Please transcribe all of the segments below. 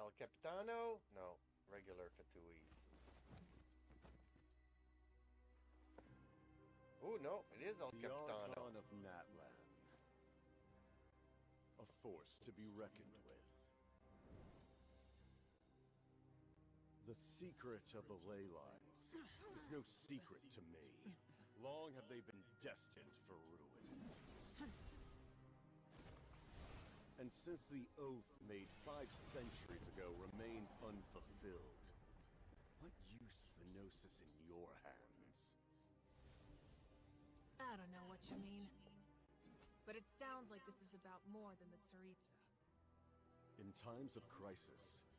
El Capitano? No, regular Katuis. Oh no, it is El The Capitano. Archon of Natlan. A force to be reckoned with. The secret of the ley lines is no secret to me. Long have they been destined for ruin. And since the oath made 5 centuries ago remains unfulfilled, what use is the Gnosis in your hands? I don't know what you mean. But it sounds like this is about more than the Tsaritsa. In times of crisis,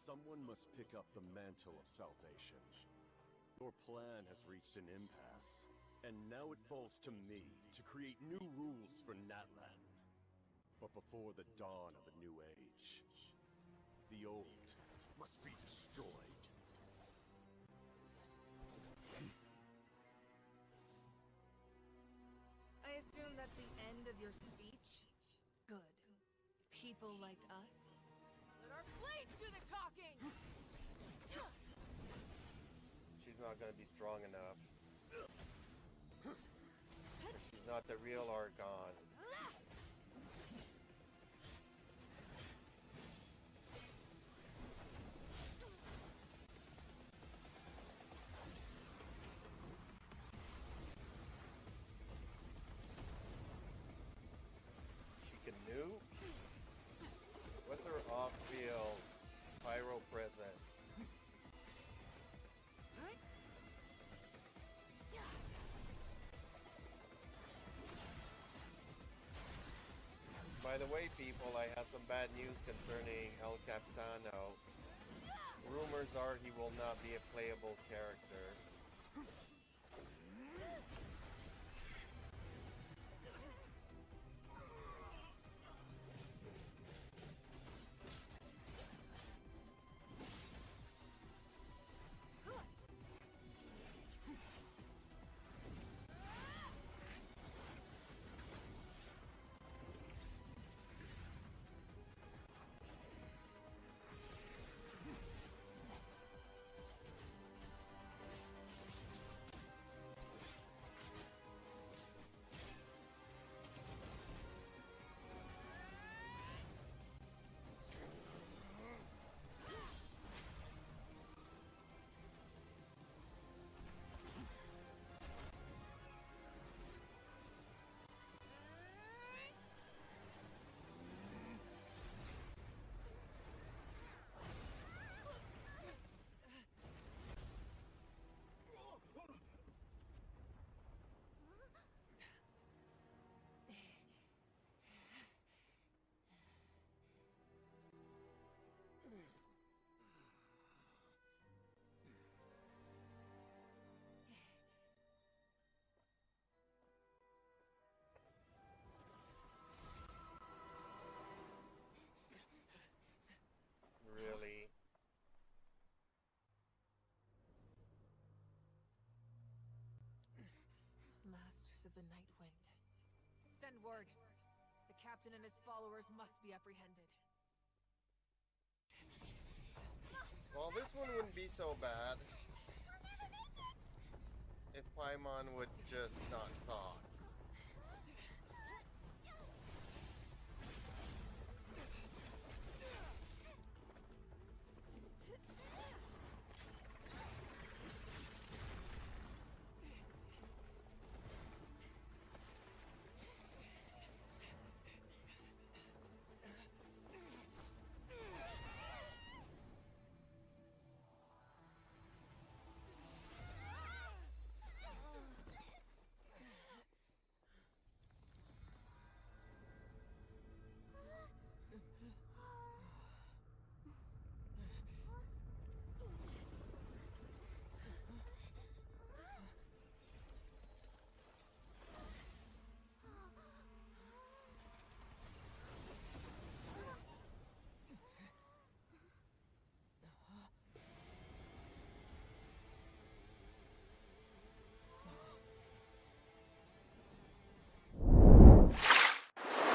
someone must pick up the mantle of salvation. Your plan has reached an impasse, and now it falls to me to create new rules for Natlan. But before the dawn of a new age, the old must be destroyed. I assume that's the end of your speech? Good. People like us. Let our blades do the talking! She's not gonna be strong enough. She's not the real Archon. She can nuke? What's her off-field pyro present? By the way, people, I have some bad news concerning El Capitano. Rumors are he will not be a playable character. Really? Masters of the Night Wind. Send word. The captain and his followers must be apprehended. Well, this one wouldn't be so bad if Paimon would just not talk.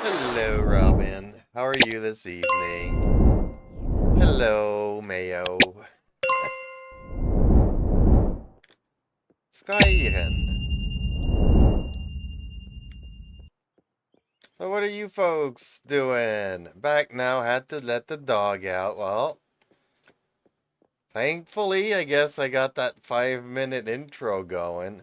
Hello, Robin. How are you this evening? Hello, Mayo. Skyren. So what are you folks doing? Back now, had to let the dog out. Well, thankfully, I guess I got that 5-minute intro going.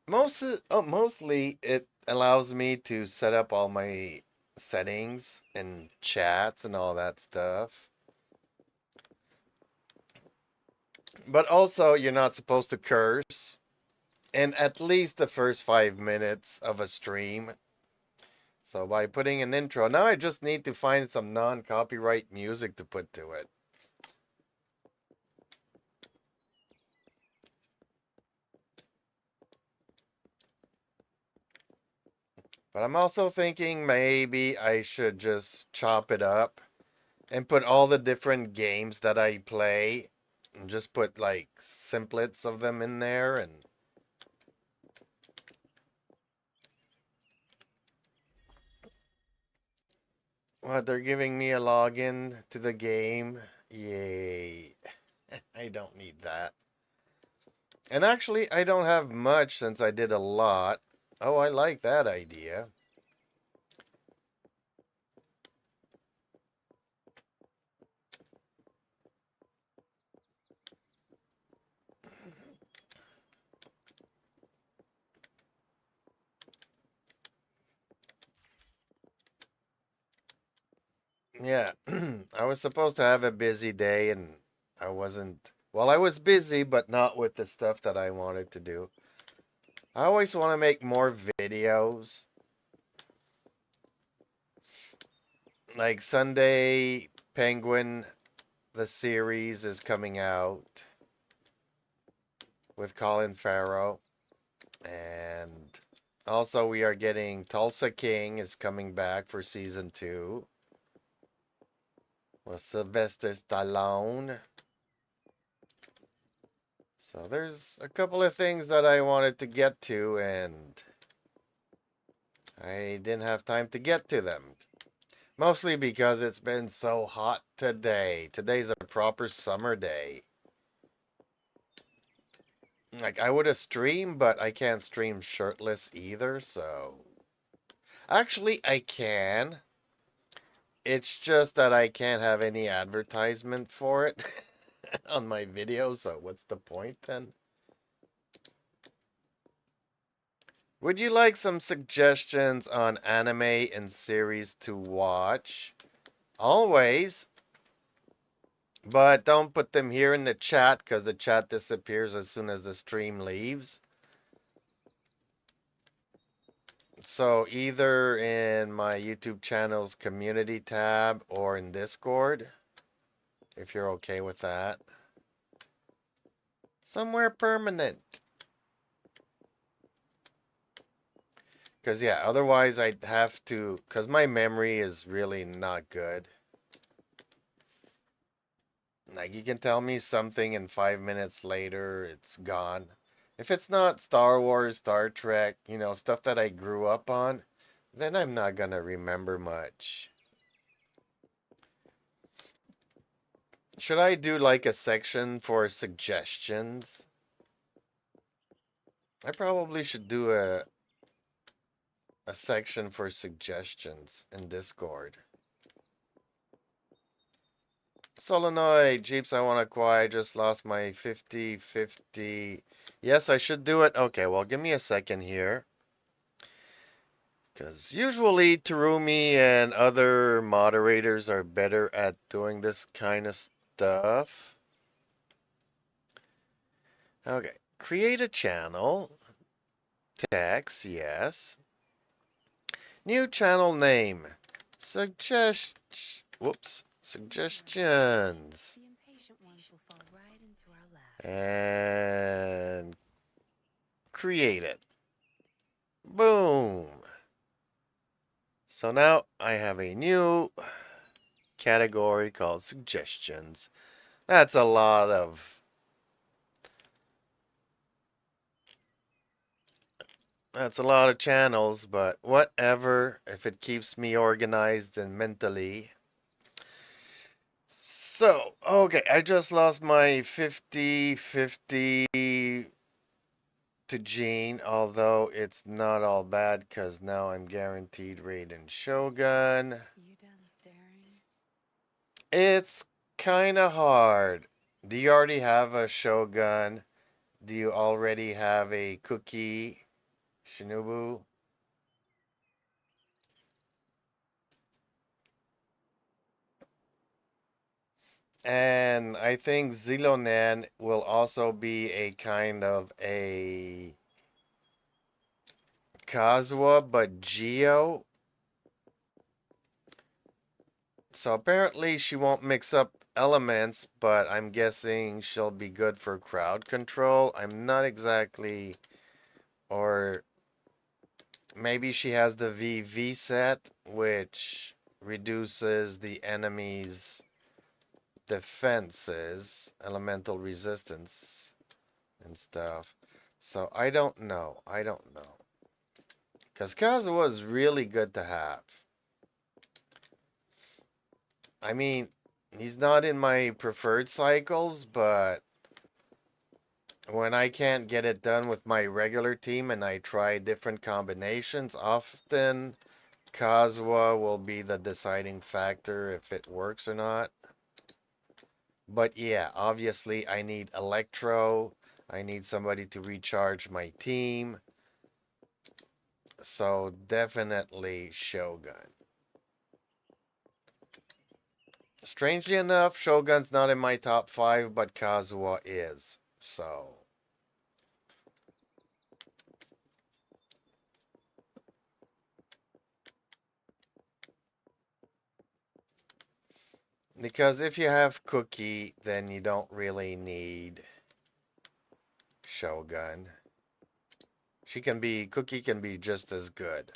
Mostly, it allows me to set up all my settings and chats and all that stuff. But also, you're not supposed to curse in at least the first 5 minutes of a stream. So by putting an intro, now I just need to find some non-copyright music to put to it. But I'm also thinking maybe I should just chop it up and put all the different games that I play and just put like simplets of them in there. And what, they're giving me a login to the game. Yay. I don't need that. And actually, I don't have much since I did a lot. Oh, I like that idea. Yeah, I was supposed to have a busy day and I wasn't. Well, I was busy, but not with the stuff that I wanted to do. I always want to make more videos. Like Sunday Penguin, the series is coming out with Colin Farrell. And also, we are getting Tulsa King is coming back for season 2 with Sylvester Stallone. So there's a couple of things that I wanted to get to, and I didn't have time to get to them. Mostly because it's been so hot today. Today's a proper summer day. Like, I would have streamed, but I can't stream shirtless either, so... Actually, I can. It's just that I can't have any advertisement for it on my video, so what's the point then? Would you like some suggestions on anime and series to watch? Always. But don't put them here in the chat because the chat disappears as soon as the stream leaves. So either in my YouTube channel's community tab or in Discord, if you're okay with that. Somewhere permanent. Because yeah, otherwise I'd have to, because my memory is really not good. Like, you can tell me something and 5 minutes later, it's gone. If it's not Star Wars, Star Trek, stuff that I grew up on, then I'm not gonna remember much. Should I do like a section for suggestions? I probably should do a section for suggestions in Discord. Solenoid, Jeeps, I want to quiet. I just lost my 50-50. Yes, I should do it. Okay, well, give me a second here. Because usually Terumi and other moderators are better at doing this kind of stuff. Okay, create a channel. Text, yes. New channel name. Suggestions. And create it. Boom. So now I have a new category called suggestions. That's a lot of channels, but whatever, if it keeps me organized and mentally. So, okay, I just lost my 50-50 to Gene, although it's not all bad because now I'm guaranteed Raiden Shogun. You done staring? It's kind of hard. Do you already have a Shogun? Do you already have a Cookie Shinobu? And I think Zilonen will also be a kind of a Kazuha, but Geo. So apparently she won't mix up elements, but I'm guessing she'll be good for crowd control. I'm not exactly, or maybe she has the VV set, which reduces the enemy's defenses, elemental resistance, and stuff. So I don't know. I don't know. Because Kazuha is really good to have. I mean, he's not in my preferred cycles, but when I can't get it done with my regular team and I try different combinations, often Kazuha will be the deciding factor if it works or not. But yeah, obviously I need Electro. I need somebody to recharge my team. So definitely Shogun. Strangely enough, Shogun's not in my top 5, but Kazuha is. So, because if you have Cookie, then you don't really need Shogun. Cookie can be just as good.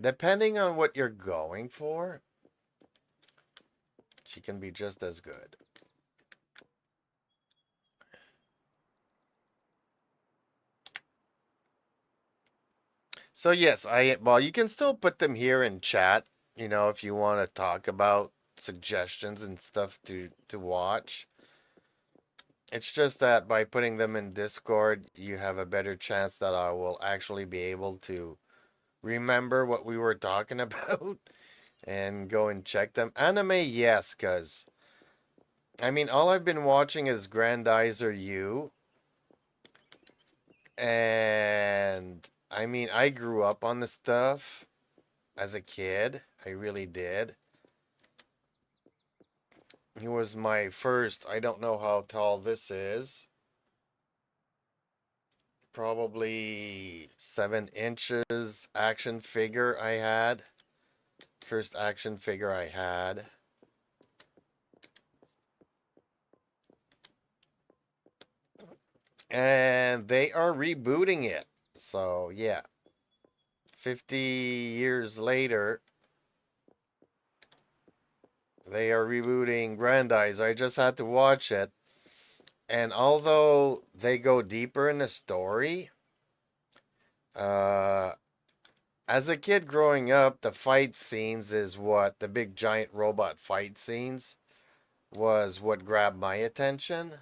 Depending on what you're going for, she can be just as good. So yes, well, you can still put them here in chat, if you want to talk about suggestions and stuff to watch. It's just that by putting them in Discord, you have a better chance that I will actually be able to remember what we were talking about and go and check them. Anime, yes, because I mean, all I've been watching is Grandizer U, and I mean, I grew up on the stuff as a kid. I really did. He was my first, I don't know how tall this is, probably 7 inches action figure I had. First action figure I had. And they are rebooting it. So, yeah. 50 years later, they are rebooting Brandeis. I just had to watch it. And although they go deeper in the story, uh, as a kid growing up, the fight scenes is what the big giant robot fight scenes was what grabbed my attention.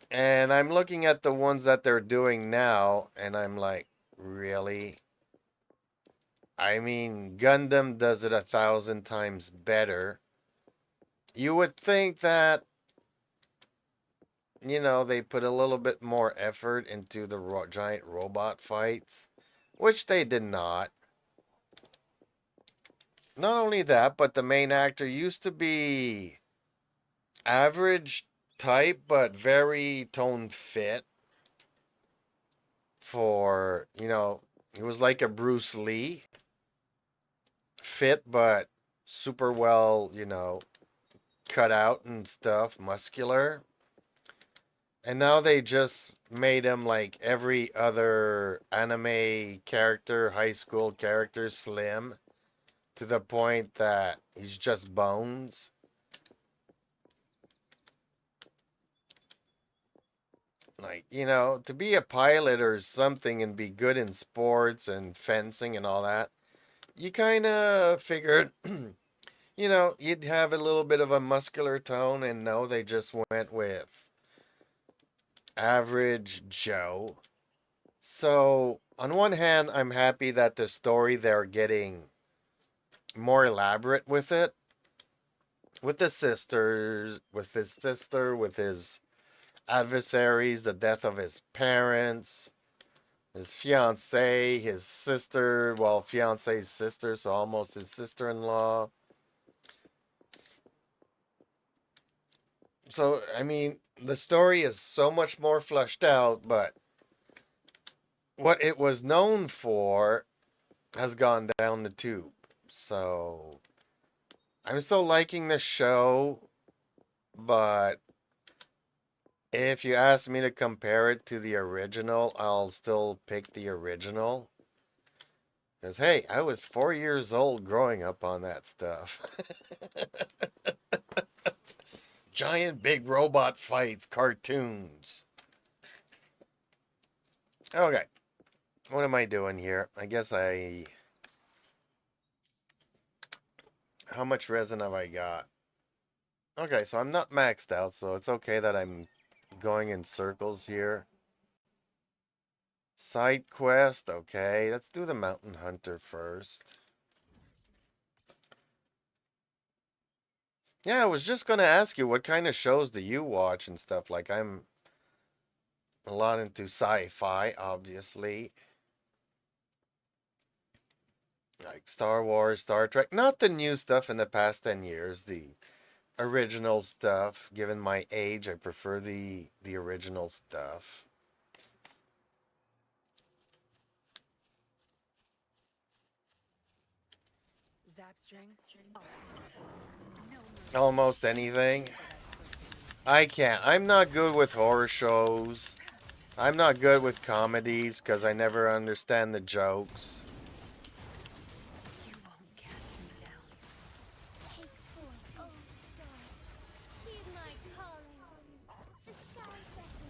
And I'm looking at the ones that they're doing now, and I'm like, really? I mean, Gundam does it 1,000 times better. You would think that, they put a little bit more effort into the giant robot fights, which they did not. Not only that, but the main actor used to be average type, but very tone fit for, he was like a Bruce Lee. Fit, but super well, cut out and stuff, muscular. And now they just made him like every other anime character, high school character, slim to the point that he's just bones. Like, to be a pilot or something and be good in sports and fencing and all that, you kind of figured, you'd have a little bit of a muscular tone, and no, they just went with average Joe. So, on one hand, I'm happy that the story they're getting more elaborate with it, with the sisters, with his sister, with his adversaries, the death of his parents, his fiancee, his sister, well, fiance's sister, so almost his sister-in-law. So, I mean, the story is so much more fleshed out, but what it was known for has gone down the tube. So, I'm still liking the show, but if you ask me to compare it to the original, I'll still pick the original. Because, hey, I was 4 years old growing up on that stuff. Giant big robot fights, cartoons. Okay, what am I doing here? I guess I. How much resin have I got? Okay, so I'm not maxed out, so it's okay that I'm going in circles here. Side quest, okay. Let's do the Mountain Hunter first. Yeah, I was just gonna ask you what kind of shows do you watch and stuff. Like I'm a lot into sci-fi, obviously. Like Star Wars, Star Trek. Not the new stuff in the past 10 years, the original stuff. Given my age, I prefer the original stuff. Zapstring, all time. No Almost anything. I can't. I'm not good with horror shows. I'm not good with comedies because I never understand the jokes. You won't cast me down. Take forth, O stars. Heed my calling. The sky beckons.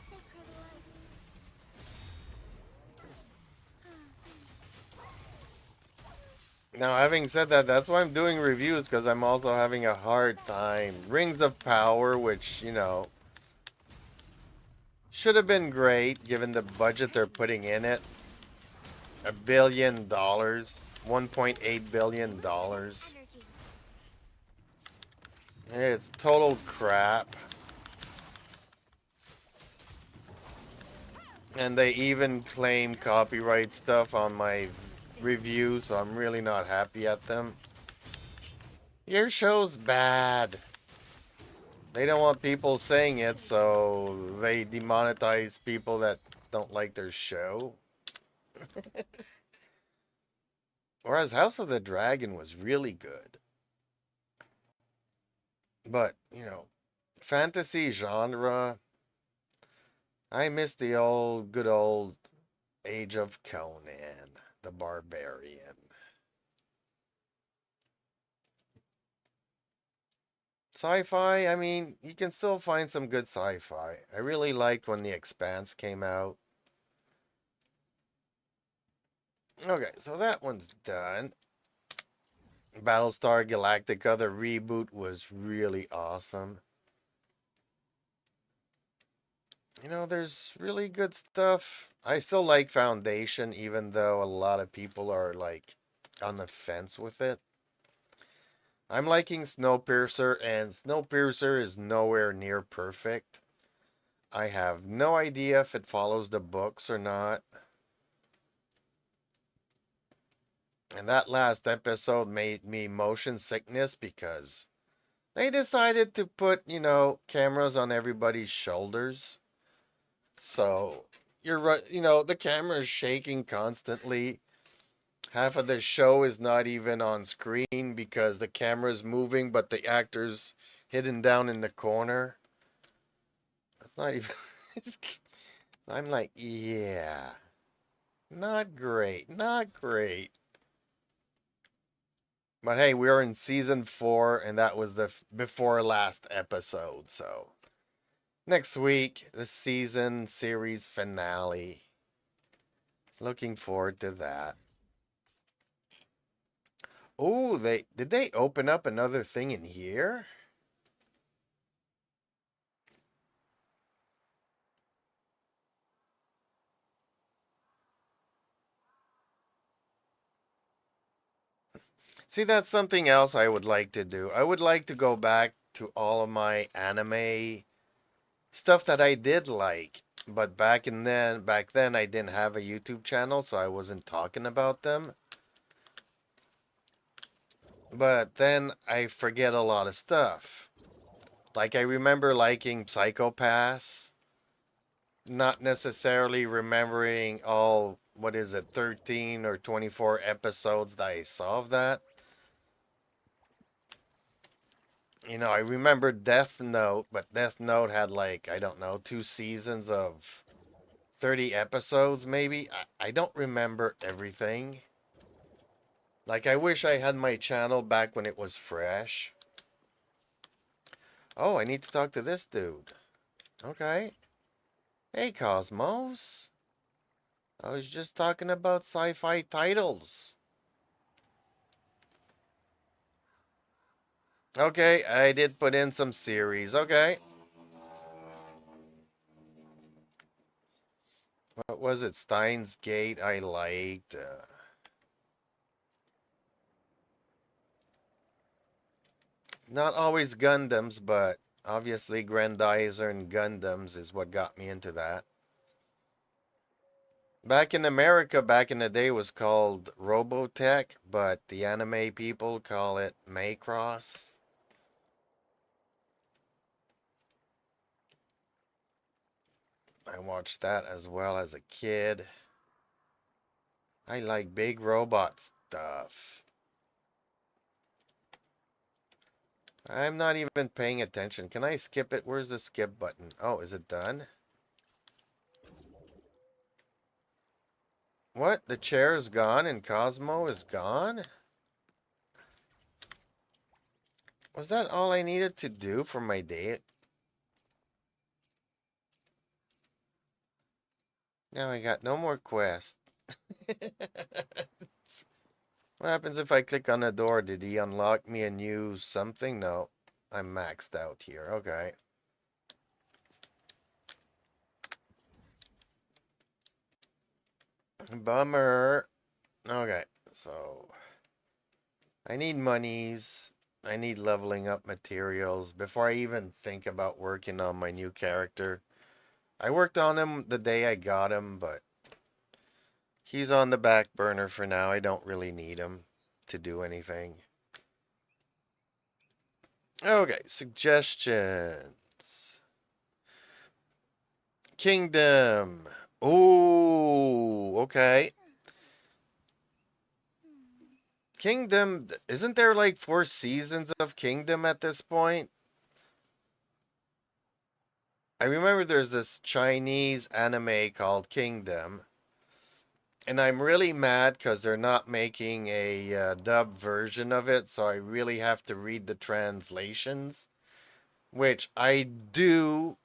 Sacred light. Now, having said that, that's why I'm doing reviews because I'm also having a hard time. Rings of Power, which, should have been great given the budget they're putting in it. $1 billion. $1.8 billion. Energy. It's total crap. And they even claim copyright stuff on my review, so I'm really not happy at them. Your show's bad. They don't want people saying it, so they demonetize people that don't like their show. Whereas House of the Dragon was really good. But, fantasy genre, I miss the good old Age of Conan, the Barbarian. Sci-fi, I mean, you can still find some good sci-fi. I really liked when The Expanse came out. Okay, so that one's done. Battlestar Galactica, the reboot was really awesome. There's really good stuff. I still like Foundation, even though a lot of people are like on the fence with it. I'm liking Snowpiercer, and Snowpiercer is nowhere near perfect. I have no idea if it follows the books or not. And that last episode made me motion sickness because they decided to put, cameras on everybody's shoulders. So you're right, the camera is shaking constantly. Half of the show is not even on screen because the camera's moving, but the actor's hidden down in the corner. That's not even. I'm like, yeah, not great, not great. But hey, we're in season 4, and that was the before last episode. So next week, the season series finale. Looking forward to that. Oh, they did they open up another thing in here? See, that's something else I would like to do. I would like to go back to all of my anime stuff that I did like. But back then I didn't have a YouTube channel, so I wasn't talking about them. But then I forget a lot of stuff. Like I remember liking Psychopaths, not necessarily remembering all, what is it, 13 or 24 episodes that I saw of that. You know, I remember Death Note, but Death Note had like, I don't know, 2 seasons of 30 episodes maybe. I don't remember everything. Like, I wish I had my channel back when it was fresh. Oh, I need to talk to this dude. Okay. Hey, Cosmos. I was just talking about sci-fi titles. Okay, I did put in some series. Okay. What was it? Steins Gate I liked. Not always Gundams, but obviously Grandizer and Gundams is what got me into that. Back in America, back in the day, was called Robotech, but the anime people call it Macross. I watched that as well as a kid. I like big robot stuff. I'm not even paying attention. Can I skip it? Where's the skip button? Oh, is it done? What? The chair is gone and Cosmo is gone? Was that all I needed to do for my date? Now I got no more quests. What happens if I click on the door? Did he unlock me a new something? No. I'm maxed out here. Okay. Bummer. Okay. So I need monies. I need leveling up materials before I even think about working on my new character. I worked on him the day I got him, but he's on the back burner for now. I don't really need him to do anything. Okay, suggestions. Kingdom. Oh, okay. Kingdom, isn't there like 4 seasons of Kingdom at this point? I remember there's this Chinese anime called Kingdom, and I'm really mad because they're not making a dub version of it, so I really have to read the translations, which I do,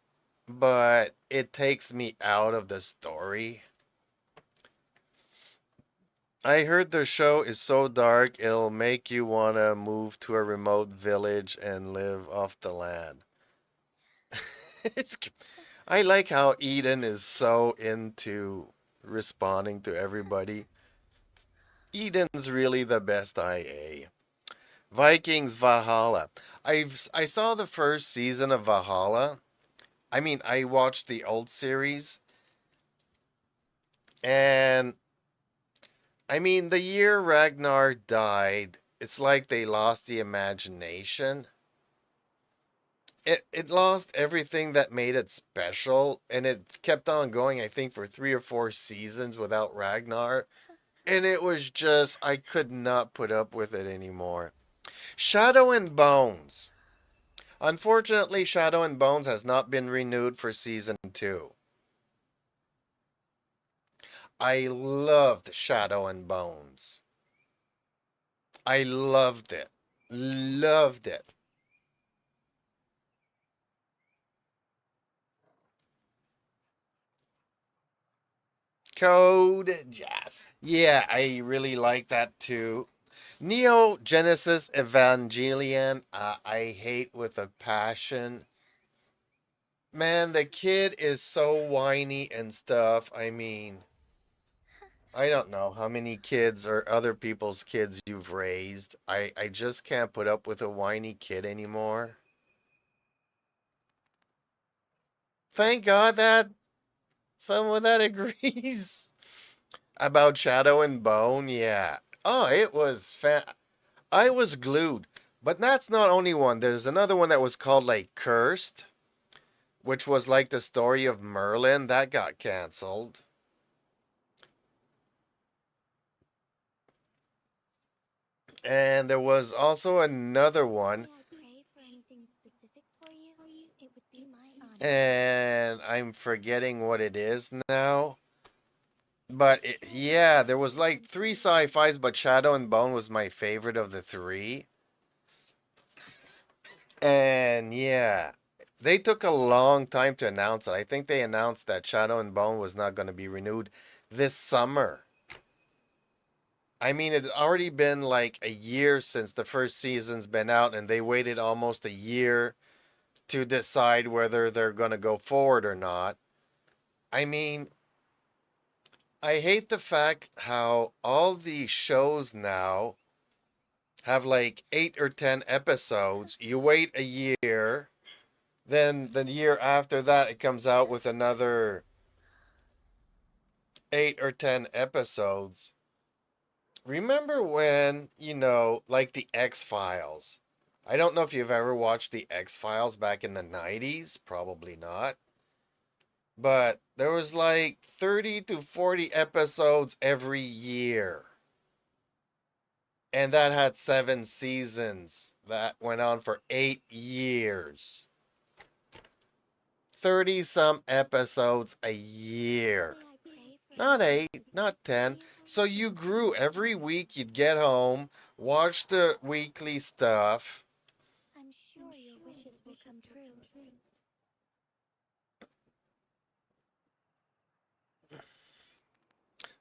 but it takes me out of the story. I heard the show is so dark it'll make you want to move to a remote village and live off the land. It's, I like how Eden is so into responding to everybody. Eden's really the best IA. Vikings Valhalla. I saw the first season of Valhalla. I mean, I watched the old series, and I mean, the year Ragnar died, it's like they lost the imagination. It lost everything that made it special, and it kept on going, I think, for 3 or 4 seasons without Ragnar. And it was just, I could not put up with it anymore. Shadow and Bones. Unfortunately, Shadow and Bones has not been renewed for season 2. I loved Shadow and Bones. I loved it. Loved it. Code Jazz. Yeah, I really like that too. Neo Genesis Evangelion, I hate with a passion. Man, the kid is so whiny and stuff. I mean, I don't know how many kids or other people's kids you've raised. I just can't put up with a whiny kid anymore. Thank God that someone that agrees about Shadow and Bone. Yeah. Oh, it was I was glued. But that's not only one. There's another one that was called like Cursed, which was like the story of Merlin. That got canceled. And there was also another one, May I pray for anything specific for you? It would be my honor. and I'm forgetting what it is now. But I'm sure your yeah, there wishes was will come like three true. sci-fis, but Shadow and Bone was my favorite of the three. And yeah, they took a long time to announce it. I think they announced that Shadow and Bone was not going to be renewed this summer. I mean, it's already been like a year since the first season's been out, and they waited almost a year to decide whether they're going to go forward or not. I mean, I hate the fact how all the shows now have like 8 or 10 episodes. You wait a year, then the year after that, it comes out with another 8 or 10 episodes. Remember when, like the X Files? I don't know if you've ever watched the X Files back in the 90s. Probably not. But there was like 30 to 40 episodes every year. And that had 7 seasons. That went on for 8 years. 30 some episodes a year. May I pray for Not anything 8, specific not for 10. you? So you grew every week. You'd get home, watch the weekly stuff. I'm sure your wishes will come true.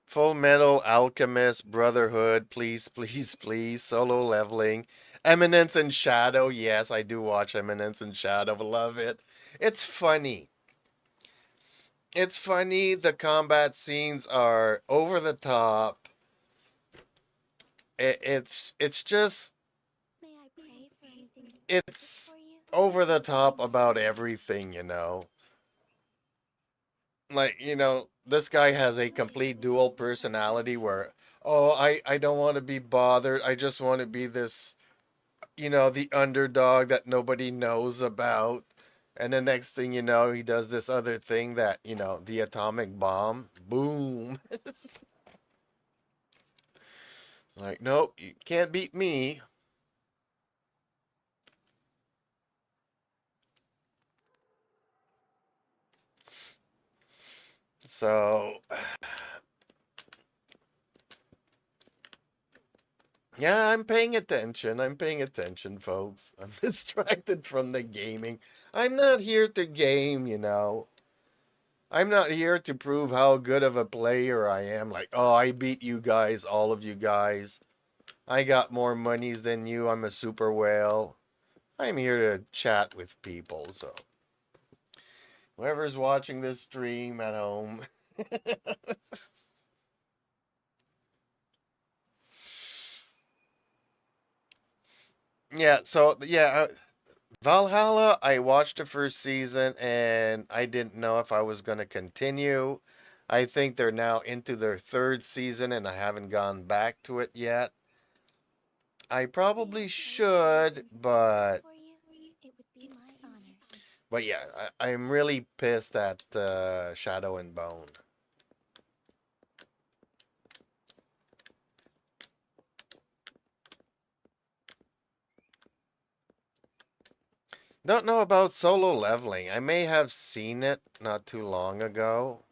Full Metal Alchemist, Brotherhood, please, please, please. Solo Leveling. Eminence and Shadow. Yes, I do watch Eminence and Shadow. Love it. It's funny. It's funny. The combat scenes are over the top. It's just May I pray for anything specific it's for you? over It the would be top my about honor. everything. Like, this guy I'm has a sure your complete wishes dual will come true. personality where, oh, I don't want to be bothered. I just want to be this, the underdog that nobody knows about. And the next thing you know, he does this other thing that, the atomic bomb. Boom. Like, nope, you can't beat me. So, yeah, I'm paying attention. I'm paying attention, folks. I'm distracted from the gaming. I'm not here to game. I'm not here to prove how good of a player I am. Like, oh, I beat you guys, all of you guys. I got more monies than you. I'm a super whale. I'm here to chat with people. So, whoever's watching this stream at home. Yeah, so, yeah, Valhalla, I watched the first season and I didn't know if I was going to continue. I think they're now into their third season and I haven't gone back to it yet. I May I probably pray for should, anything specific but for you? It would be my honor. yeah, I'm really pissed at Shadow and Bone. Don't know about Solo Leveling. I may have seen it not too long ago.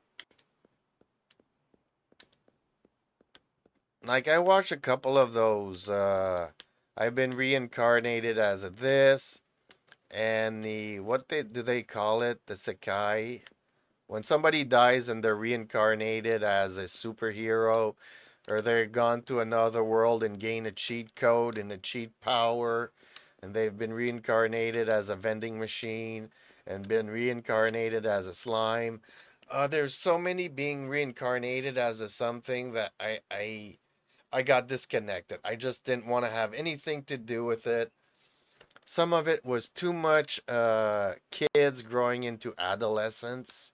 Like I watched a couple of those. I've been reincarnated as a this and the what they do they call it? The Sekai. When somebody dies and they're reincarnated as a superhero, or they're gone to another world and gain a cheat code and a cheat power, and they've been reincarnated as a vending machine and been reincarnated as a slime. There's so many being reincarnated as a something that I got disconnected. I just didn't want to have anything to do with it. Some of it was too much kids growing into adolescence,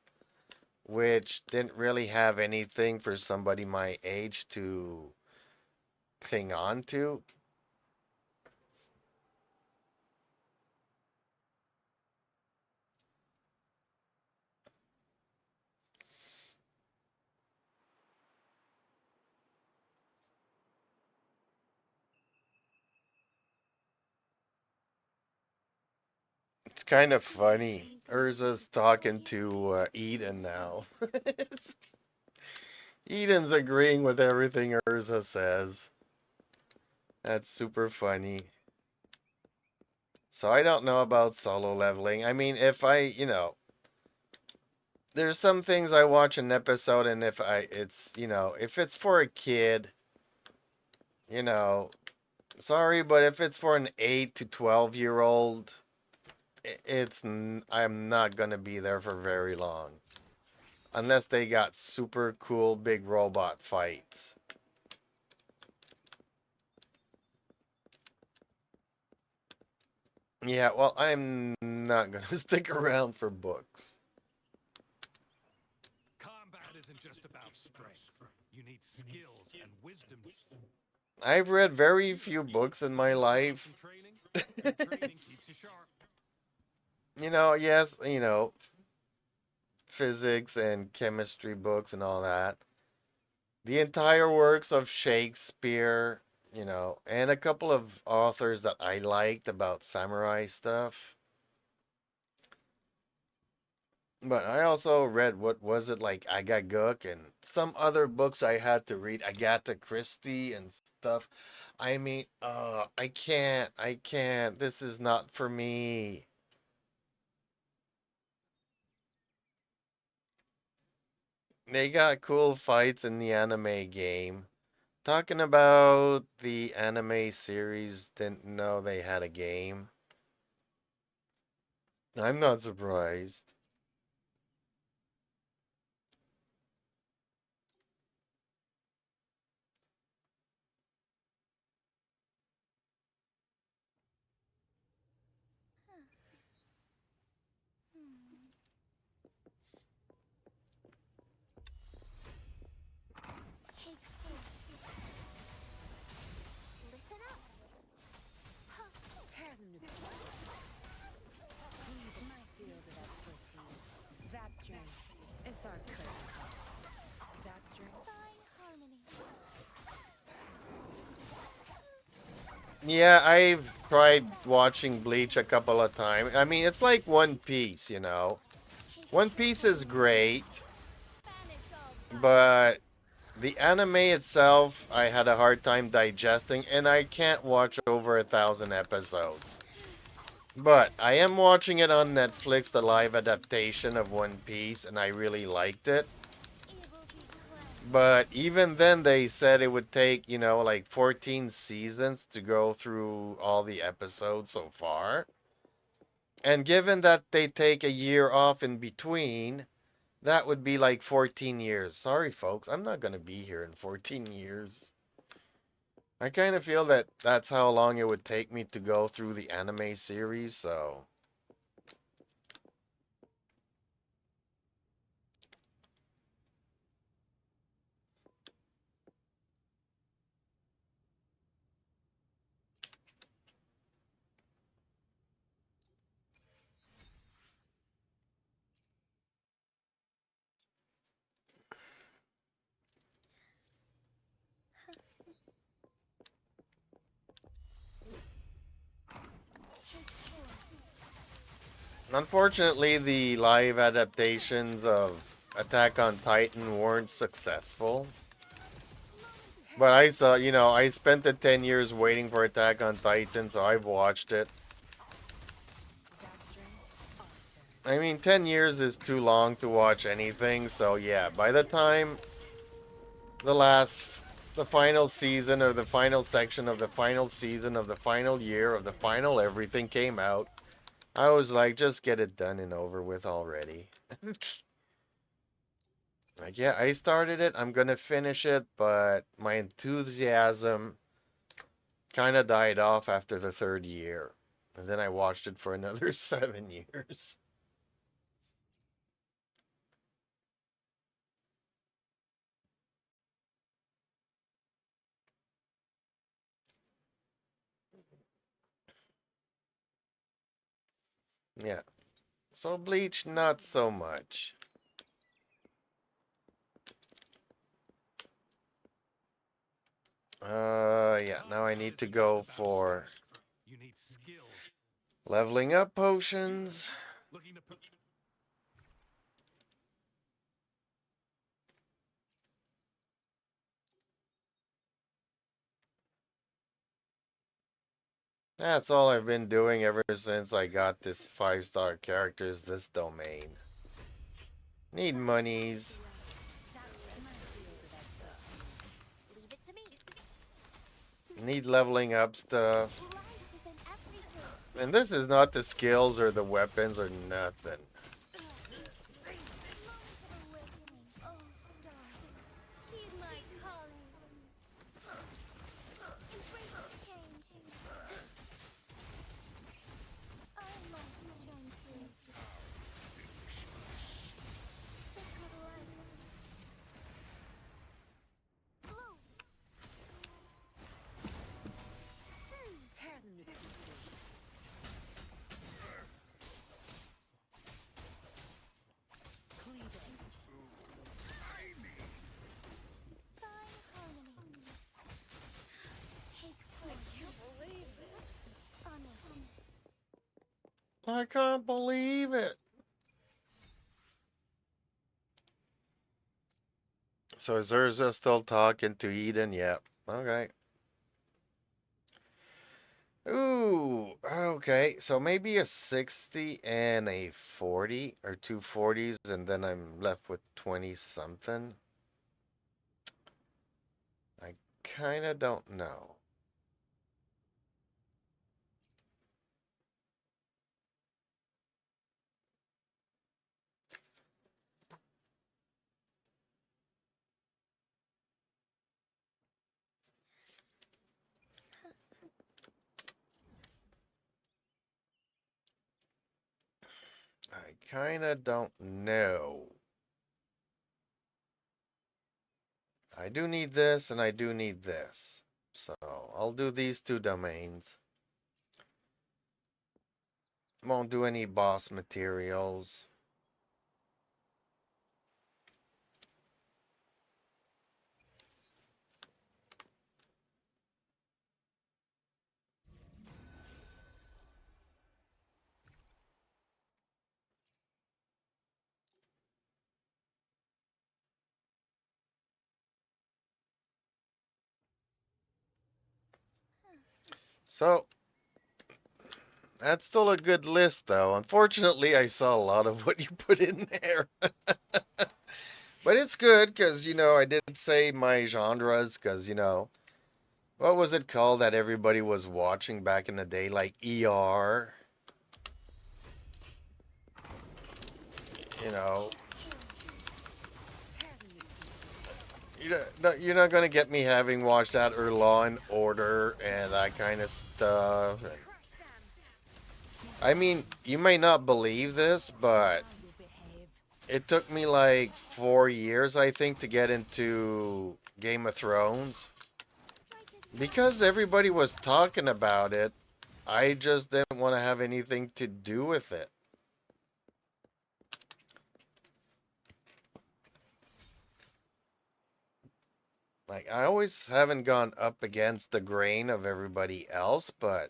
which didn't really have anything for somebody my age to cling on to. It's kind of funny. Urza's talking to Eden now. Eden's agreeing with everything Urza says. That's super funny. So I don't know about solo leveling. I mean, if there's some things I watch an episode and if it's for a kid, you know, sorry, but if it's for an 8 to 12-year-old, I'm not going to be there for very long. Unless they got super cool big robot fights. Yeah, well, I'm not going to stick around for books. Combat isn't just about strength. You need skills and wisdom. I've read very few books in my life. Training keeps you sharp. Yes, physics and chemistry books and all that. The entire works of Shakespeare, and a couple of authors that I liked about samurai stuff. But I also read, what was it, like Agaguk and some other books I had to read, Agatha Christie and stuff. I mean, I can't. This is not for me. They got cool fights in the anime game. Talking about the anime series, didn't know they had a game. I'm not surprised. Take four. Listen up. Tear them to pieces. Leave my field of expertise. Zapstring. It's our curtain call. Zapstring. Fine harmony. Yeah, I've tried watching Bleach a couple of times. I mean, it's like One Piece. Take One Piece is great, Banish all but the anime itself, I had a hard time digesting, and I can't watch over 1,000 episodes. But I am watching it on Netflix, the live adaptation of One Piece, and I really liked it. evil be cleansed. But even then, they said it would take, like 14 seasons to go through all the episodes so far. And given that they take a year off in between, that would be like 14 years. Sorry, folks, I'm not going to be here in 14 years. I kind of feel that that's how long it would take me to go through the anime series, so. Take four. Unfortunately, the live adaptations of Attack on Titan weren't successful. But I saw, I spent the 10 years waiting for Attack on Titan, so I've watched it. Zapstring. I mean, 10 years is too long to watch anything, so yeah, by the time the last the final season or the final section of the final season of the final year of the final everything came out, I was like, just get it done and over with already. Like, yeah, I started it. I'm gonna finish it, but my enthusiasm kind of died off after the third year. And then I watched it for another 7 years. Yeah. So Bleach, not so much. Yeah, now I Combat need to isn't just go about for strength. You need skills. leveling up potions. Looking to put That's all I've been doing ever since I got this 5-star characters, this domain. Need monies. That's my field of expertise. Leave it to me. Need leveling up stuff. Life is an everything. And this is not the skills or the weapons or nothing. Moments of awakening. Oh, stars. Heed my calling. Embrace the change. I must shine through. Sacred light. Bloom. Tear them to pieces. Cleave it. Thine harmony. Take form. I can't believe it. Honor. I can't believe it. So is Urza still talking to Eden? Yep. Okay. Ooh, okay. So maybe a 60 and a 40 or two 40s, and then I'm left with 20 something. I kind of don't know. I kind of don't know. I do need this and I do need this. So I'll do these two domains. Won't do any boss materials. So that's still a good list, though. Unfortunately, I saw a lot of what you put in there. But it's good because, I did say my genres because, what was it called that everybody was watching back in the day? Like ER, you know. Tear them to pieces. You're not going to get me having watched that or Law and Order and that kind of stuff. Crush them. I mean, you may not believe this, but Now you'll behave. it took me like 4 years, I think, to get into Game of Thrones. Strike Because everybody was talking about it, I just didn't want to have anything to do with it. Like, I always haven't gone up against the grain of everybody else, but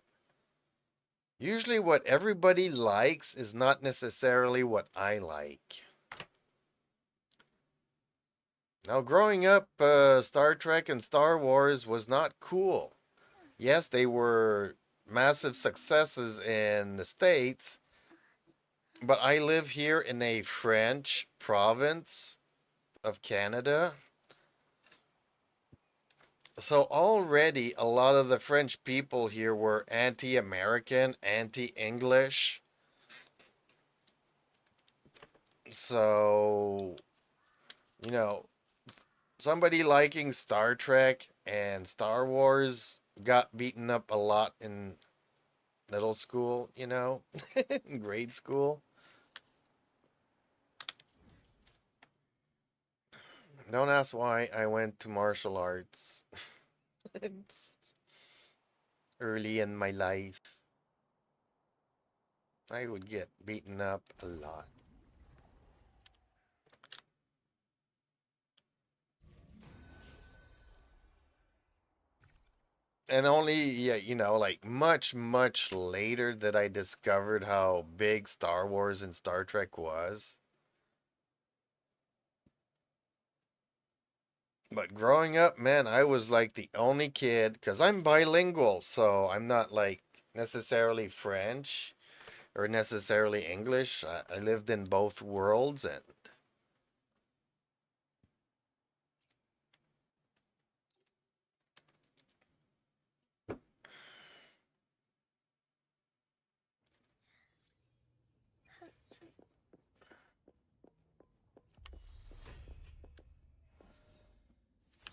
usually what everybody likes is not necessarily what I like. Now, growing up, Star Trek and Star Wars was not cool. Yes, they were massive successes in the States, but I live here in a French province of Canada. So already a lot of the French people here were anti-American, anti-English. So, you know, somebody liking Star Trek and Star Wars got beaten up a lot in middle school, in grade school. Don't ask why I went to martial arts early in my life. I would get beaten up a lot. And only, yeah, like much, much later that I discovered how big Star Wars and Star Trek was. But growing up, man, I was like the only kid, because I'm bilingual, so I'm not like necessarily French or necessarily English. I lived in both worlds, and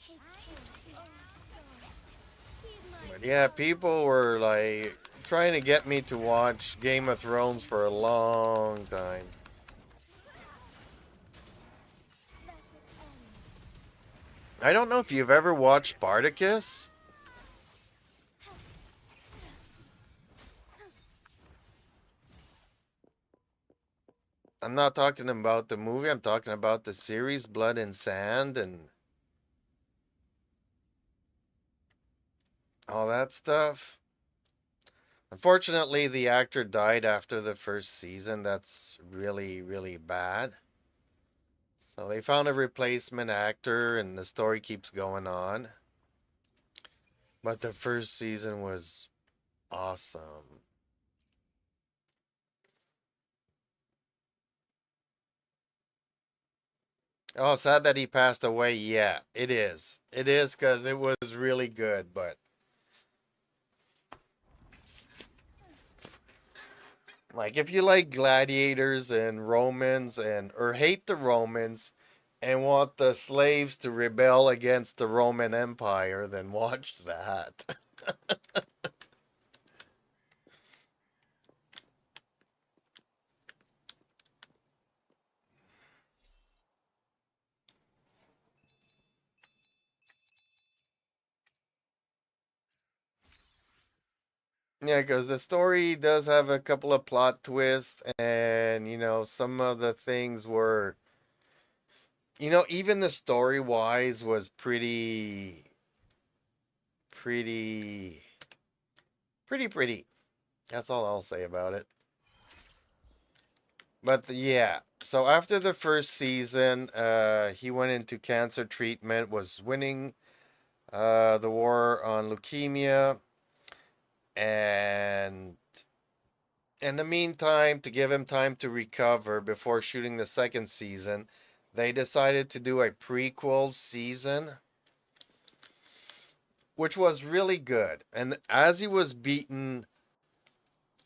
Take care, oh stars. Heed my but yeah, call. people were like trying to get me to watch Game of Thrones for a long time. Let it end. I don't know if you've ever watched Spartacus. I'm not talking about the movie, I'm talking about the series Blood and Sand and all that stuff. Unfortunately, the actor died after the first season. That's really, really bad. So they found a replacement actor, and the story keeps going on. But the first season was awesome. Oh, sad that he passed away. Yeah, it is. It is because it was really good. But like, if you like gladiators and Romans and or hate the Romans and want the slaves to rebel against the Roman Empire, then watch that. Yeah, because the story does have a couple of plot twists, and some of the things were, even the story wise was pretty, pretty. That's all I'll say about it. But yeah, so after the first season, he went into cancer treatment, was winning the war on leukemia, and in the meantime, to give him time to recover before shooting the second season, they decided to do a prequel season, which was really good. And as he beaten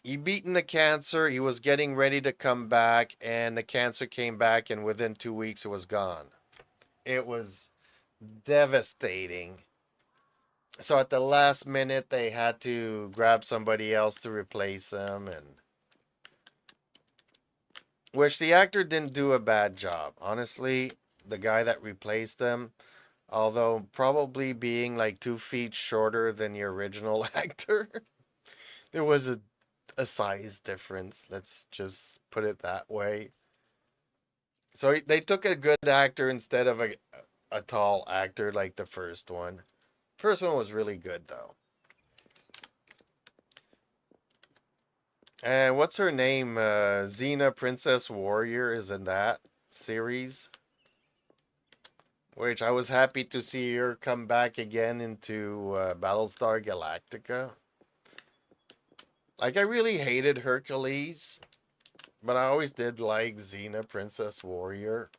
the cancer, he was getting ready to come back, and the cancer came back, and within 2 weeks, it was gone. It was devastating. So at the last minute, they had to grab somebody else to replace him, and which the actor didn't do a bad job. Honestly, the guy that replaced him, although probably being like 2 feet shorter than the original actor, there was a size difference. Let's just put it that way. So they took a good actor instead of a tall actor like the first one. First one was really good though. And what's her name? Xena Princess Warrior is in that series. Which I was happy to see her come back again into Battlestar Galactica. Like, I really hated Hercules, but I always did like Xena, Princess Warrior.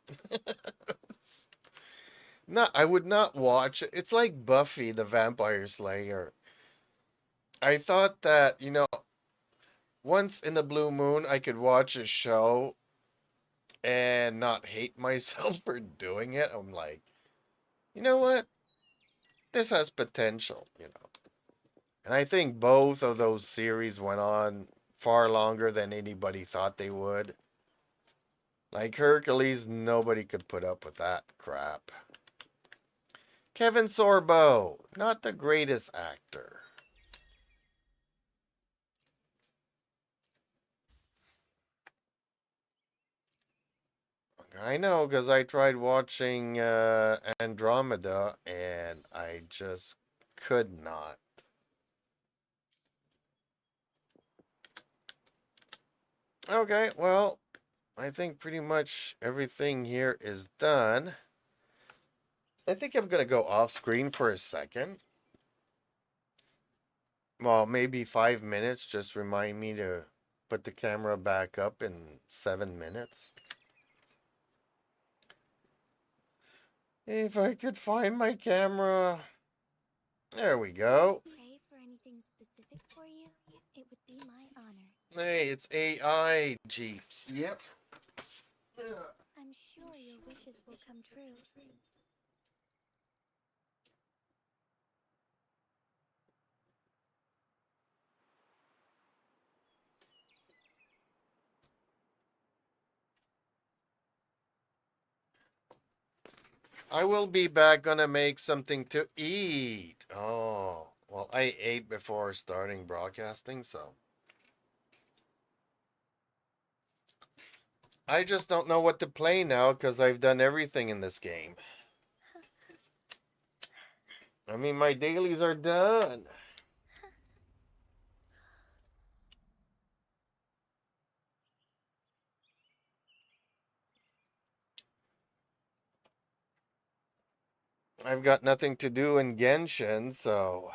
No, I would not watch it. It's like Buffy the Vampire Slayer. I thought that, once in the blue moon I could watch a show and not hate myself for doing it. I'm like, you know what? This has potential. And I think both of those series went on far longer than anybody thought they would. Like Hercules, nobody could put up with that crap. Kevin Sorbo, not the greatest actor. I know, because I tried watching Andromeda and I just could not. Okay, well, I think pretty much everything here is done. I think I'm going to go off screen for a second. Well, maybe 5 minutes. Just remind me to put the camera back up in 7 minutes. If I could find my camera. There we go. Pray for anything specific for you, it would be my honor. Hey, it's AI Jeeps. Yep. I'm sure your wishes will come true. I will be back. Gonna make something to eat. Oh, well, I ate before starting broadcasting, so I just don't know what to play now because I've done everything in this game. I mean, my dailies are done. I've got nothing to do in Genshin, so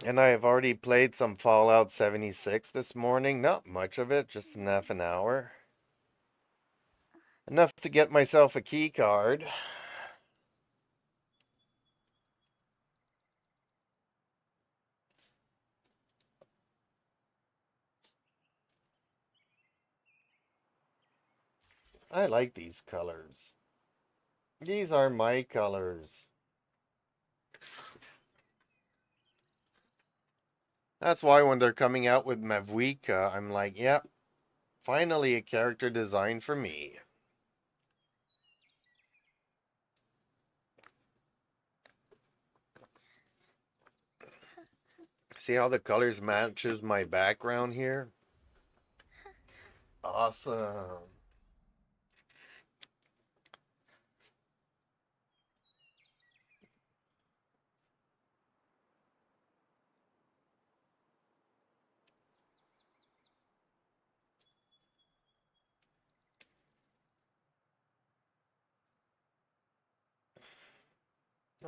and I've already played some Fallout 76 this morning. Not much of it, just an half an hour. Enough to get myself a key card. I like these colors. These are my colors. That's why when they're coming out with Mavwika, I'm like, yep, finally a character designed for me. See how the colors matches my background here? Awesome.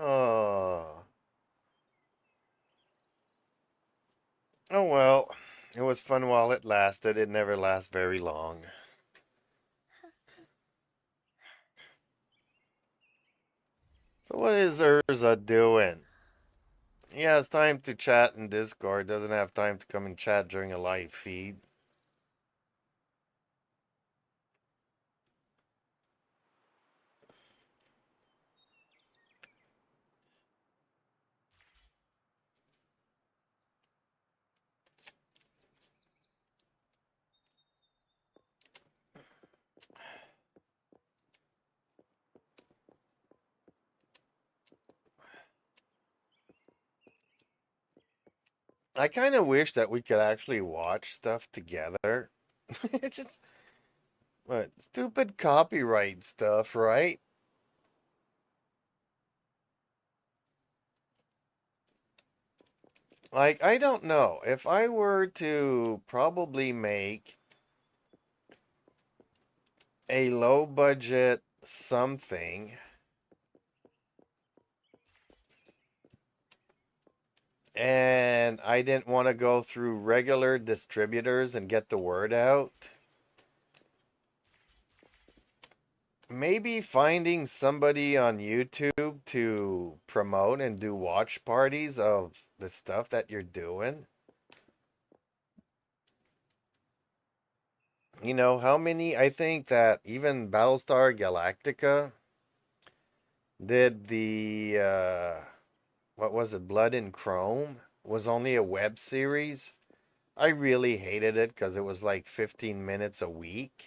Oh. Oh well. It was fun while it lasted. It never lasts very long. So what is Urza doing? He has time to chat in Discord, doesn't have time to come and chat during a live feed. I kind of wish that we could actually watch stuff together. It's just what stupid copyright stuff, right? Like, I don't know. If I were to probably make a low budget something and I didn't want to go through regular distributors and get the word out. Maybe finding somebody on YouTube to promote and do watch parties of the stuff that you're doing. You know, how many? I think that even Battlestar Galactica did what was it, Blood and Chrome? Was only a web series. I really hated it because it was like 15 minutes a week.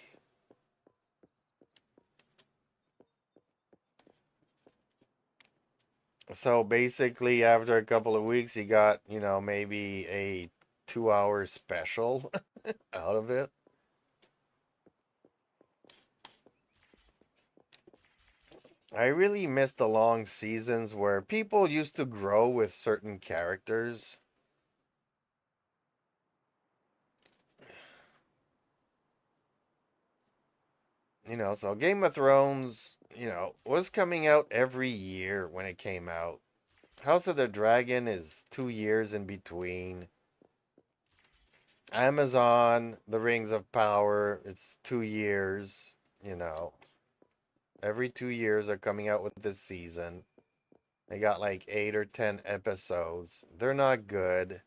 So basically, after a couple of weeks, you got, maybe a 2 hour special out of it. I really miss the long seasons where people used to grow with certain characters. So Game of Thrones, was coming out every year when it came out. House of the Dragon is 2 years in between. Amazon, The Rings of Power, it's 2 years, you know. Every 2 years are coming out with this season. They got like 8 or 10 episodes. They're not good.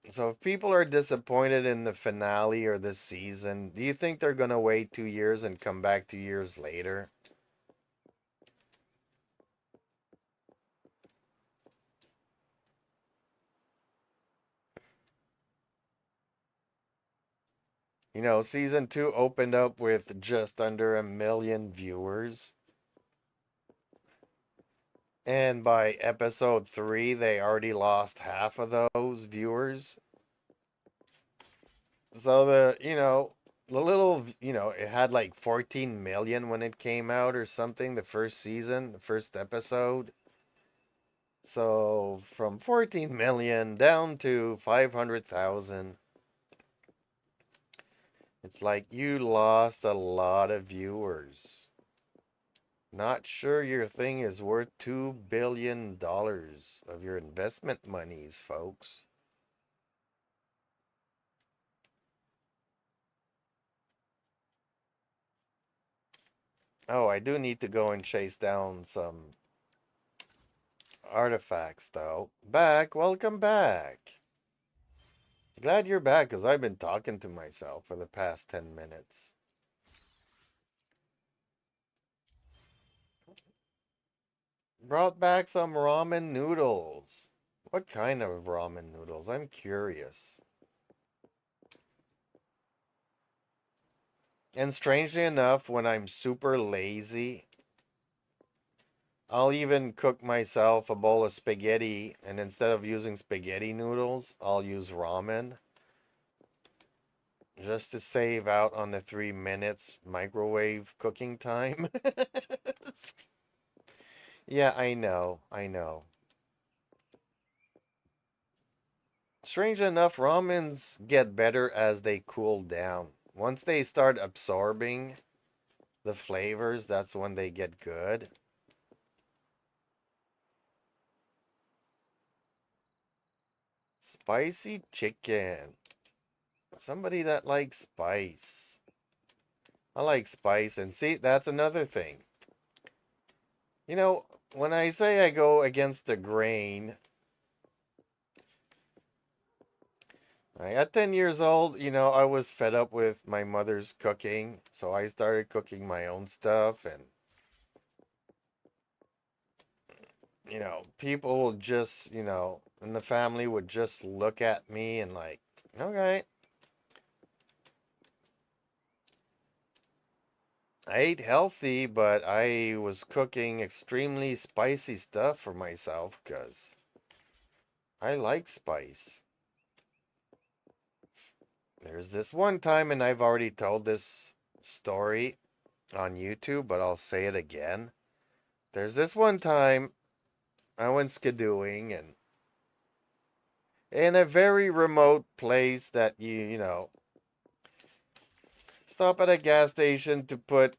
So if people are disappointed in the finale or this season, do you think they're gonna wait 2 years and come back 2 years later? Season 2 opened up with just under 1 million viewers. And by episode 3, they already lost half of those viewers. So the little, it had like 14 million when it came out or something, the first season, the first episode. So from 14 million down to 500,000. It's like you lost a lot of viewers. Not sure your thing is worth $2 billion of your investment monies, folks. Oh, I do need to go and chase down some artifacts, though. Back, welcome back. Glad you're back, because I've been talking to myself for the past 10 minutes. Brought back some ramen noodles. What kind of ramen noodles? I'm curious. And strangely enough, when I'm super lazy, I'll even cook myself a bowl of spaghetti, and instead of using spaghetti noodles, I'll use ramen. Just to save out on the 3 minutes microwave cooking time. Yeah, I know, I know. Strange enough, ramens get better as they cool down. Once they start absorbing the flavors, that's when they get good. Spicy chicken. Somebody that likes spice. I like spice, and see, that's another thing. When I say I go against the grain, at 10 years old, I was fed up with my mother's cooking, so I started cooking my own stuff, and people would just, and the family would just look at me and like, okay. I ate healthy, but I was cooking extremely spicy stuff for myself because I like spice. There's this one time, and I've already told this story on YouTube, but I'll say it again. There's this one time I went skidooing and in a very remote place that you stop at a gas station to put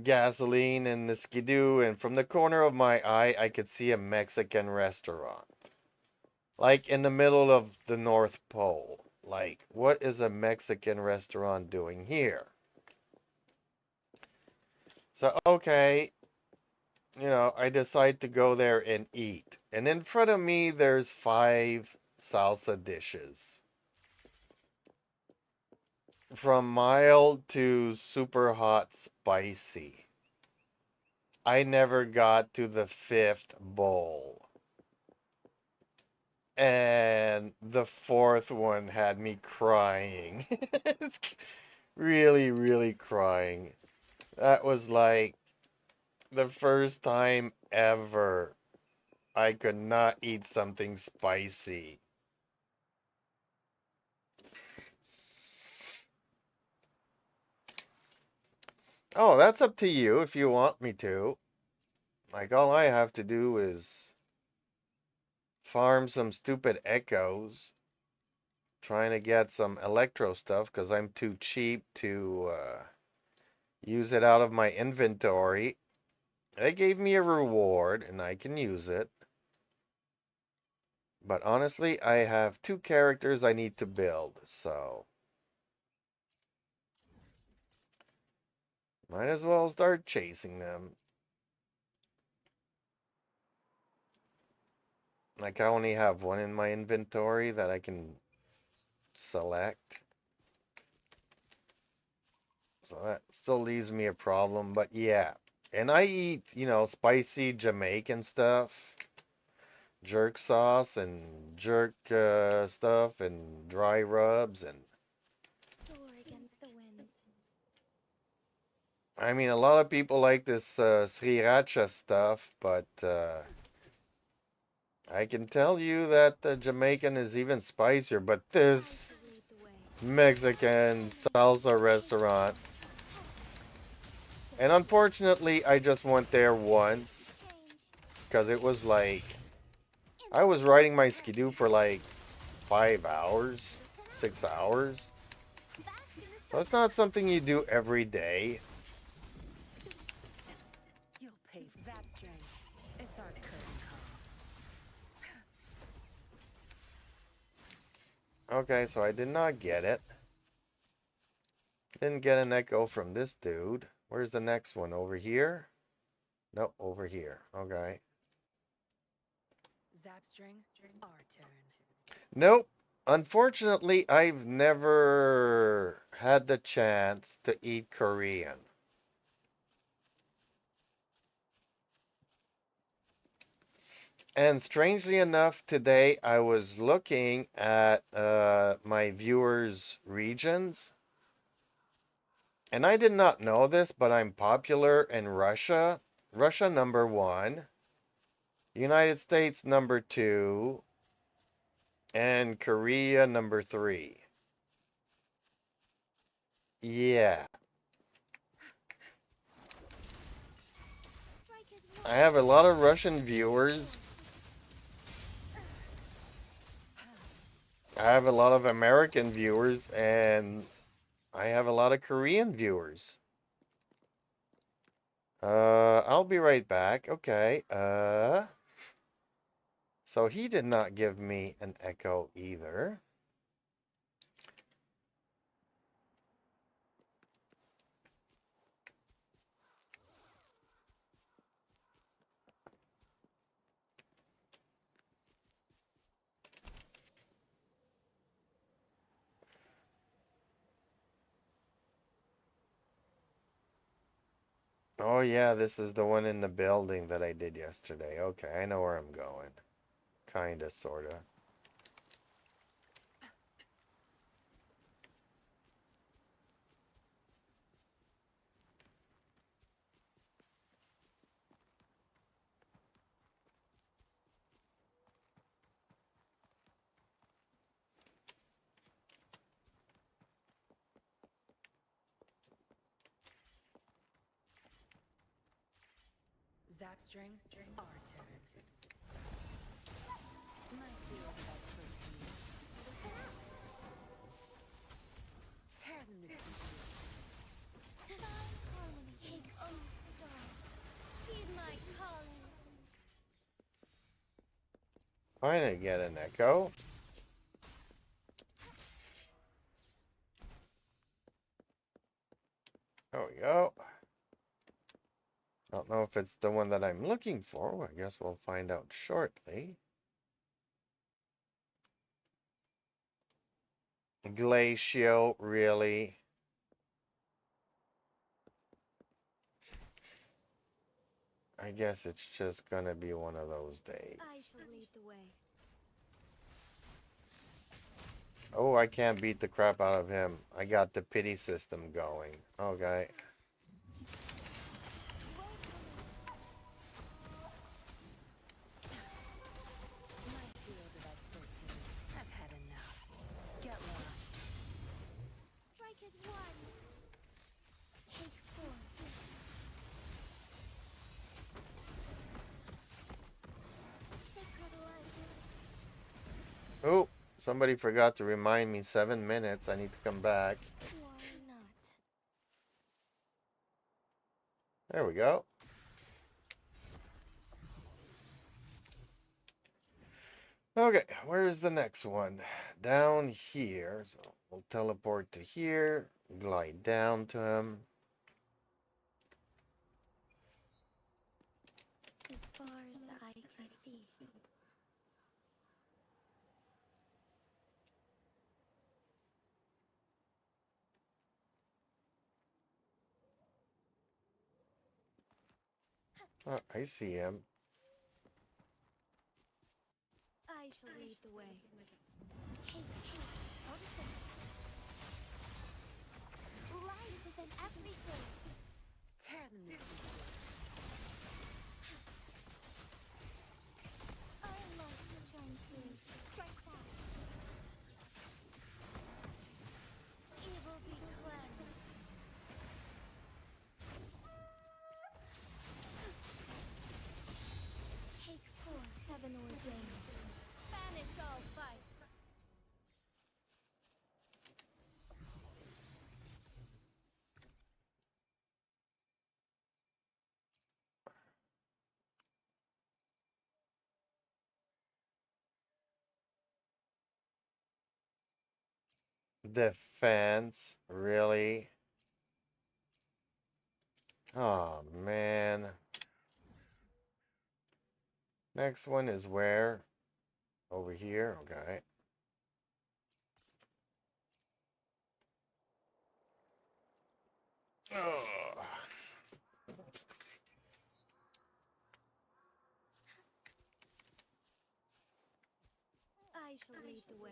gasoline and the skidoo, and from the corner of my eye, I could see a Mexican restaurant. Like in the middle of the North Pole. Like, what is a Mexican restaurant doing here? So, okay, I decide to go there and eat. And in front of me, there's 5 salsa dishes. From mild to super hot spicy. I never got to the 5th bowl. And the 4th one had me crying. Really, really crying. That was like the first time ever I could not eat something spicy. Oh, that's up to you if you want me to. Like, all I have to do is farm some stupid echoes, trying to get some electro stuff because I'm too cheap to use it out of my inventory. They gave me a reward and I can use it. But honestly, I have 2 characters I need to build, so might as well start chasing them. Like, I only have 1 in my inventory that I can select. So that still leaves me a problem, but yeah. And I eat, spicy Jamaican stuff, jerk sauce and jerk stuff and dry rubs and Soar against the winds. I mean, a lot of people like this sriracha stuff, but I can tell you that the Jamaican is even spicier. But I this shall lead the way. Mexican salsa restaurant, and unfortunately, I just went there once Change. because it was like I was Instinct riding my is skidoo turning. for like 5 hours, 6 hours. Bask in the So sun. it's not something you do every day. You'll pay for Zap Strength. It's our curtain call. Okay, so I did not get it. Didn't get an echo from this dude. Where's the next one? Over here? Nope, over here. Okay. Zap String, our turn. Nope. Unfortunately, I've never had the chance to eat Korean. And strangely enough, today I was looking at my viewers' regions. And I did not know this, but I'm popular in Russia. Russia number 1. United States number 2. And Korea number 3. Yeah. Strike as I one. have a lot of Russian viewers. I have a lot of American viewers, and I have a lot of Korean viewers. I'll be right back. Okay. So he did not give me an echo either. Oh yeah, this is the one in the building that I did yesterday. Okay, I know where I'm going. Kinda, sorta. Zap String, our turn. My field of expertise. Tear them to pieces. Divine harmony. Take over. Finally get an echo. There we go. Don't know if it's the one that I'm looking for. Well, I guess we'll find out shortly. Glacial, really? I guess it's just gonna be one of those days. I shall lead the way. Oh, I can't beat the crap out of him. I got the pity system going. Okay. My field of expertise. I've had enough. Get lost. Strike as one. Take four. Sacred light. Oh, somebody forgot to remind me 7 minutes. I need to come back. Why not? There we go. Okay, where's the next one? Down here. So we'll teleport to here, glide down to him. As far as the eye can see. Oh, I see him. I shall lead the way. Take care. Life is in everything. Tear them to pieces. Our lights shine through. Strike fast. Evil be cleansed. Take forth heaven ordained. Banish all fights. Defense, really? Oh, man. Next one is where? Over here? Okay. Ugh. I shall lead the way.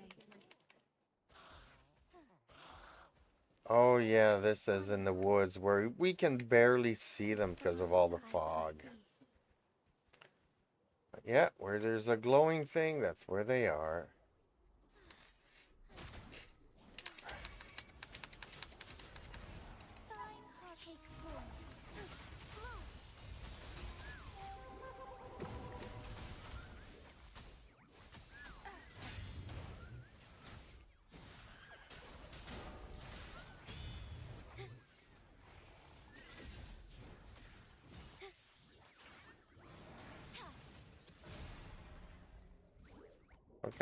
Oh, yeah, this is in the woods where we can barely see them As because of far all as the eye can fog. see. Yeah, where there's a glowing thing, that's where they are. Thine heart take form.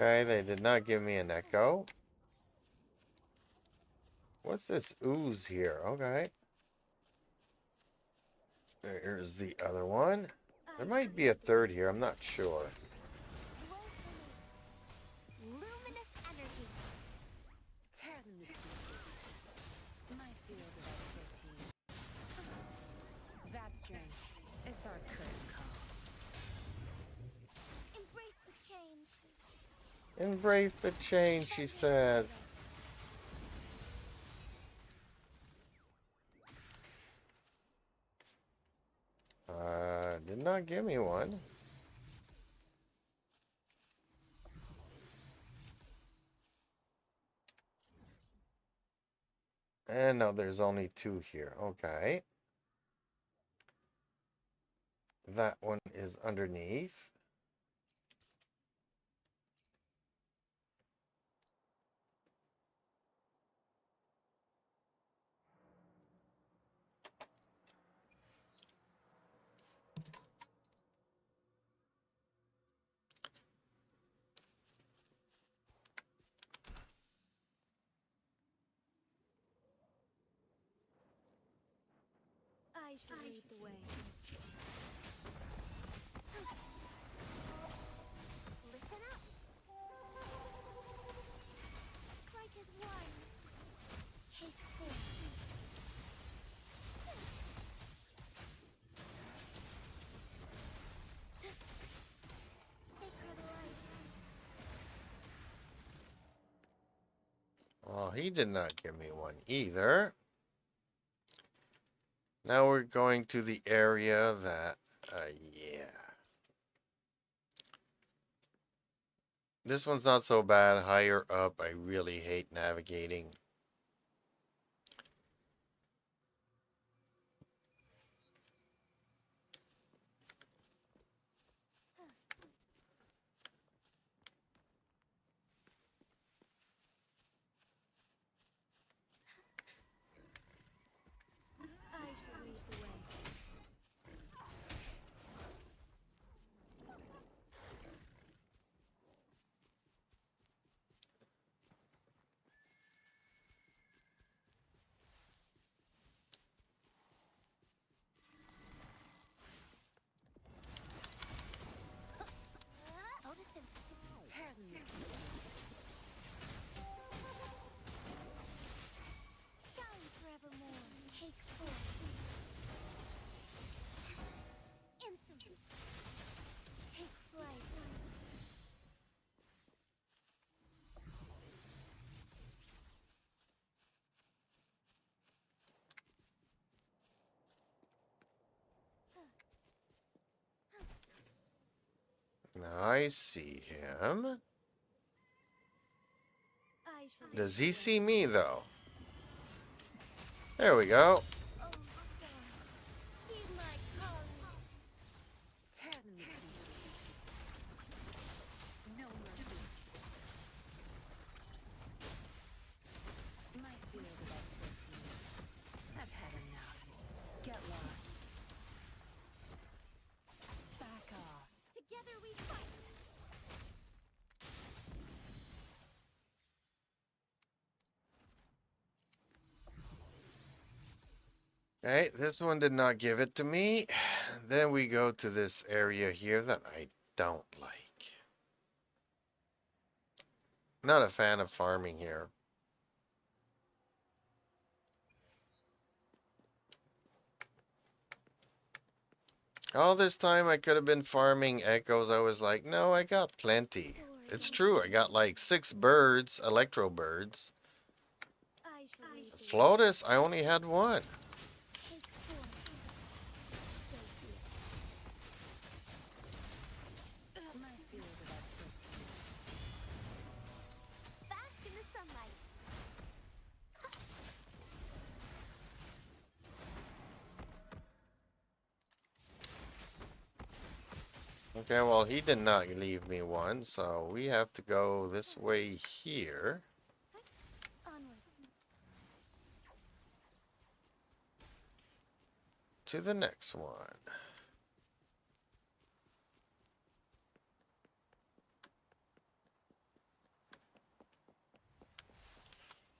Okay, they did not give me an echo. What's this ooze here? Okay. Here's the other one. There might be a third here, I'm not sure. Luminous energy. Tear them to pieces. My field of expertise. Zap strength. It's our curtain call. Embrace the change. Embrace the change, she says. Did not give me one. And no, there's only two here. Okay. That one is underneath. I shall lead the way. Listen up. Strike as one. Take four. Sacred light. Well, he did not give me one either. Now we're going to the area that, yeah. This one's not so bad. Higher up, I really hate navigating. I shall lead the way. Photosynthesis. Tear them to pieces. Shine forevermore. Take four. Insolence. Take flight. Now I see him. I shall lead Does the he way. see me, though? There we go. Oh, stars. Heed my calling. Tear them to pieces. No mercy. My field of expertise. I've had enough. Get lost. Back off. Together we fight. Hey, this one did not give it to me. Then we go to this area here that I don't like. Not a fan of farming here. All this time I could have been farming echoes. I was like, no, I got plenty. Soar It's against true, the I got winds. like 6 birds, electro birds. I shall lead the way. Flotus, I only had 1. Take four. So be it. My field of expertise. Bask in the sunlight. Okay, well, he did not leave me one, so we have to go this way here Onwards. to the next one.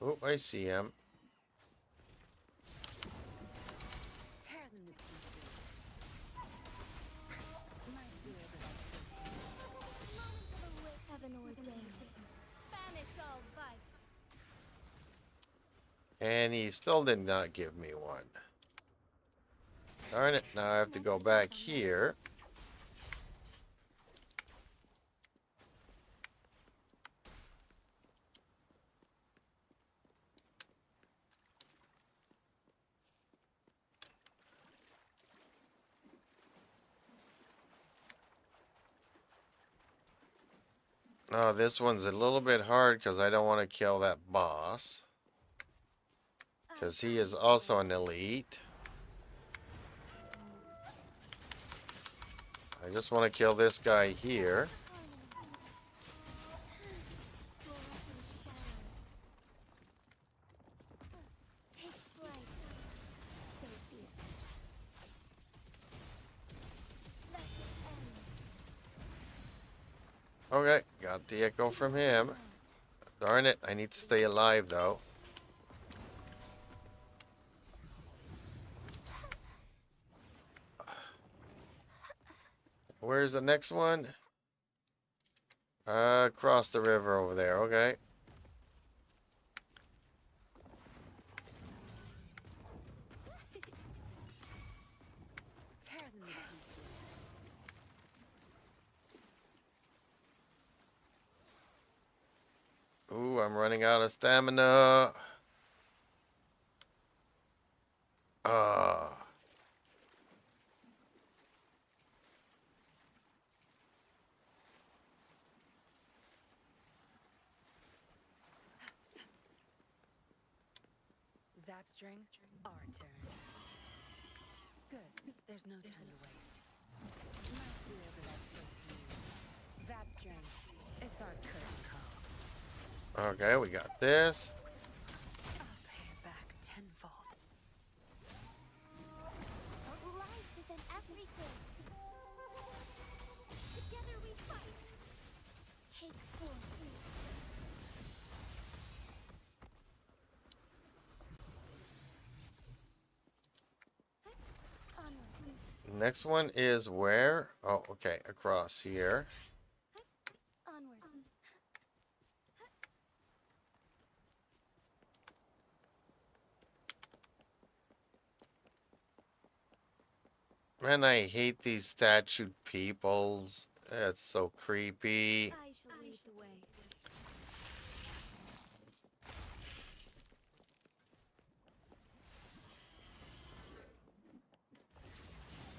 Oh, I see him. Tear them to pieces. My field of expertise. Moment of the wick heaven ordains. Banish all vice. And he still did not give me one. Darn it, now I have to go Negligence back on my here. Oh, this one's a little bit hard because I don't want to kill that boss. Because he is also an elite. I just want to kill this guy here. Take flight. So be it. Let it end. Okay, got the echo from him. Darn it, I need to stay alive though. Where's the next one? Across the river over there. Okay. Tear them to pieces. Ooh, I'm running out of stamina. Ah. Zapstring, our turn. Good. There's no time to waste. My field of expertise. Zapstring, it's our curtain call. Okay, we got this. I'll pay it back tenfold. Life isn't everything. Together we fight. Take form. Onwards. Next one is where? Oh, okay, across here. Onwards. Man, I hate these statued peoples. It's so creepy. I shall lead the way.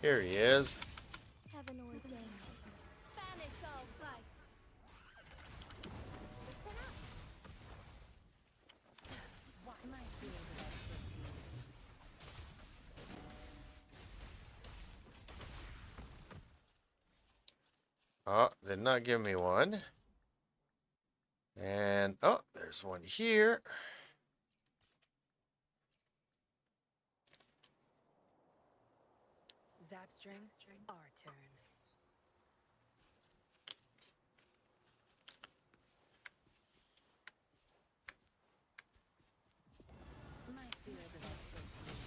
Here he is. Heaven ordains. Banish all vice. Listen up. My field of expertise. Oh, did not give me one. And, oh, there's one here. Zapstring, our turn. My field of expertise.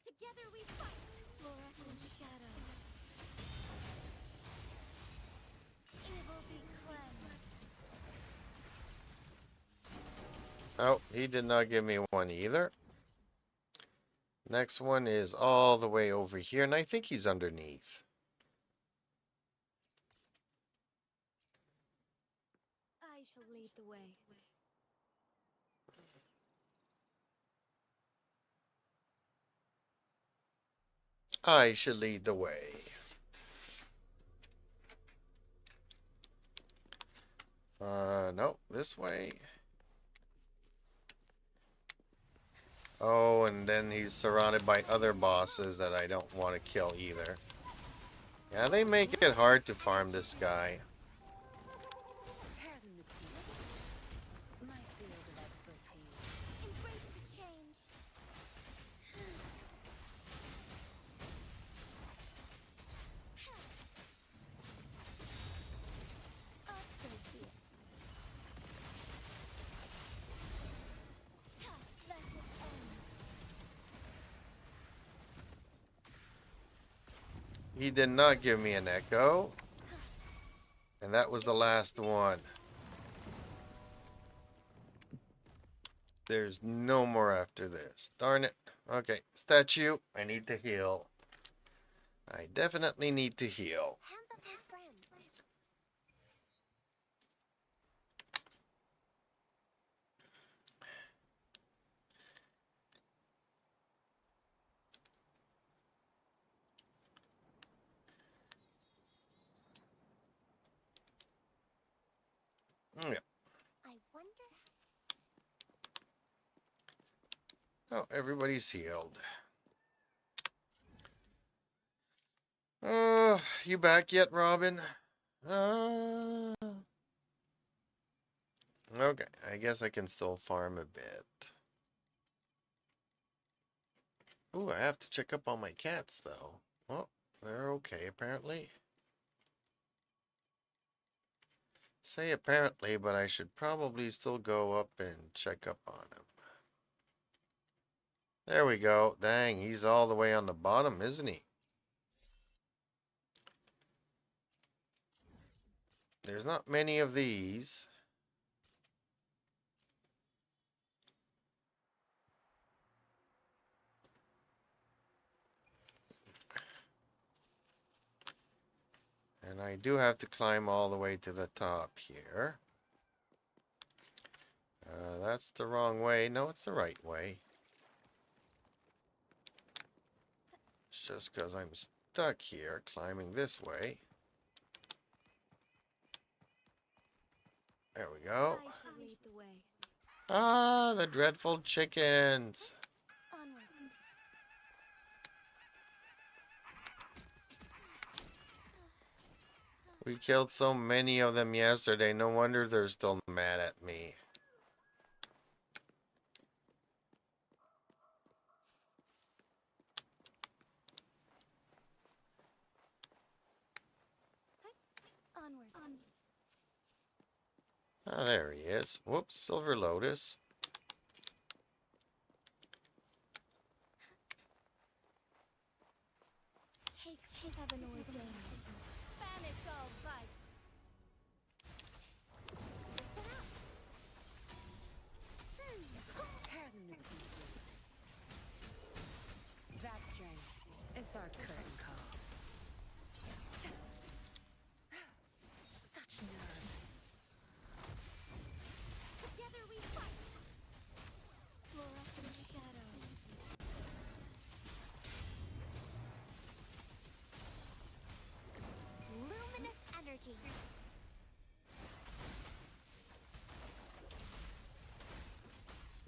Together we fight. Fluorescent shadows. Evil be cleansed. Oh, he did not give me one either. Next one is all the way over here, and I think he's underneath. I shall lead the way. I should lead the way. No, this way. Oh, and then he's surrounded by other bosses that I don't want to kill either. Yeah, they make it hard to farm this guy. Tear them to pieces. My field of expertise. Embrace the change. Also here. Let it end. He did not give me an echo. And that was the last one. There's no more after this. Darn it. Okay, statue. I need to heal. I definitely need to heal. Hands up, my friends. Yeah. I wonder. Oh, everybody's healed. You back yet, Robin? Okay, I guess I can still farm a bit. Ooh, I have to check up on my cats, though. Oh, they're okay, apparently. Say apparently, but I should probably still go up and check up on him. There we go. Dang, he's all the way on the bottom, isn't he? There's not many of these. And I do have to climb all the way to the top here. That's the wrong way. No, it's the right way. It's just because I'm stuck here climbing this way. There we go. I shall lead the way. Ah, the dreadful chickens. Onwards. We killed so many of them yesterday. No wonder they're still mad at me. Onwards. Ah, there he is. Whoops, Silver Lotus. Take heaven ordained. Banish all vice. Tear them to pieces. Zap strength. It's our curtain call. Such nerve. Together we fight. Fluorescent shadows. Luminous energy.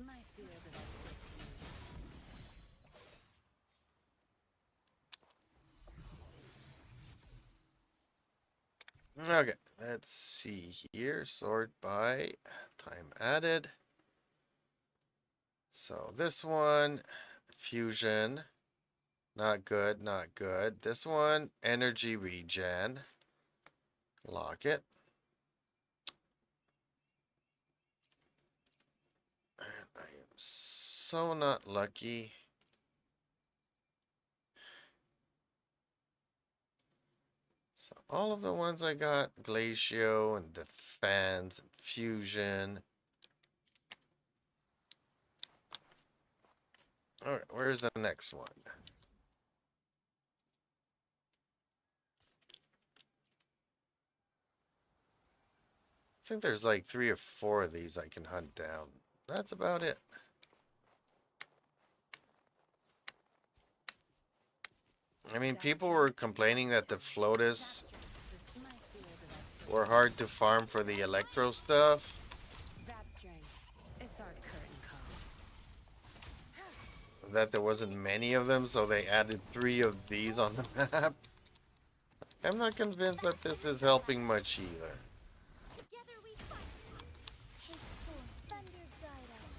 My field of expertise. Okay, let's see here. Sort by time added. So this one, fusion. Not good, not good. This one, energy regen. Lock it. And I am so not lucky. So all of the ones I got, Glacio and Defense and Fusion. Alright, where's the next one? I think there's like 3 or 4 of these I can hunt down. That's about it. I mean, people were complaining that the Flotus My field of expertise. were hard to farm for the Electro stuff. Zap strength. It's our curtain call. That there wasn't many of them, so they added 3 of these on the map. I'm not convinced that this is helping much either. Together we fight. Take forth. Thunder guide us.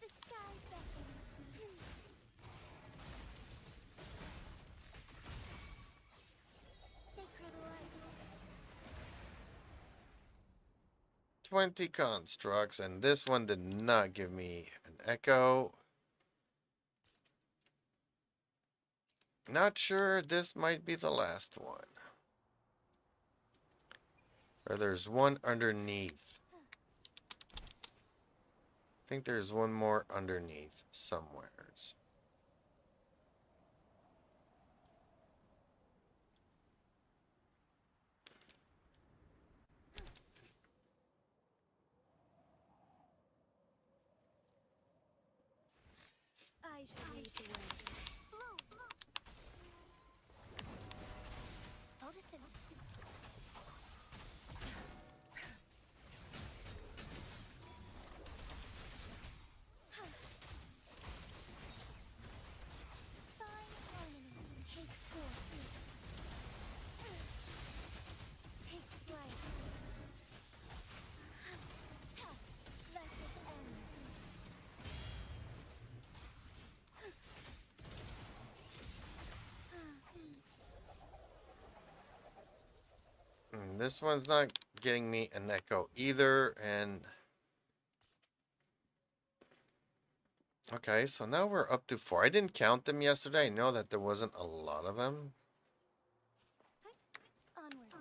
The sky beckons. Sacred light. 20 constructs, and this one did not give me an echo. Not sure, this might be the last one. Or there's one underneath. I think there's one more underneath somewheres. I shall lead the way. Bloom. Odysseus. Fine harmony. Take forth. Take flight. Blessed end. This one's not getting me an echo either, and okay, so now we're up to 4. I didn't count them yesterday. I know that there wasn't a lot of them. Onwards.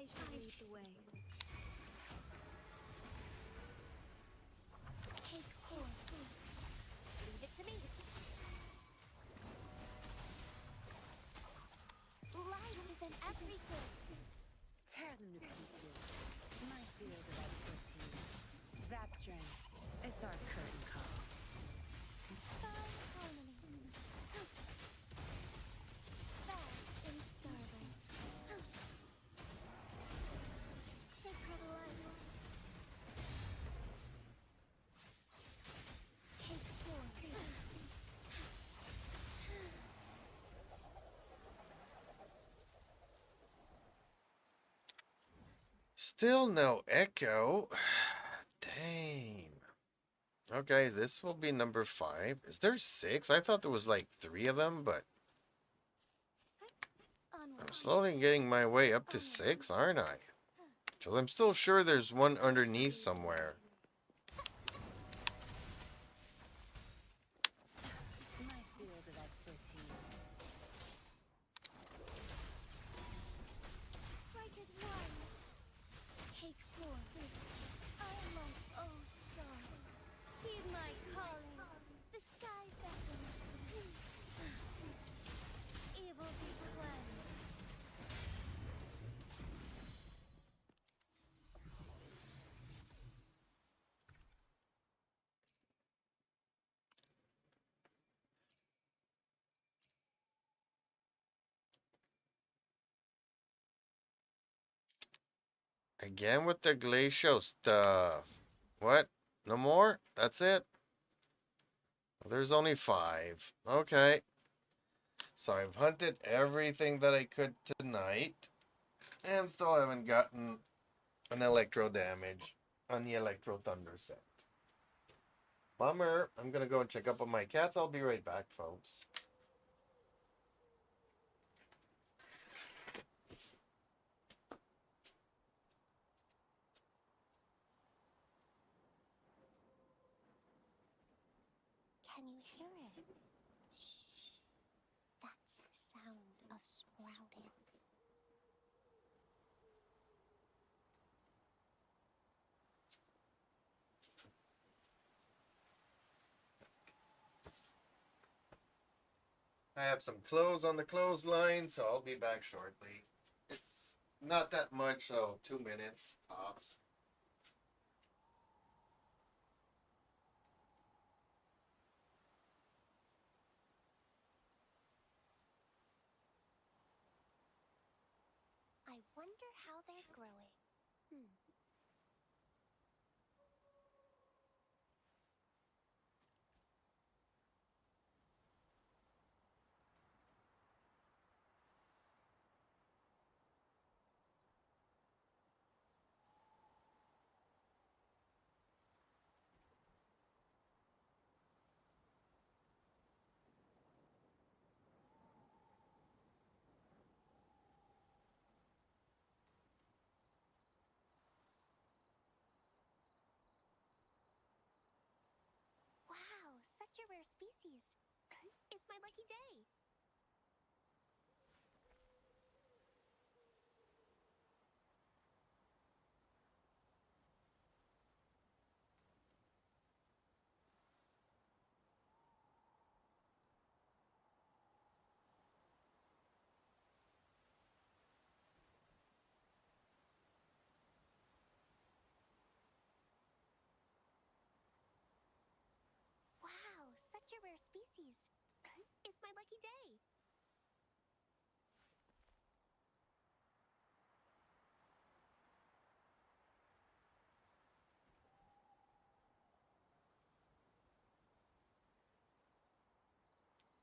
I shall lead the way. Take 4. Leave it to me. Life is in everything. Tear them to pieces. My field of expertise. Zap strength. It's our curtain call. Sky harmony. Fast in starlight. Sacred light. Take 4. Still no echo. Dang. Okay, this will be number 5. Is there 6? I thought there was like 3 of them, but Onward. I'm slowly getting my way up to 6, aren't I? Because I'm still sure there's one underneath somewhere. My field of expertise. Strike as one. Take 4. I amongst all stars. Heed my calling. The sky beckons. Evil be cleansed. Again with the glacial stuff. What? No more? That's it? There's only 5. Okay. So I've hunted everything that I could tonight. And still haven't gotten an electro damage on the electro thunder set. Bummer. I'm gonna go and check up on my cats. I'll be right back, folks. Can you hear it? Shh. That's the sound of sprouting. I have some clothes on the clothesline, so I'll be back shortly. It's not that much, so 2 minutes tops. I wonder how they're growing. Wow, such a rare species. It's my lucky day. Wow, such a rare species. It's my lucky day.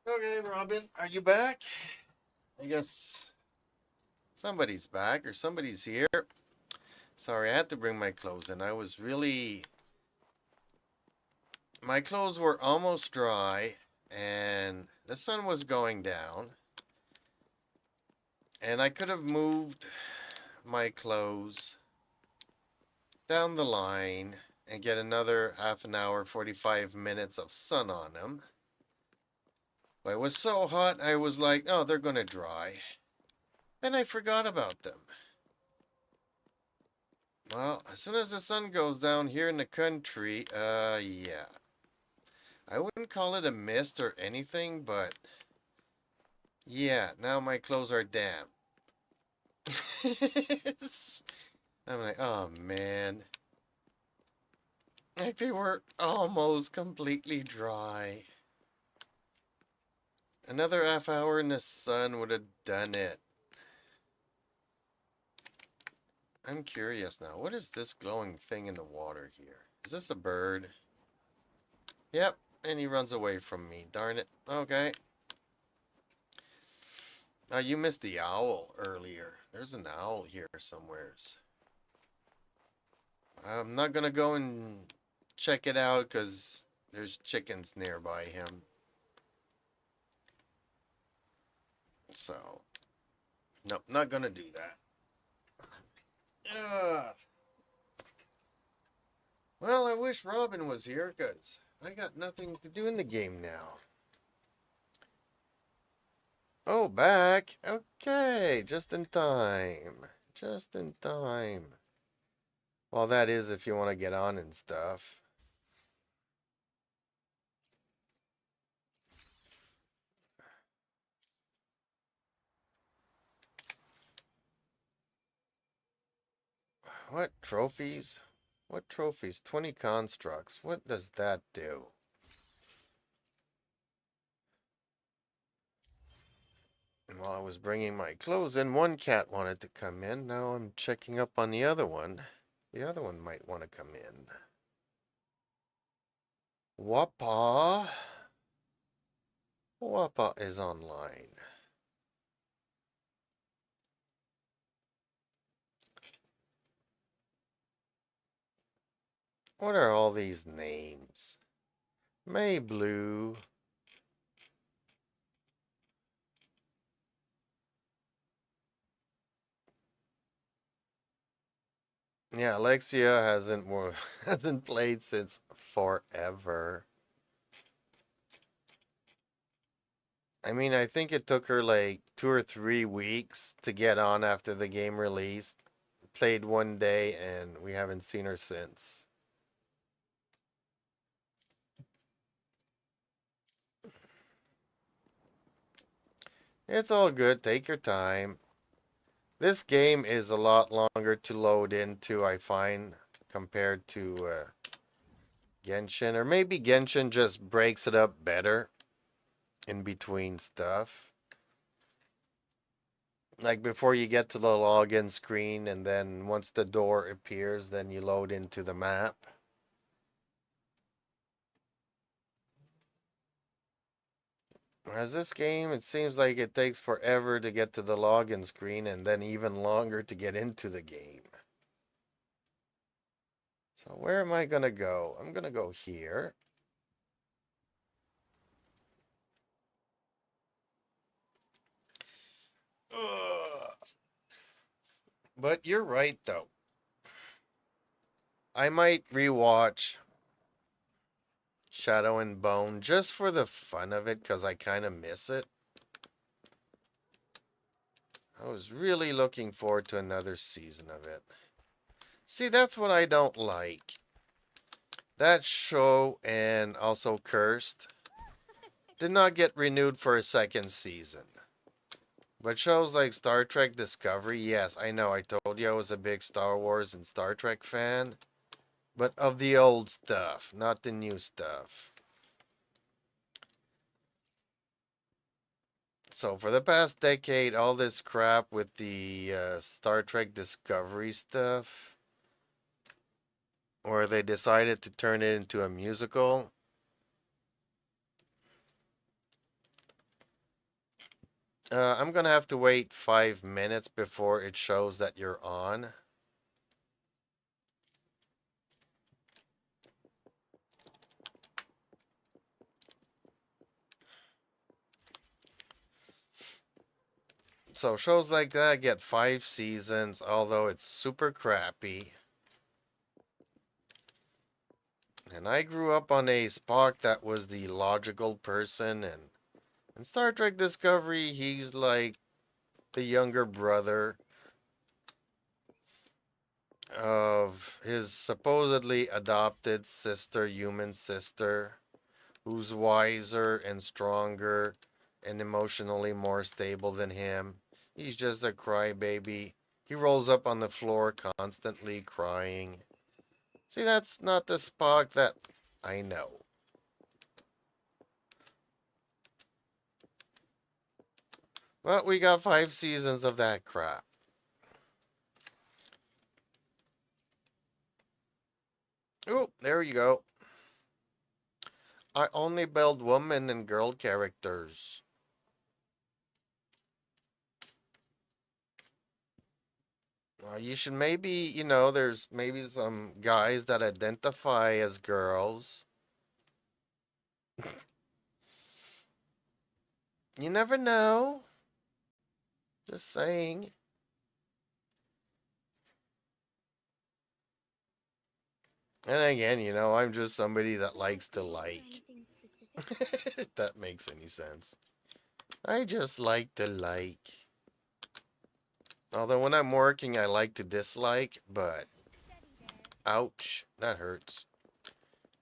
Okay, Robin, are you back? I guess somebody's back or somebody's here. Sorry, I had to bring my clothes in. My clothes were almost dry and the sun was going down. And I could have moved my clothes down the line and get another half an hour, 45 minutes of sun on them. But it was so hot, I was like, oh, they're going to dry. Then I forgot about them. Well, as soon as the sun goes down here in the country, yeah. I wouldn't call it a mist or anything, but yeah, now my clothes are damp. I'm like, oh man. Like they were almost completely dry. Another half hour in the sun would have done it. I'm curious now. What is this glowing thing in the water here? Is this a bird? Yep, and he runs away from me. Darn it. Okay. You missed the owl earlier. There's an owl here somewheres. I'm not gonna go and check it out because there's chickens nearby him. So, nope, not gonna do that. Ugh. Well, I wish Robin was here because I got nothing to do in the game now. Oh, back. Okay, just in time. Just in time. Well, that is if you want to get on and stuff. What trophies? What trophies? 20 constructs. What does that do? And while I was bringing my clothes in, one cat wanted to come in. Now I'm checking up on the other one. The other one might want to come in. Wappa. Wappa is online. What are all these names? May Blue. Yeah, Alexia hasn't played since forever. I mean, I think it took her like 2 or 3 weeks to get on after the game released. Played one day and we haven't seen her since. It's all good. Take your time. This game is a lot longer to load into, I find, compared to Genshin. Or maybe Genshin just breaks it up better in between stuff. Like before you get to the login screen, and then once the door appears, then you load into the map. As this game, it seems like it takes forever to get to the login screen and then even longer to get into the game. So where am I gonna go? I'm gonna go here. Ugh. But you're right though. I might rewatch Shadow and Bone just for the fun of it because I kind of miss it. I was really looking forward to another season of it. See, that's what I don't like. That show and also Cursed did not get renewed for a second season. But shows like Star Trek Discovery, yes, I know I told you I was a big Star Wars and Star Trek fan. But of the old stuff, not the new stuff. So for the past decade, all this crap with the Star Trek Discovery stuff, where they decided to turn it into a musical. I'm gonna have to wait 5 minutes before it shows that you're on. So shows like that get 5 seasons, although it's super crappy. And I grew up on a Spock that was the logical person, and in Star Trek Discovery, he's like the younger brother of his supposedly adopted sister, human sister, who's wiser and stronger and emotionally more stable than him. He's just a crybaby. He rolls up on the floor constantly crying. See, that's not the Spock that I know. But we got 5 seasons of that crap. Oh, there you go. I only build woman and girl characters. You should maybe, there's maybe some guys that identify as girls. You never know. Just saying. And again, I'm just somebody that May I likes to pray for like. anything specific? If that makes any sense. I just like to like. Although when I'm working, I like to dislike, but Steady there. ouch, that hurts.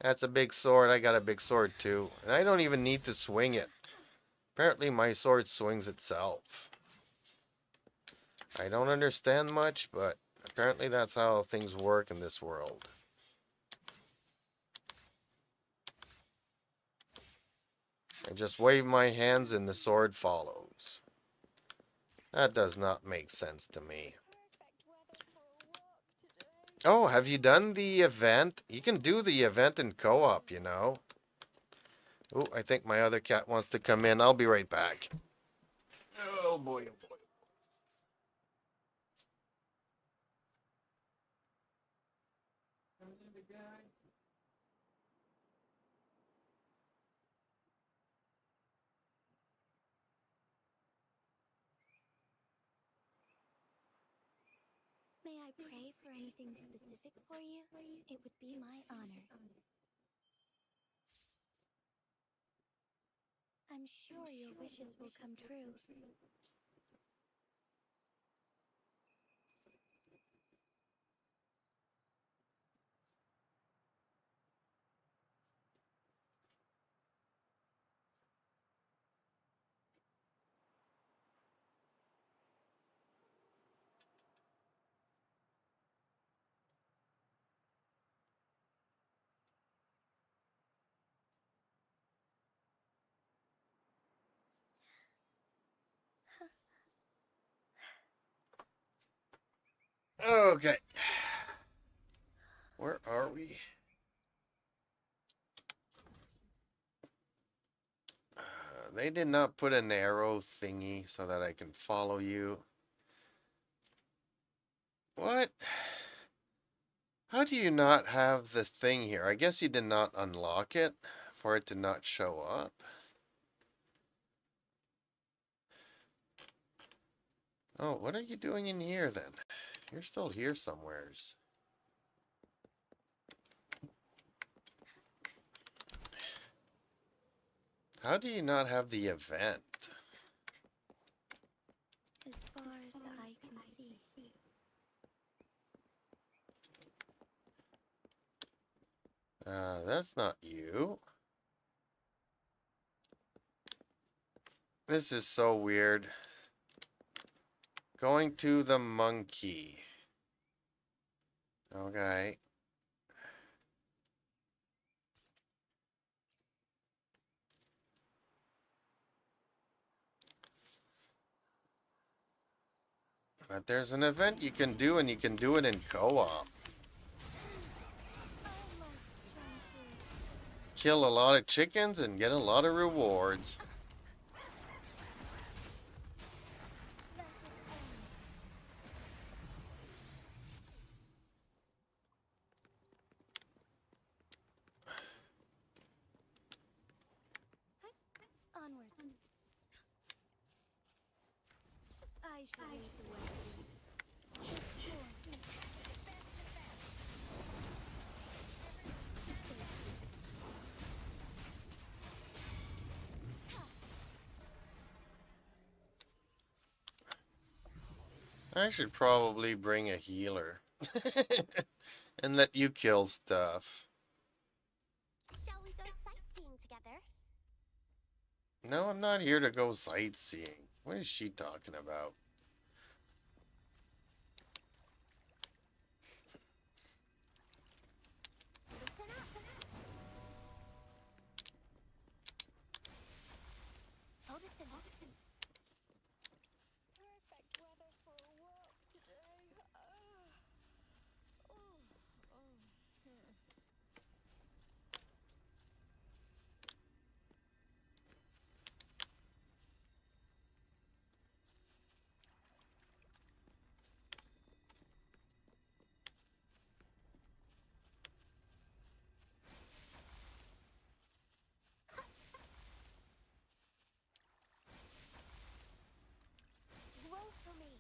That's a big sword. I got a big sword too. And I don't even need to swing it. Apparently my sword swings itself. I don't understand much, but apparently that's how things work in this world. I just wave my hands and the sword follows. That does not make sense to me. Perfect weather for a walk today. Oh, have you done the event? You can do the event in co-op, Oh, I think my other cat wants to come in. I'll be right back. Oh boy, oh boy. May I pray for anything specific for you? It would be my honor. I'm sure your wishes will come true. Okay. Where are we? They did not put an arrow thingy so that I can follow you. What? How do you not have the thing here? I guess you did not unlock it for it to not show up. Oh, what are you doing in here then? You're still here somewheres. How do you not have the event? As far as the eye can see. That's not you. This is so weird. Going to the monkey. Okay. But there's an event you can do, and you can do it in co-op. All might shine through. Kill a lot of chickens and get a lot of rewards. Let it end. Onwards. I shall lead the way. Take four. I should probably bring a healer. and let you kill stuff. Shall we go sightseeing together? No, I'm not here to go sightseeing. What is she talking about? Listen up. Odison. Perfect weather for a walk today. Roll for me.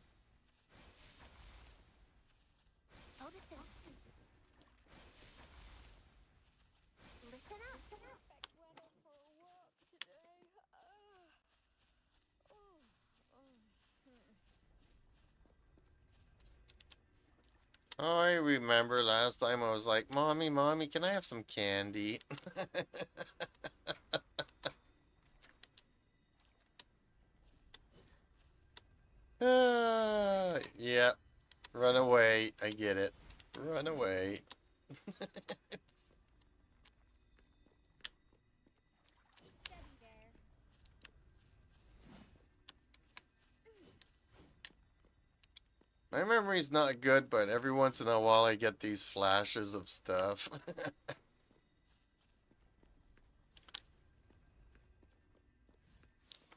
Odison. Listen up. Perfect weather for a walk today. Oh, I remember last time I was like, Mommy, Mommy, can I have some candy? Yeah, run away. I get it. Run away. Steady there. My memory's not good, but every once in a while I get these flashes of stuff.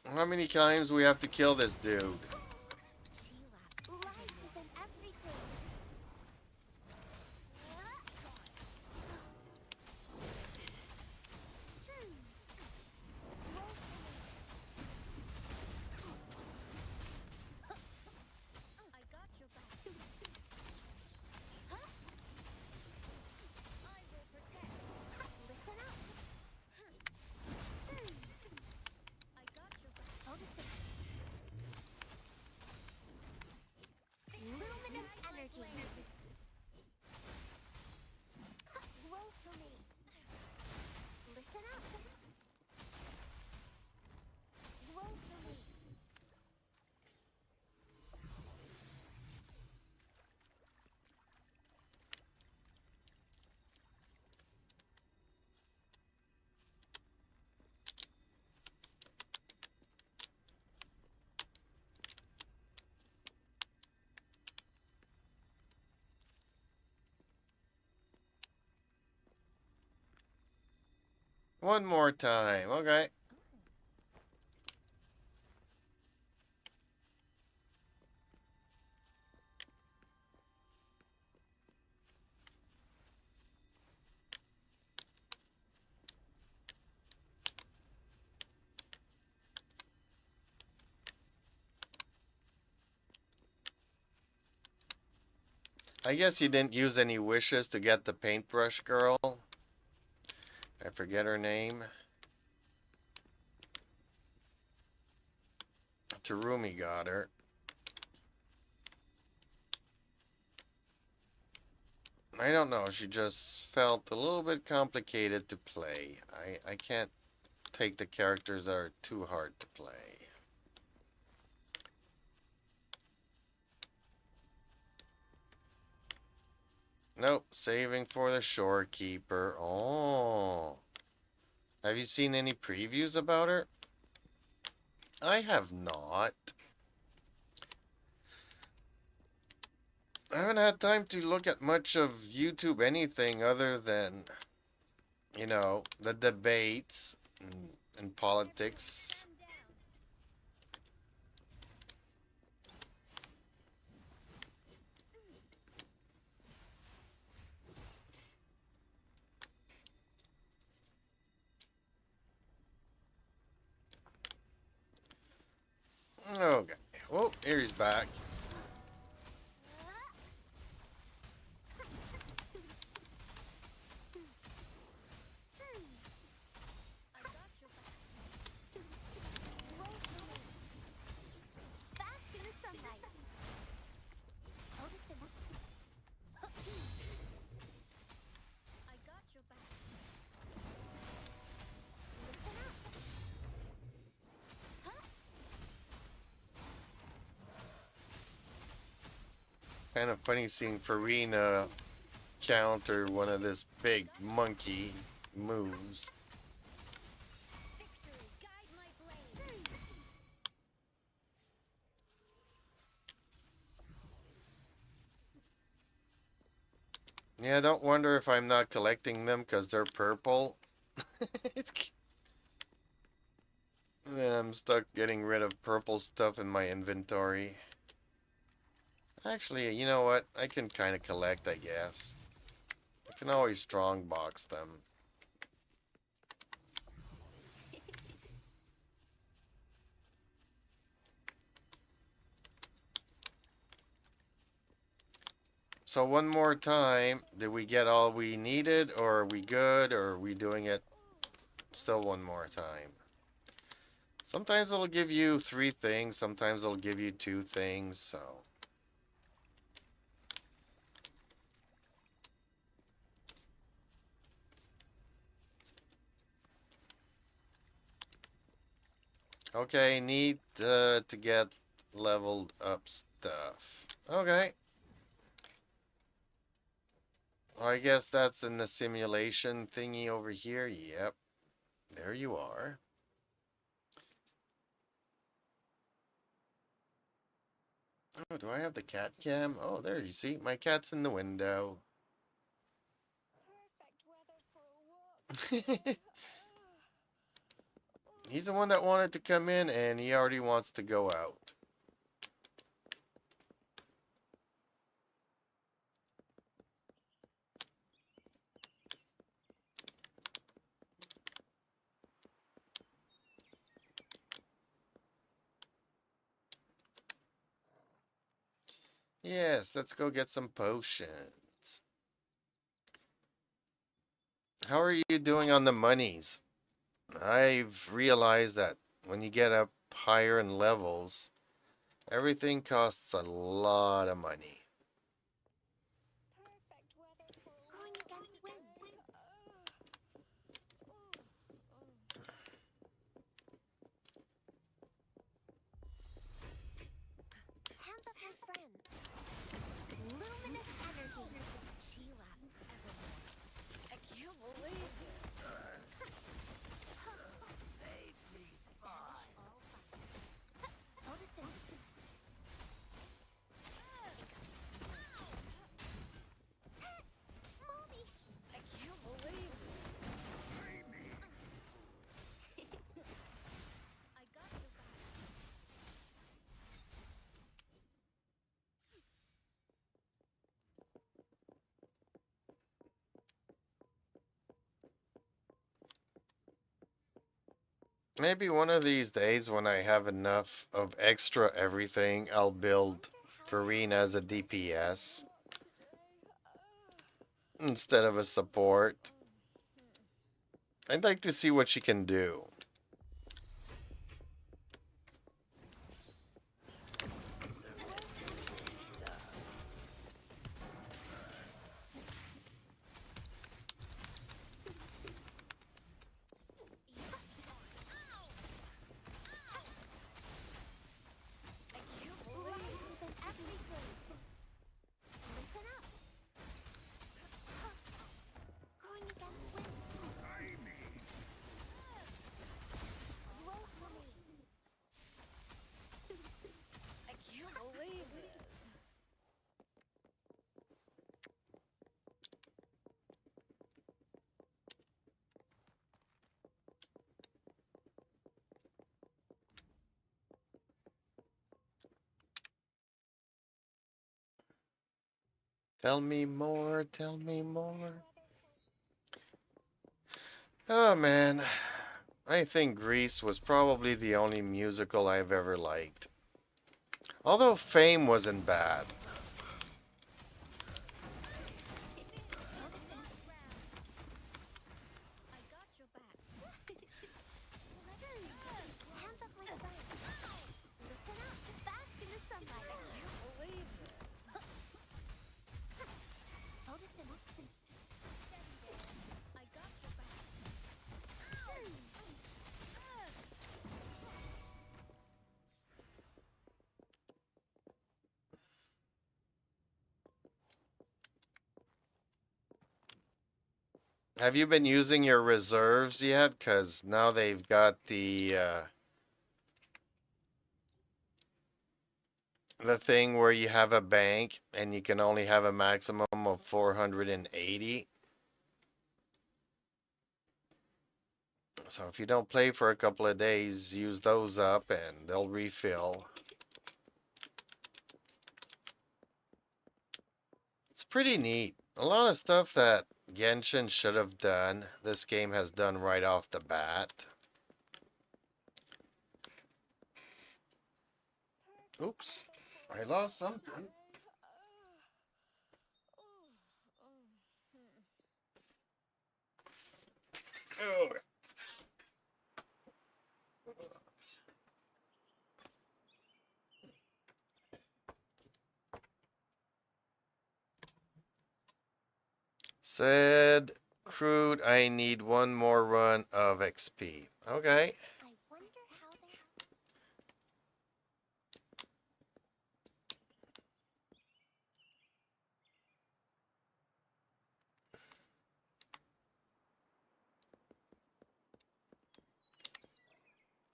How many times we have to kill this dude? Life is in everything. Roll for me. I got your back. I will protect. Listen up. I got your back. Odysseus. Luminous energy. Roll for me. Listen up. Roll for me. One more time. Okay. I guess you didn't use any wishes to get the paintbrush girl. I forget her name. Terumi got her. I don't know, she just felt a little bit complicated to play. I can't take the characters that are too hard to play. Nope, saving for the shorekeeper. Oh. Have you seen any previews about her? I have not. I haven't had time to look at much of YouTube anything other than, you know, the debates and politics. Stand down. Okay. Oh, here he's back. I got your back. Kind of funny seeing Farina counter one of this big monkey moves. Victory, guide my blade. Yeah, don't wonder if I'm not collecting them because they're purple. It's I'm stuck getting rid of purple stuff in my inventory. Actually, you know what? I can kind of collect, I guess. I can always strongbox them. So one more time, did we get all we needed, or are we good, or are we doing it still one more time? Sometimes it'll give you 3 things, sometimes it'll give you 2 things, so. Okay, need to get leveled up stuff. Okay. I guess that's in the simulation thingy over here. Yep. There you are. Oh, do I have the cat cam? Oh, there you see. My cat's in the window. Perfect weather for a walk. He's the one that wanted to come in and he already wants to go out. Yes, let's go get some potions. How are you doing on the monies? I've realized that when you get up higher in levels, everything costs a lot of money. Perfect weather for a going against wind. Hands off my friends. Luminous energy. She lasts evermore. I can't believe it. Save me, boss. Photosynthesis. Mommy! I can't believe I got your back. Maybe one of these days when I have enough of extra everything, I'll build Farina as a DPS instead of a support. I'd like to see what she can do. Rises in every grave. Listen up. Going against wind. Roll for me. I can't believe this. Tell me more, tell me more. Oh man, I think Grease was probably the only musical I've ever liked. Although Fame wasn't bad. I got your back. Hands off my friend. Listen up. Bask in the sunlight. I can't believe this. Photosynthesis. I got your back. Have you been using your reserves yet? Because now they've got the thing where you have a bank and you can only have a maximum of 480. So if you don't play for a couple of days, use those up and they'll refill. It's pretty neat. A lot of stuff that Genshin should have done, this game has done right off the bat. Oops, I lost something. Oh. Said Crude, I need one more run of XP. Okay. I wonder how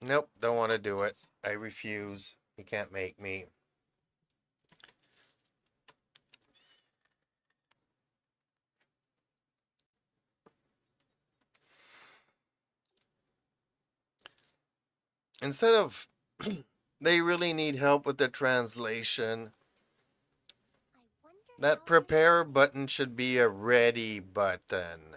they. Nope, don't want to do it. I refuse. You can't make me. Instead of they really need help with the translation. I wonder That how prepare button should be a ready button.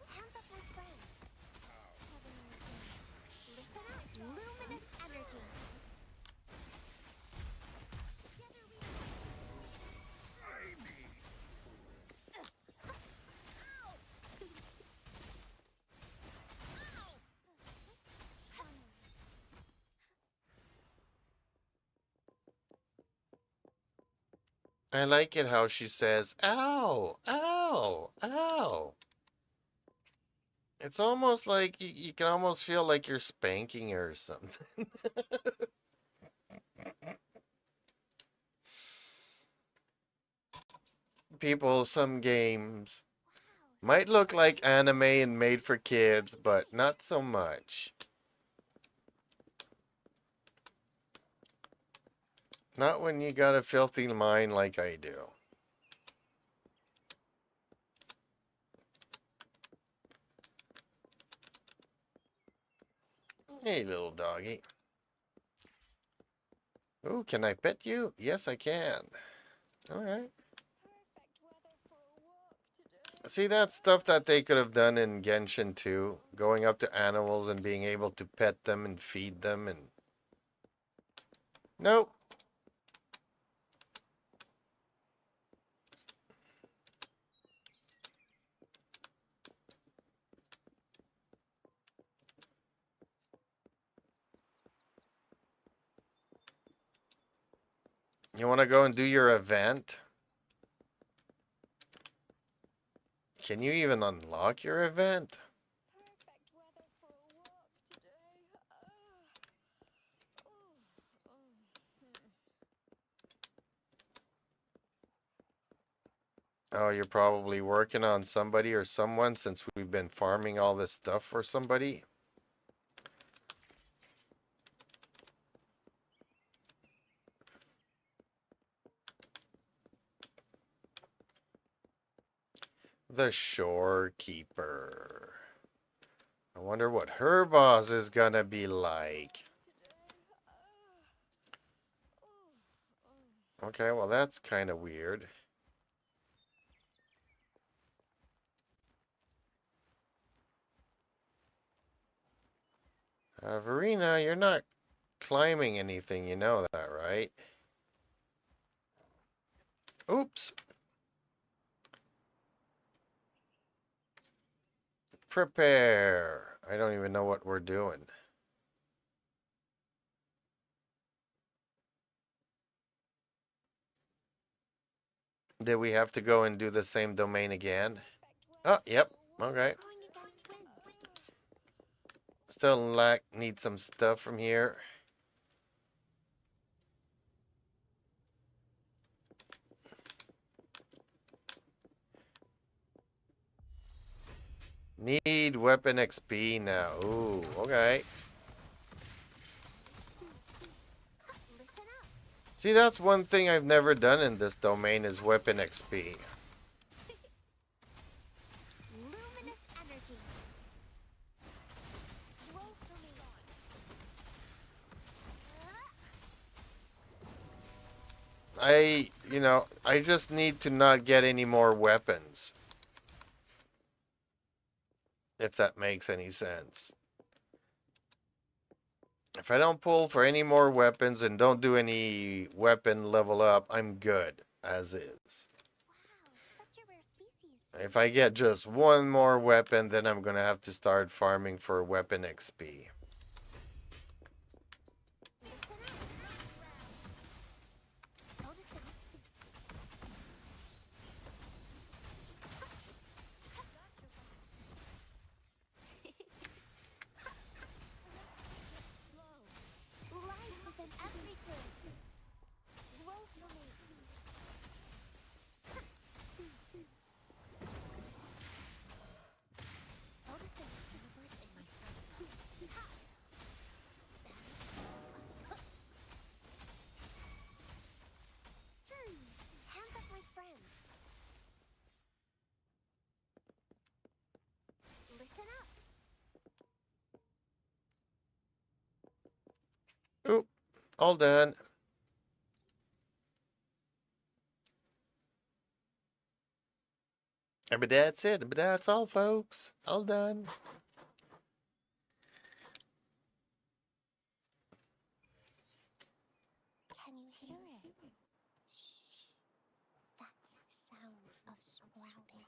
Hands up, my friends. Having a day. Listen up, luminous energy. Together we I like it how she says, ow, ow, ow. It's almost like you can almost feel like you're spanking her or something. People, some games might look like anime and made for kids, but not so much. Not when you got a filthy mind like I do. Hey, little doggy. Ooh, can I pet you? Yes, I can. All right. perfect weather for a walk today. See, that's stuff that they could have done in Genshin 2, going up to animals and being able to pet them and feed them and... Nope. You want to go and do your event? Can you even unlock your event? Perfect weather for a walk today. Oh, you're probably working on somebody or someone since we've been farming all this stuff for somebody. The Shorekeeper. I wonder what her boss is gonna be like. Okay, well that's kind of weird. Verena, you're not climbing anything, you know that, right? Oops. Prepare. I don't even know what we're doing. Did we have to go and do the same domain again? Perfect Oh, world. yep. Okay. Going against wind. Still need some stuff from here. Need weapon XP now. Ooh, okay. Listen up. See, that's one thing I've never done in this domain is weapon XP. Luminous energy. Roll for me. I just need to not get any more weapons. If that makes any sense. If I don't pull for any more weapons and don't do any weapon level up, I'm good as is. Wow, such a rare species. If I get just one more weapon, then I'm going to have to start farming for weapon XP. Listen up. Noticing. Life is in everything. Roll for me. Noticing the universe in myself. Hands up, my friends. Listen up. Oop, all done. But that's it. But that's all, folks. All done. Can you hear it? Shh. That's the sound of sprouting.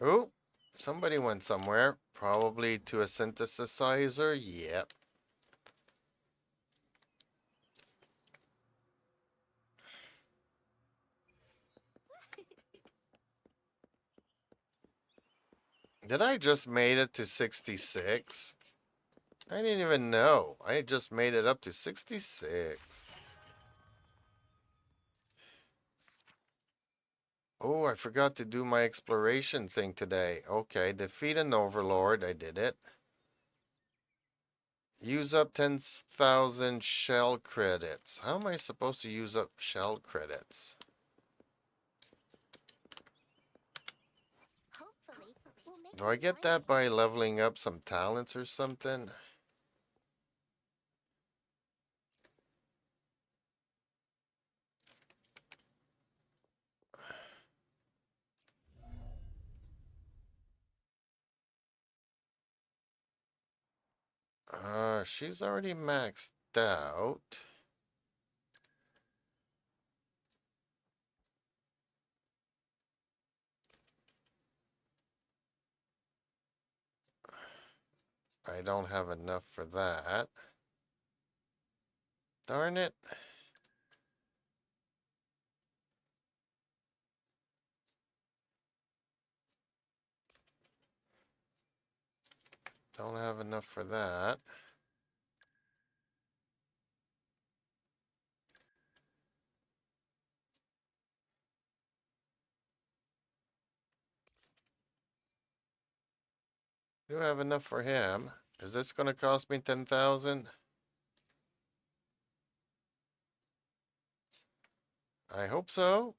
Oh, somebody went somewhere. Probably to a synthesizer. Yep. Did I just made it to 66? I didn't even know. I just made it up to 66. Oh, I forgot to do my exploration thing today. Okay, defeat an overlord. I did it. Use up 10,000 shell credits. How am I supposed to use up shell credits? Hopefully, we'll make Do I new get that by friends. leveling up some talents or something? She's already maxed out. I don't have enough for that. Darn it. Don't have enough for that. Do have enough for him. Is this going to cost me 10,000? I hope so.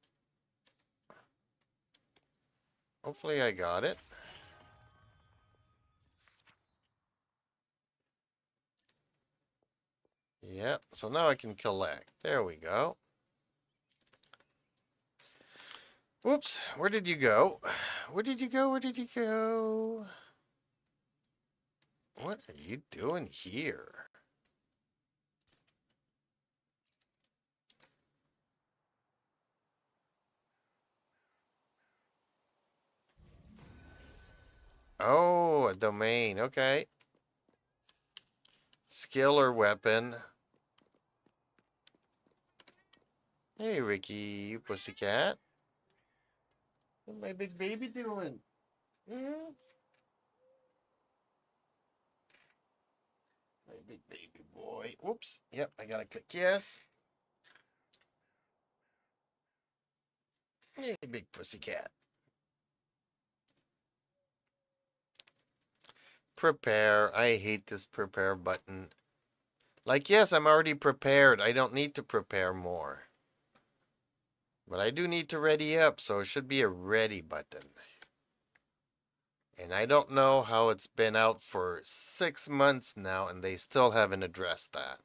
Hopefully I got it. Yep, so now I can collect. There we go. Whoops, where did you go? Where did you go? Where did you go? What are you doing here? Oh, a domain. Okay. Skill or weapon. Hey, Ricky, you pussycat. What my big baby doing? Hmm? My big baby boy. Whoops. Yep, I gotta click yes. Hey, big pussycat. Prepare. I hate this prepare button. Like, yes, I'm already prepared. I don't need to prepare more. But I do need to ready up, so it should be a ready button. And I don't know how it's been out for 6 months now and they still haven't addressed that.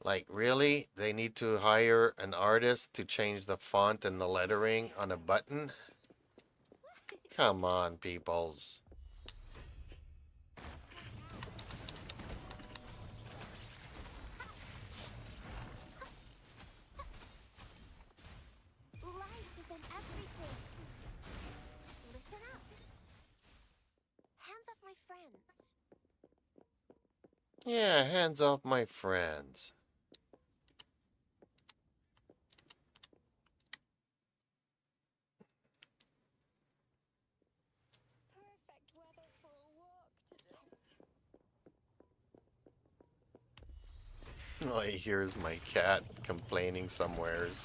Like, really? They need to hire an artist to change the font and the lettering on a button? Come on, peoples. Life is in everything. Listen up. Hands off my friends. Yeah, hands off my friends. Perfect weather for a walk today. Oh, here's my cat complaining somewheres.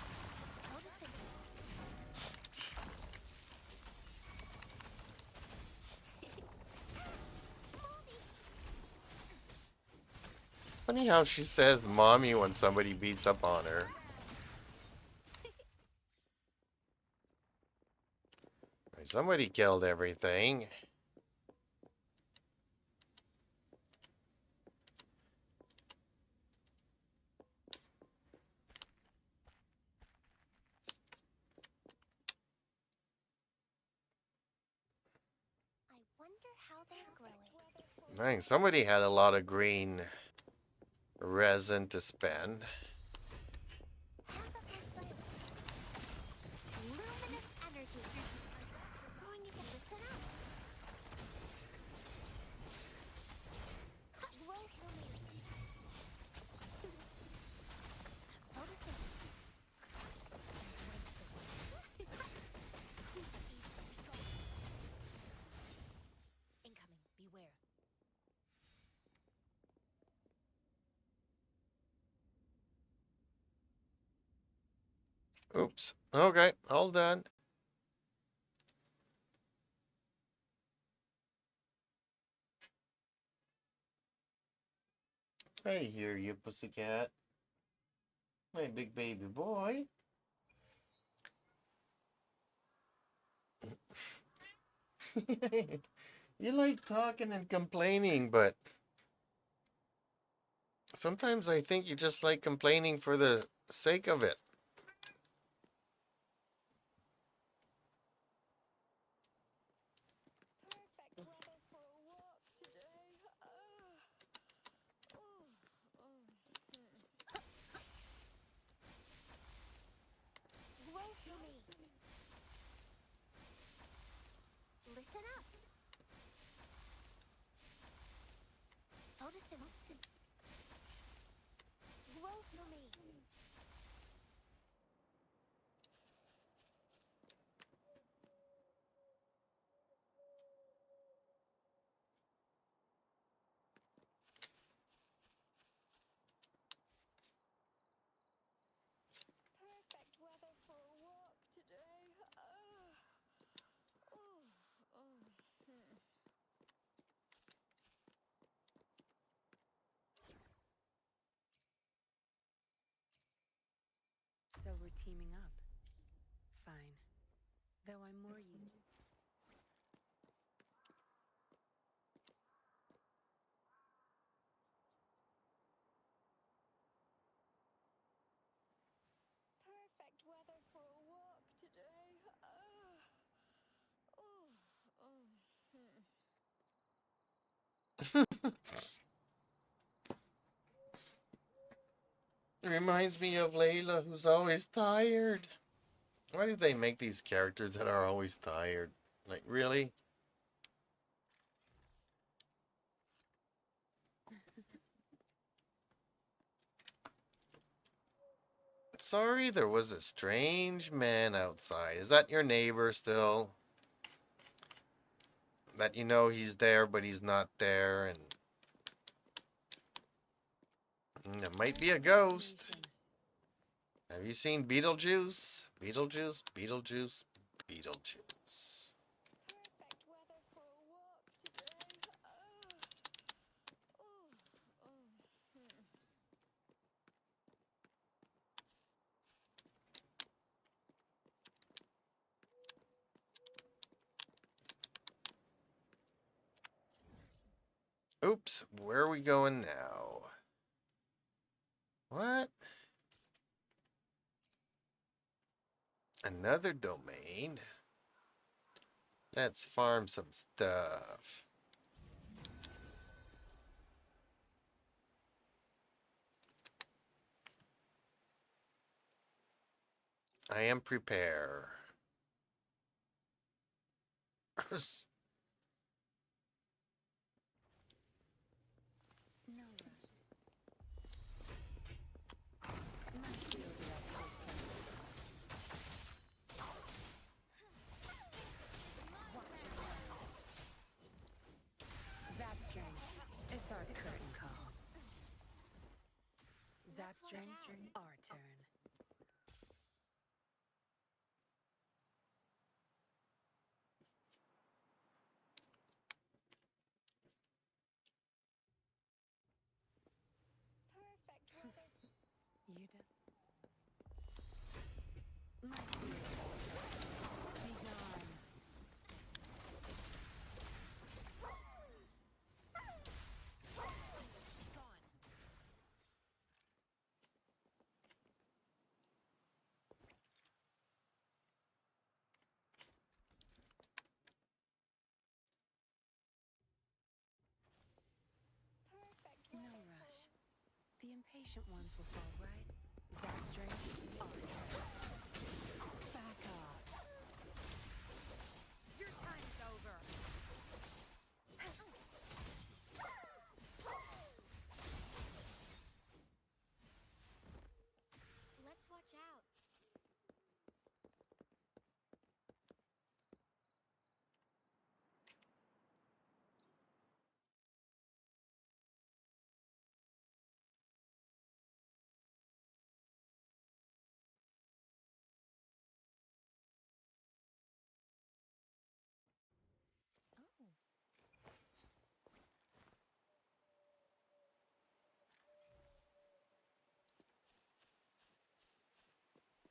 Funny how she says mommy when somebody beats up on her. Somebody killed everything. I wonder how they're growing. Dang, somebody had a lot of green resin to spend. Hands off my friends. Luminous energy. Going to listen up. Grow for me. Photosynthesis. Incoming. Beware. Oops. Okay, all done. I hear you, pussycat. My big baby boy. You like talking and complaining, but sometimes I think you just like complaining for the sake of it. Perfect weather for a walk today. Grow for me. Listen up. Photosynthesis. Grow for me. Perfect weather for a walk today. So we're teaming up. Fine. Though I'm more used. Perfect weather for a walk today. Reminds me of Layla, who's always tired. Why do they make these characters that are always tired? Like, really? Sorry, there was a strange man outside. Is that your neighbor still? That you know he's there, but he's not there, and it might be a There's ghost. destination. Have you seen Beetlejuice? Beetlejuice, Beetlejuice, Beetlejuice. Perfect weather for a walk today. Oops, where are we going now? What? Another domain? Let's farm some stuff. I am prepare. No rush. My field of expertise. Watch your mouth. Zap strength. It's our curtain call. Zap strength. Our turn. Perfect weather. You do. My field of expertise. Be gone. Perfect No weather. rush. The impatient ones will fall right. Zap strength. Our turn. Back off. Your time's over. Let's watch out.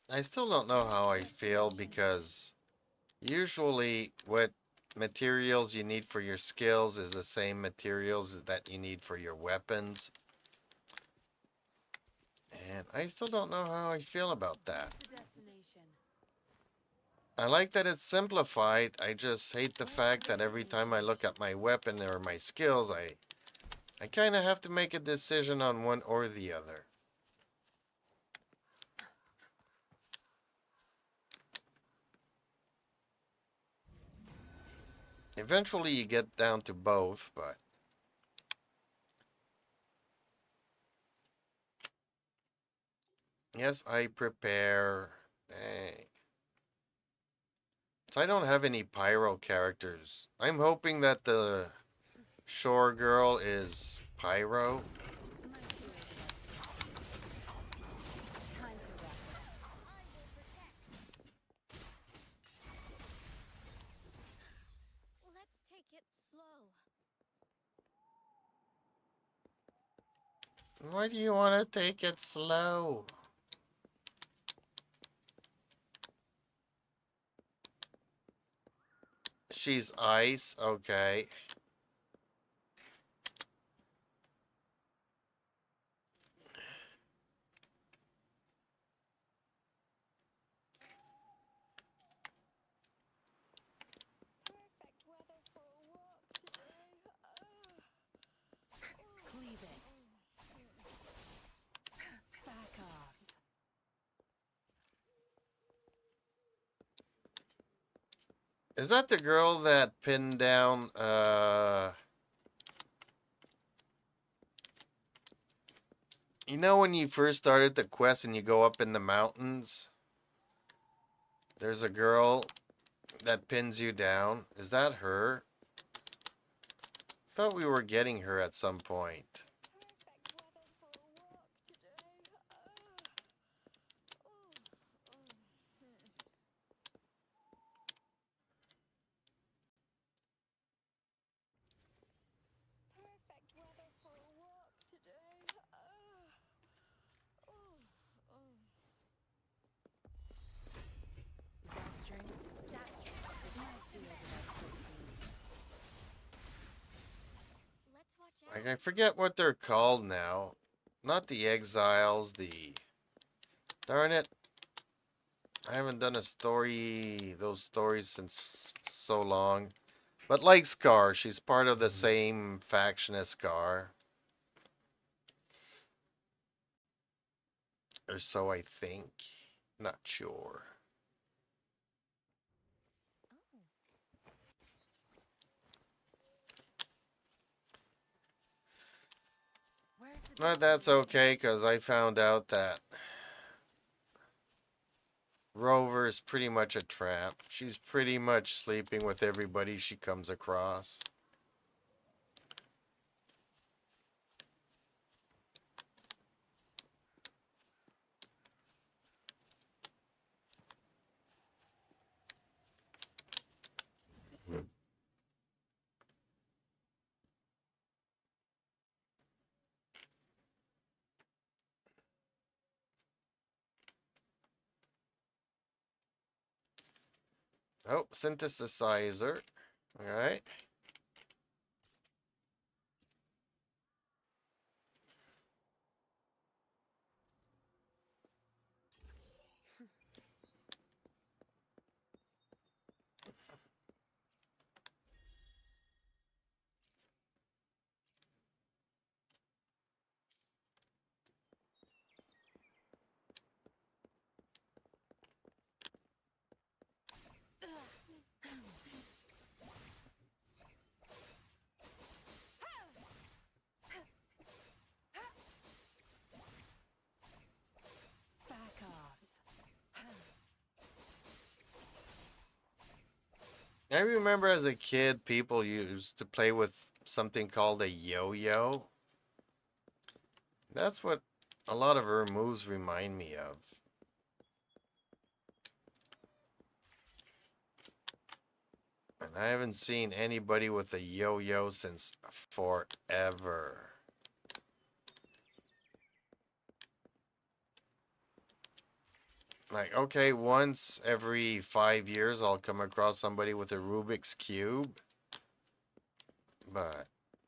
I still don't know how I feel because usually what materials you need for your skills is the same materials that you need for your weapons. And I still don't know how I feel about that. The destination. I like that it's simplified. I just hate the fact that every time I look at my weapon or my skills, I kind of have to make a decision on one or the other. Eventually you get down to both, but yes, I prepare. Dang. So I don't have any pyro characters. I'm hoping that the shore girl is pyro. My field of expertise. Time to wrap it up. I will protect. Let's take it slow. Why do you want to take it slow? She's ice, okay. Perfect weather for a walk today. Cleave it. Back off. Is that the girl that pinned down, You know when you first started the quest and you go up in the mountains, there's a girl that pins you down. Is that her? I thought we were getting her at some point. Perfect weather for a walk today. Perfect weather for a walk today. Zapstring? Zapstring. Nice deal with expertise. Let's watch Like, out. I forget what they're called now. Not the exiles, the... Darn it. I haven't done those stories since so long. But like Scar, she's part of the same faction as Scar. Or so I think. Not sure. Where's the But that's destination? okay, because I found out that Rover is pretty much a tramp. She's pretty much sleeping with everybody she comes across. Oh, synthesizer. Alright. Back off. I remember as a kid, people used to play with something called a yo-yo. That's what a lot of her moves remind me of. And I haven't seen anybody with a yo-yo since forever. Like, okay, once every 5 years I'll come across somebody with a Rubik's Cube. But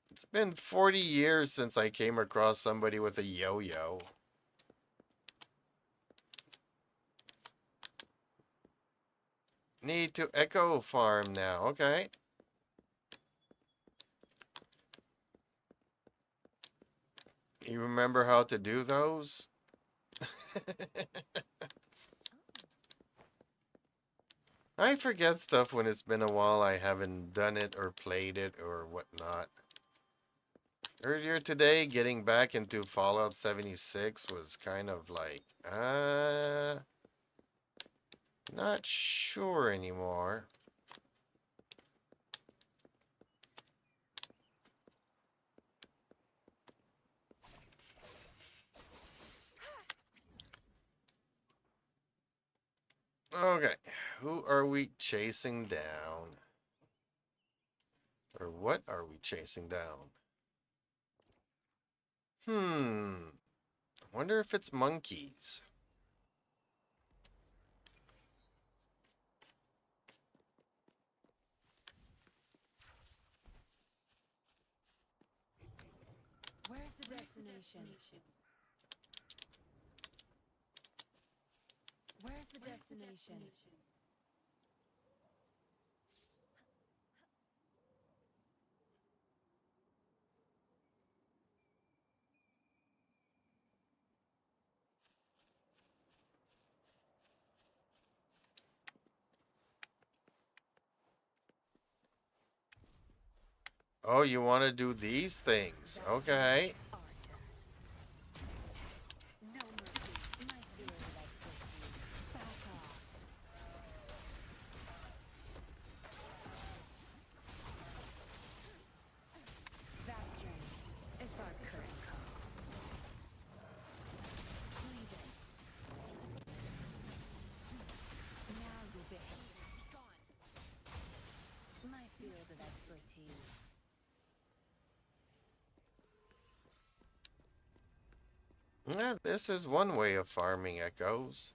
it's been 40 years since I came across somebody with a yo-yo. Need to echo farm now, okay. You remember how to do those? I forget stuff when it's been a while I haven't done it or played it or whatnot. Earlier today, getting back into Fallout 76 was kind of like, not sure anymore. Okay, who are we chasing down? Or what are we chasing down? Wonder if it's monkeys. Where's the destination? Where's the destination? Oh, you want to do these things? Okay. Our turn. Yeah, this is one way of farming echoes.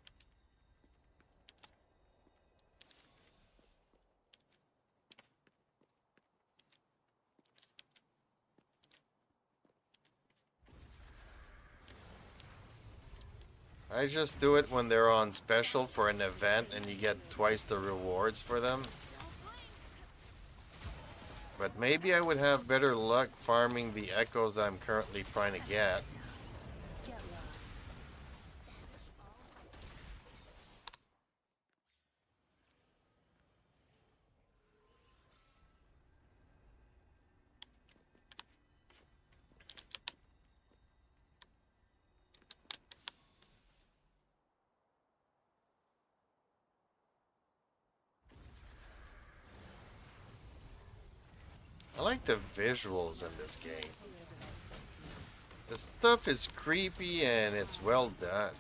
I just do it when they're on special for an event and you get twice the rewards for them. But maybe I would have better luck farming the echoes that I'm currently trying to get. Get lost. I like the visuals in this game. The stuff is creepy and it's well done.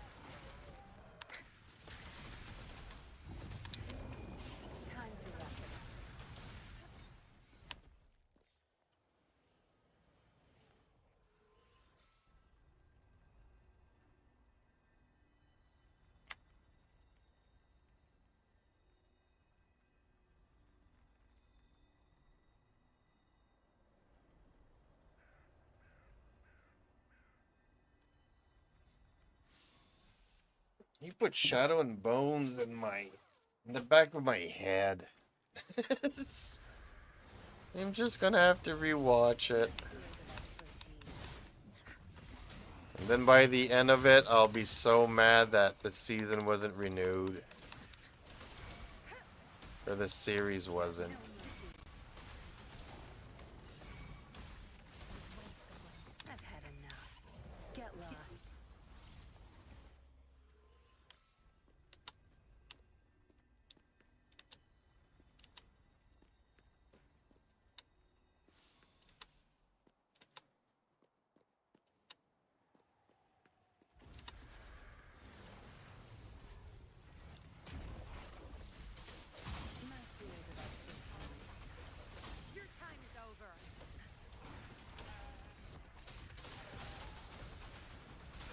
Time to wrap it up. He put shadow and bones in the back of my head. I'm just gonna have to rewatch it. And then by the end of it, I'll be so mad that the season wasn't renewed. Or the series wasn't. I've had enough. Get lost. My field of expertise. Your time is over.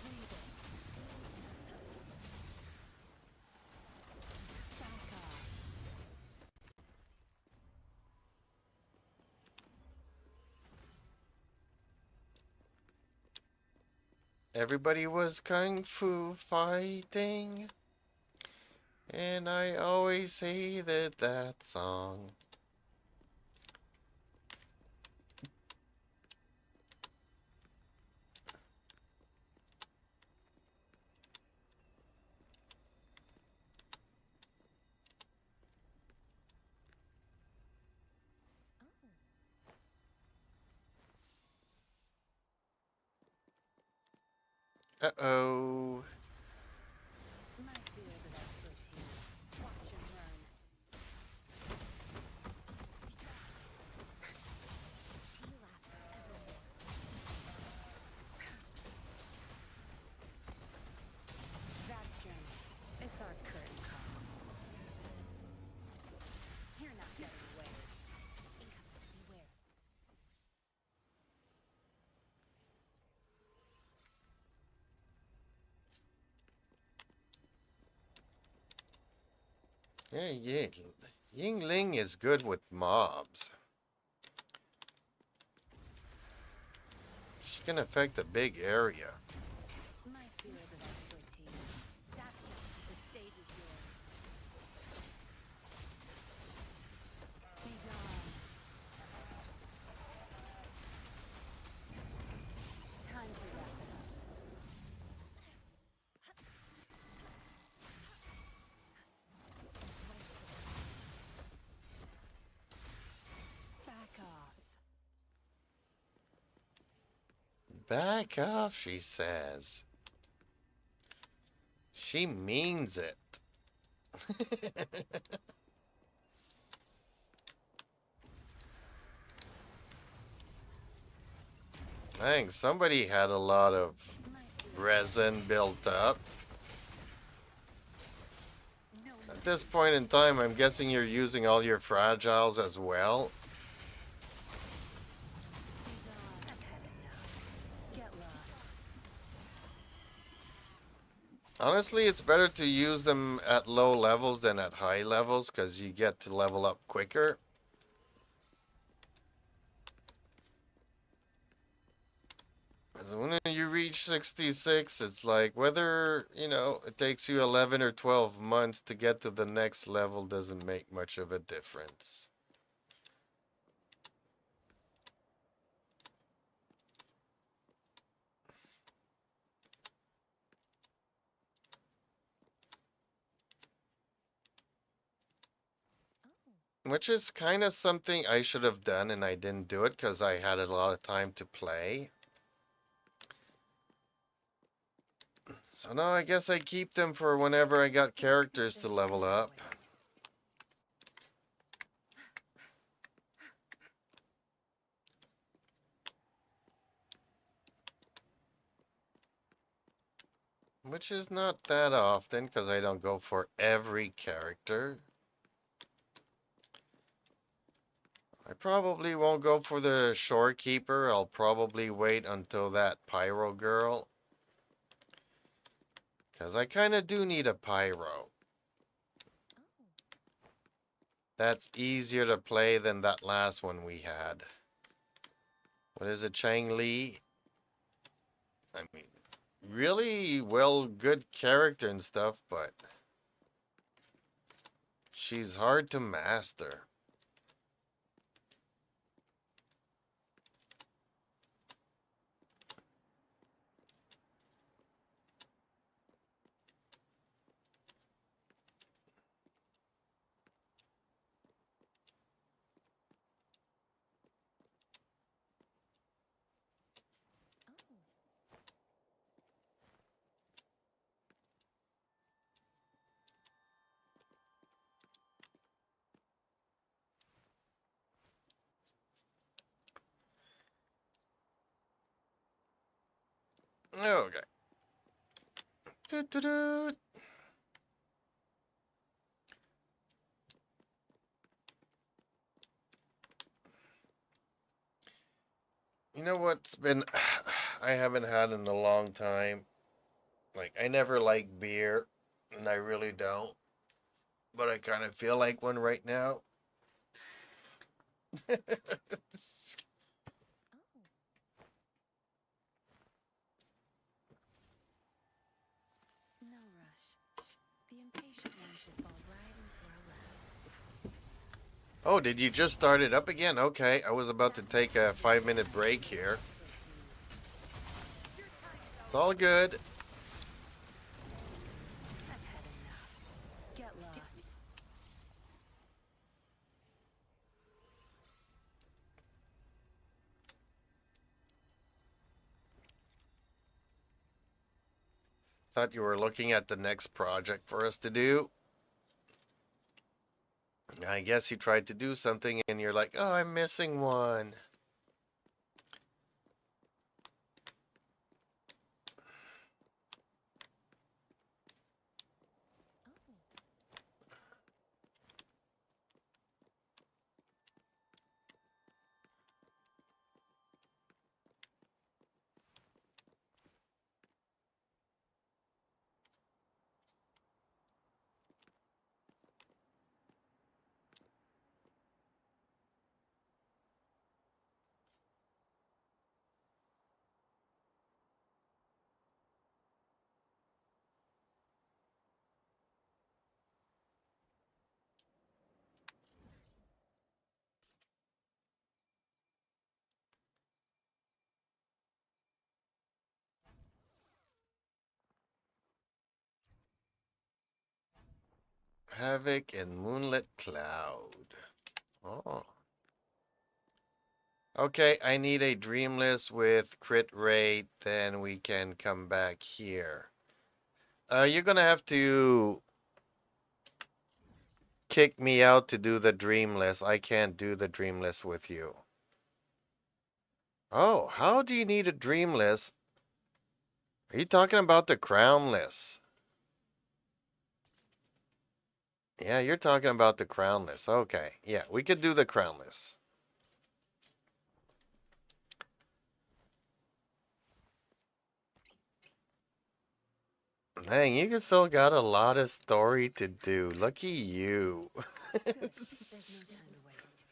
Breathe in. Back off. Everybody was kung fu fighting. And I always hated that song. Uh-oh. My field of expertise. Watch and learn. She lasts evermore. Zabstrom. It's our curtain call. You're not getting away. Incoming. Beware. Yeah, yeah. Yingling is good with mobs. She can affect a big area. My field of expertise. Zabstrom, the stage is yours. Be gone. Time to wrap it up. Back off. Back off, she says. She means it. Dang, somebody had a lot of My field. resin built up. No At this point in time, I'm guessing you're using all your fragiles as well. Be gone. I've had enough. Get lost. Honestly, it's better to use them at low levels than at high levels because you get to level up quicker. Because when you reach 66, it's like whether, it takes you 11 or 12 months to get to the next level doesn't make much of a difference. Which is kind of something I should have done and I didn't do it because I had a lot of time to play. So now I guess I keep them for whenever I got characters to There's no level time to up. waste. Which is not that often because I don't go for every character. I probably won't go for the shorekeeper. I'll probably wait until that pyro girl. Because I kind of do need a pyro. That's easier to play than that last one we had. What is it, Chang Li? I mean, really good character and stuff, but she's hard to master. Okay. Doo-doo-doo. You know what's been I haven't had in a long time? Like, I never liked beer, and I really don't. But I kind of feel like one right now. No rush. The impatient ones will fall right into our lap. Oh, did you just start it up again? Okay, I was about to take a 5-minute break here. It's all good. I've had enough. Get lost. Thought you were looking at the next project for us to do. I guess you tried to do something and you're like, oh, I'm missing one. Havoc and Moonlit Cloud. Oh. Okay, I need a Dreamless with crit rate, then we can come back here. You're gonna have to kick me out to do the Dreamless. I can't do the Dreamless with you. Oh, how do you need a Dreamless? Are you talking about the Crownless? Yeah, you're talking about the Crownless. Okay, yeah, we could do the Crownless. Dang, you still got a lot of story to do. Lucky you. Good. There's no time to waste.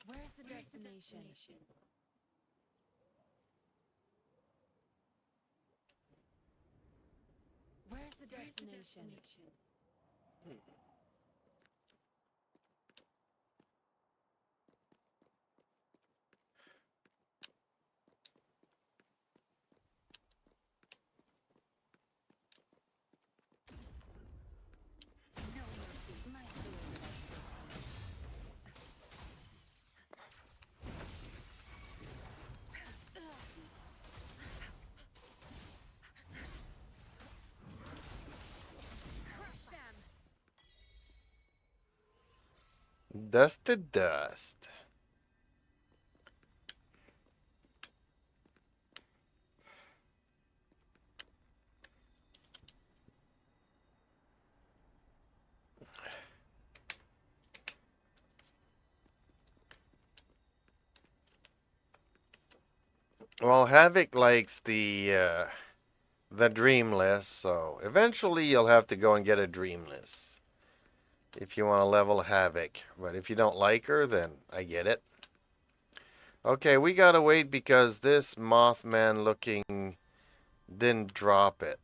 Where's the destination? Where's the destination? No mercy. My fear that I spilled Crush them! Dust to dust. Well, Havoc likes the Dreamless, so eventually you'll have to go and get a Dreamless if you want to level Havoc. But if you don't like her, then I get it. Okay, we gotta wait because this Mothman looking didn't drop it.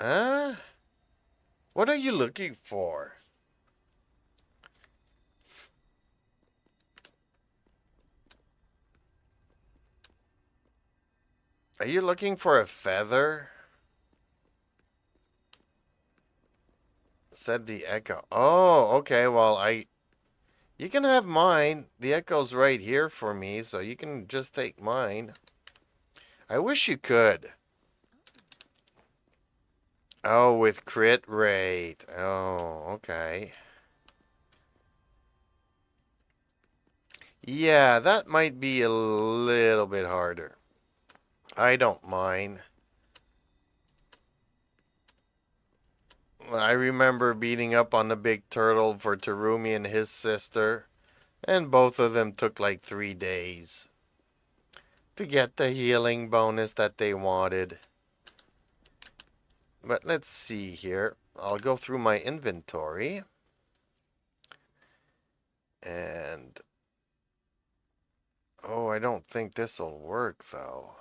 Huh? What are you looking for? Are you looking for a feather? Said the echo. Oh, okay. Well, you can have mine. The echo's right here for me, so you can just take mine. I wish you could. Oh, with crit rate. Oh, okay. Yeah, that might be a little bit harder. I don't mind. I remember beating up on the big turtle for Terumi and his sister, and both of them took like 3 days to get the healing bonus that they wanted. But let's see here. I'll go through my inventory. And... oh, I don't think this'll work, though.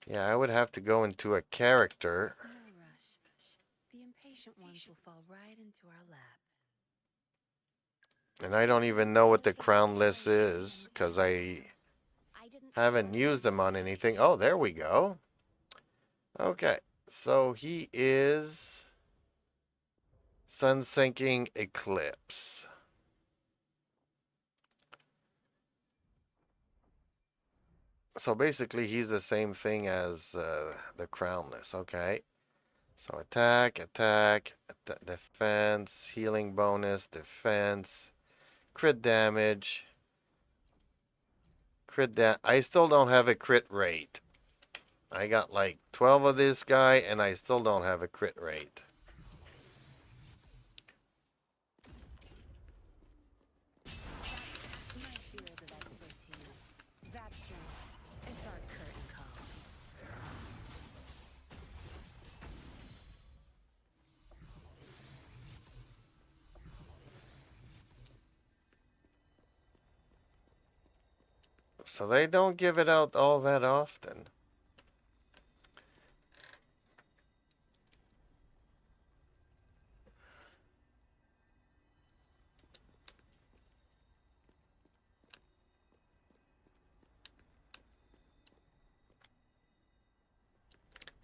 Yeah, I would have to go into a character. No rush. The impatient ones will fall right into our lap. And I don't even know what the crownless is, because I didn't haven't start used them on anything. anything. Oh, there we go. Okay, so he is Sun Sinking Eclipse. So basically, he's the same thing as the crownless. Okay. So attack, defense, healing bonus, defense, crit damage, I still don't have a crit rate. I got like 12 of this guy, and I still don't have a crit rate. My field of expertise. Zap strength. It's our curtain call. So they don't give it out all that often.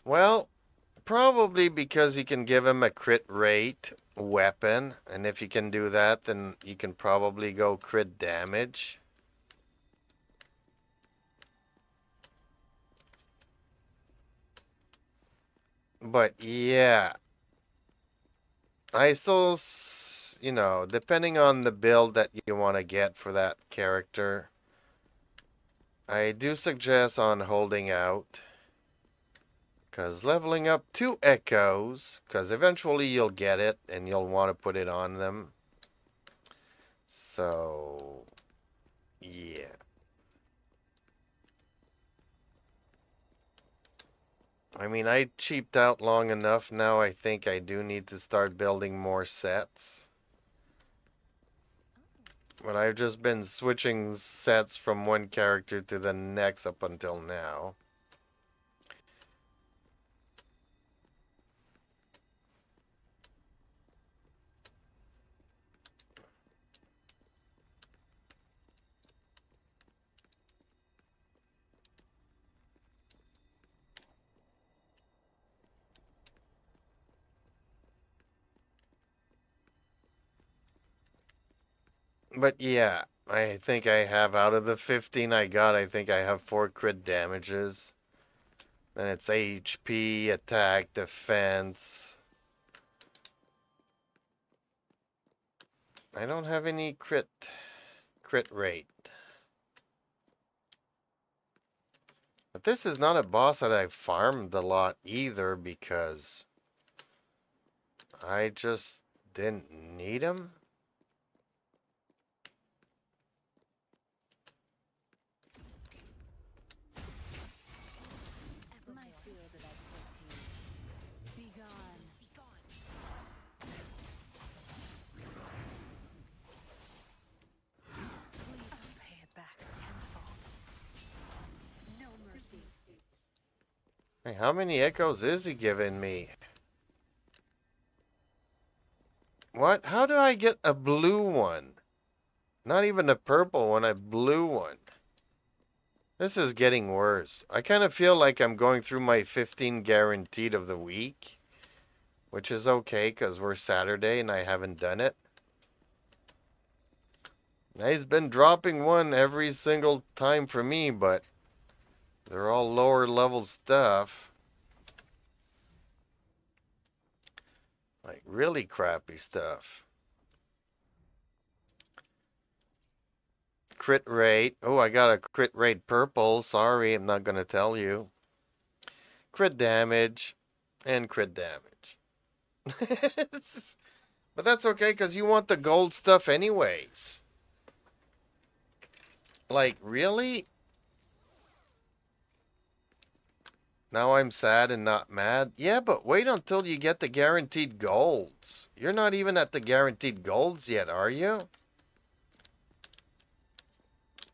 Well, probably because you can give him a crit rate weapon, and if you can do that, then you can probably go crit damage. But yeah, I still, you know, depending on the build that you want to get for that character, I do suggest on holding out. Because leveling up 2 echoes, because eventually you'll get it and you'll want to put it on them. So, yeah. I mean, I cheaped out long enough. Now I think I do need to start building more sets. But I've just been switching sets from one character to the next up until now. But yeah, I think I have out of the 15 I got, I think I have 4 crit damages. Then it's HP, attack, defense. I don't have any crit rate. But this is not a boss that I've farmed a lot either because I just didn't need him. My field of expertise. Be gone. Be gone. Please pay it back tenfold. No mercy. Hey, how many echoes is he giving me? What? How do I get a blue one? Not even a purple one, a blue one. This is getting worse. I kind of feel like I'm going through my 15 guaranteed of the week, which is okay because we're Saturday and I haven't done it. Now, he's been dropping one every single time for me, but they're all lower level stuff. Like really crappy stuff. Crit rate. Oh, I got a crit rate purple. Sorry, I'm not going to tell you. Crit damage and crit damage. But that's okay because you want the gold stuff anyways. Like, really? Now I'm sad and not mad? Yeah, but wait until you get the guaranteed golds. You're not even at the guaranteed golds yet, are you?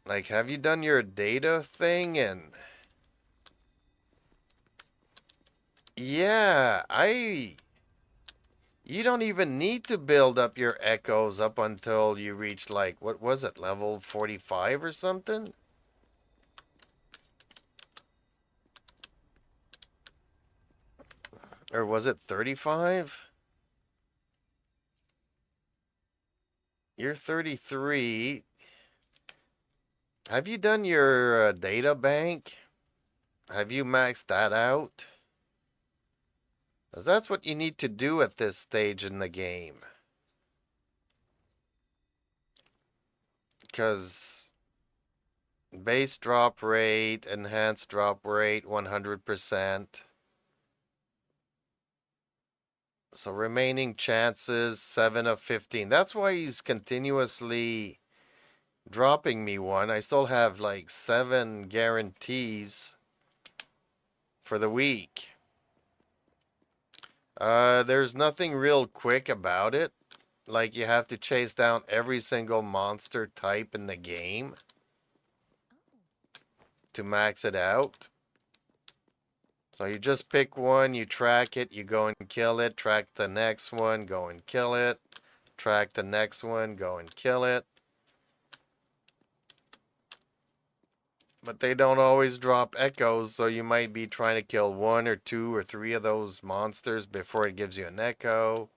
Like, have you done your data thing and... Yeah, You don't even need to build up your echoes up until you reach, like, what was it, level 45 or something? Or was it 35? You're 33. Have you done your data bank? Have you maxed that out? Because that's what you need to do at this stage in the game. Because base drop rate, enhanced drop rate, 100%. So remaining chances, 7 of 15. That's why he's continuously dropping me one. I still have like 7 guarantees for the week. There's nothing real quick about it. Like you have to chase down every single monster type in the game to max it out. So you just pick one, you track it, you go and kill it, track the next one, go and kill it, track the next one, go and kill it. But they don't always drop echoes, so you might be trying to kill 1 or 2 or 3 of those monsters before it gives you an echo.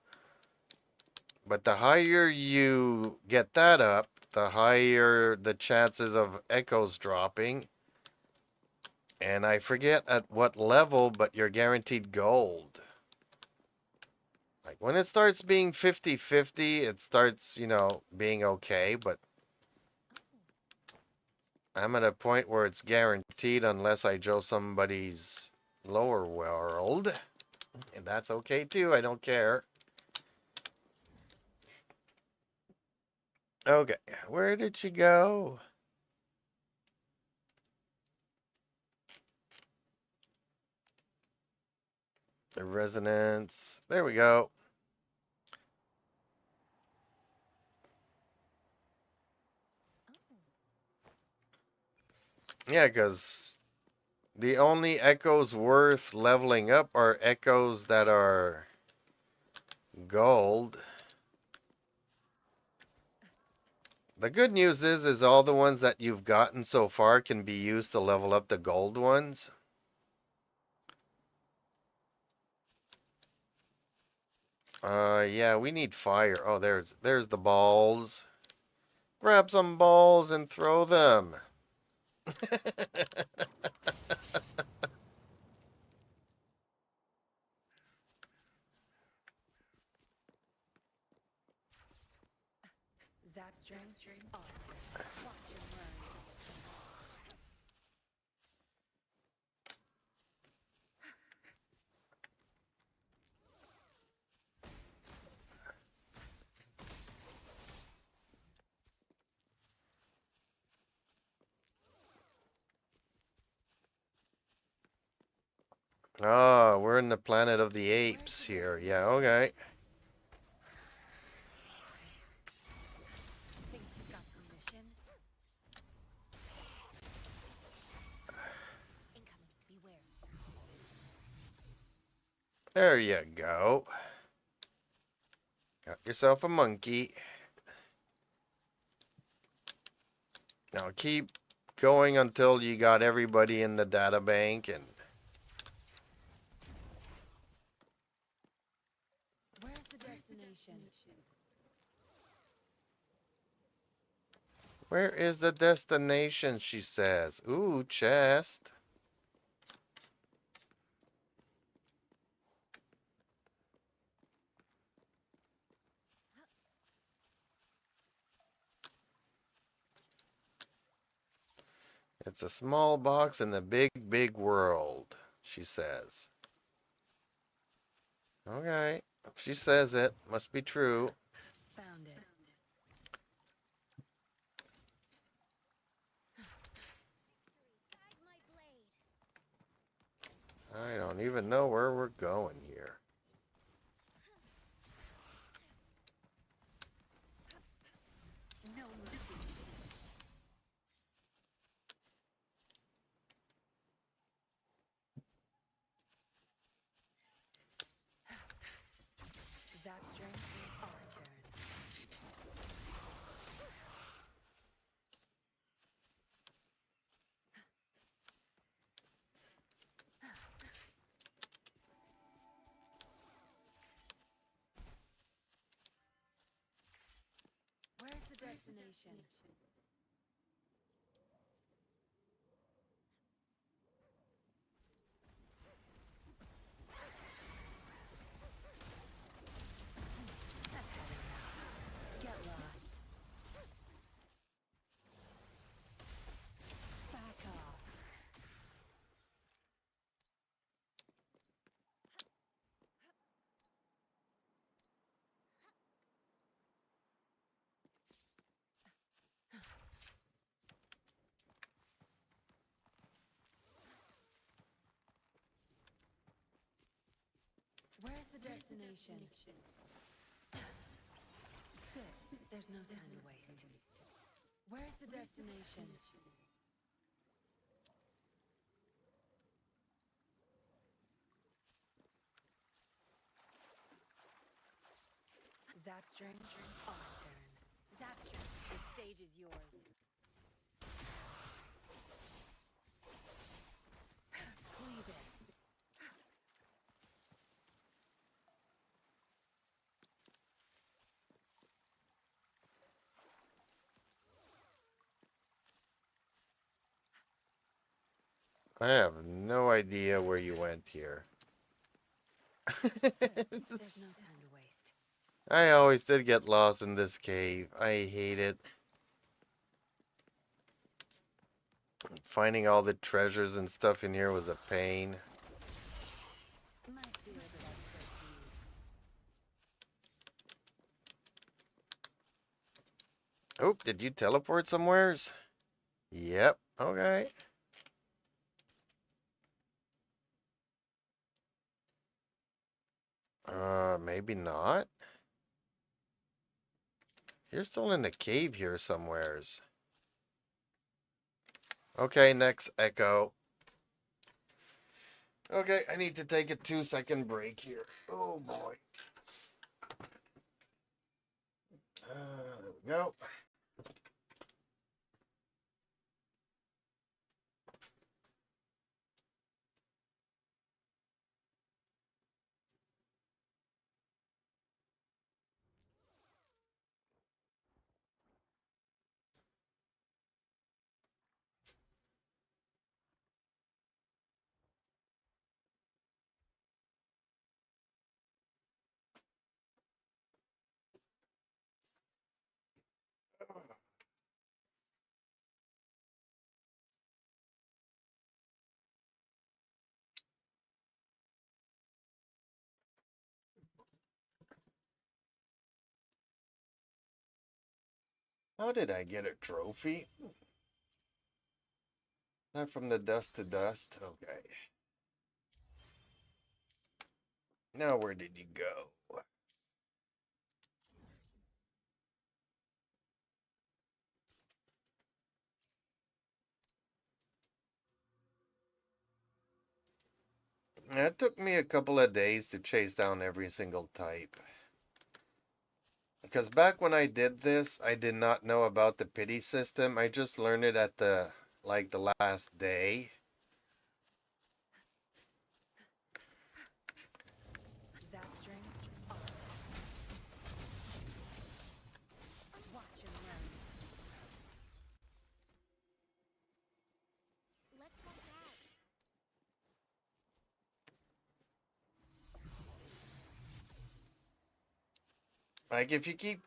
But the higher you get that up, the higher the chances of echoes dropping. And I forget at what level, but you're guaranteed gold. Like when it starts being 50-50, it starts, being okay, but I'm at a point where it's guaranteed unless I show somebody's lower world. And that's okay too, I don't care. Okay, where did she go? The resonance. There we go. Yeah, because the only echoes worth leveling up are echoes that are gold. The good news is all the ones that you've gotten so far can be used to level up the gold ones. Yeah, we need fire. Oh, there's the balls. Grab some balls and throw them. Zap string, alter. Watch and learn. Oh, we're in the planet of the apes here. Yeah, okay. Think you've got permission? Incoming, beware. There you go. Got yourself a monkey. Now keep going until you got everybody in the data bank. And Where's the destination? where is the destination, she says. Ooh, chest. It's a small box in the big, big world, she says. Okay, if she says it, must be true. Found it. Guide my blade. I don't even know where we're going here. No mercy. Zap string, our turn. Where's the destination? I've had enough. Get lost. Back off. Where's the destination? Good. There's no time to waste. Where's the destination? Zap string, our turn. Zap string, the stage is yours. Leave it. I have no idea where you went here. Good. There's no time to waste. I always did get lost in this cave. I hate it. Finding all the treasures and stuff in here was a pain. did you teleport somewheres? Yep. Okay. Maybe not. You're still in the cave here somewheres. Okay, next echo. Okay, I need to take a 2-second break here. Oh boy. There we go. How did I get a trophy? Not from the dust to dust. Okay. Now where did you go? It took me a couple of days to chase down every single type. Because back when I did this, I did not know about the pity system. I just learned it at the last day. Zapstring, art. Watch and learn. Let's help out. Like if you keep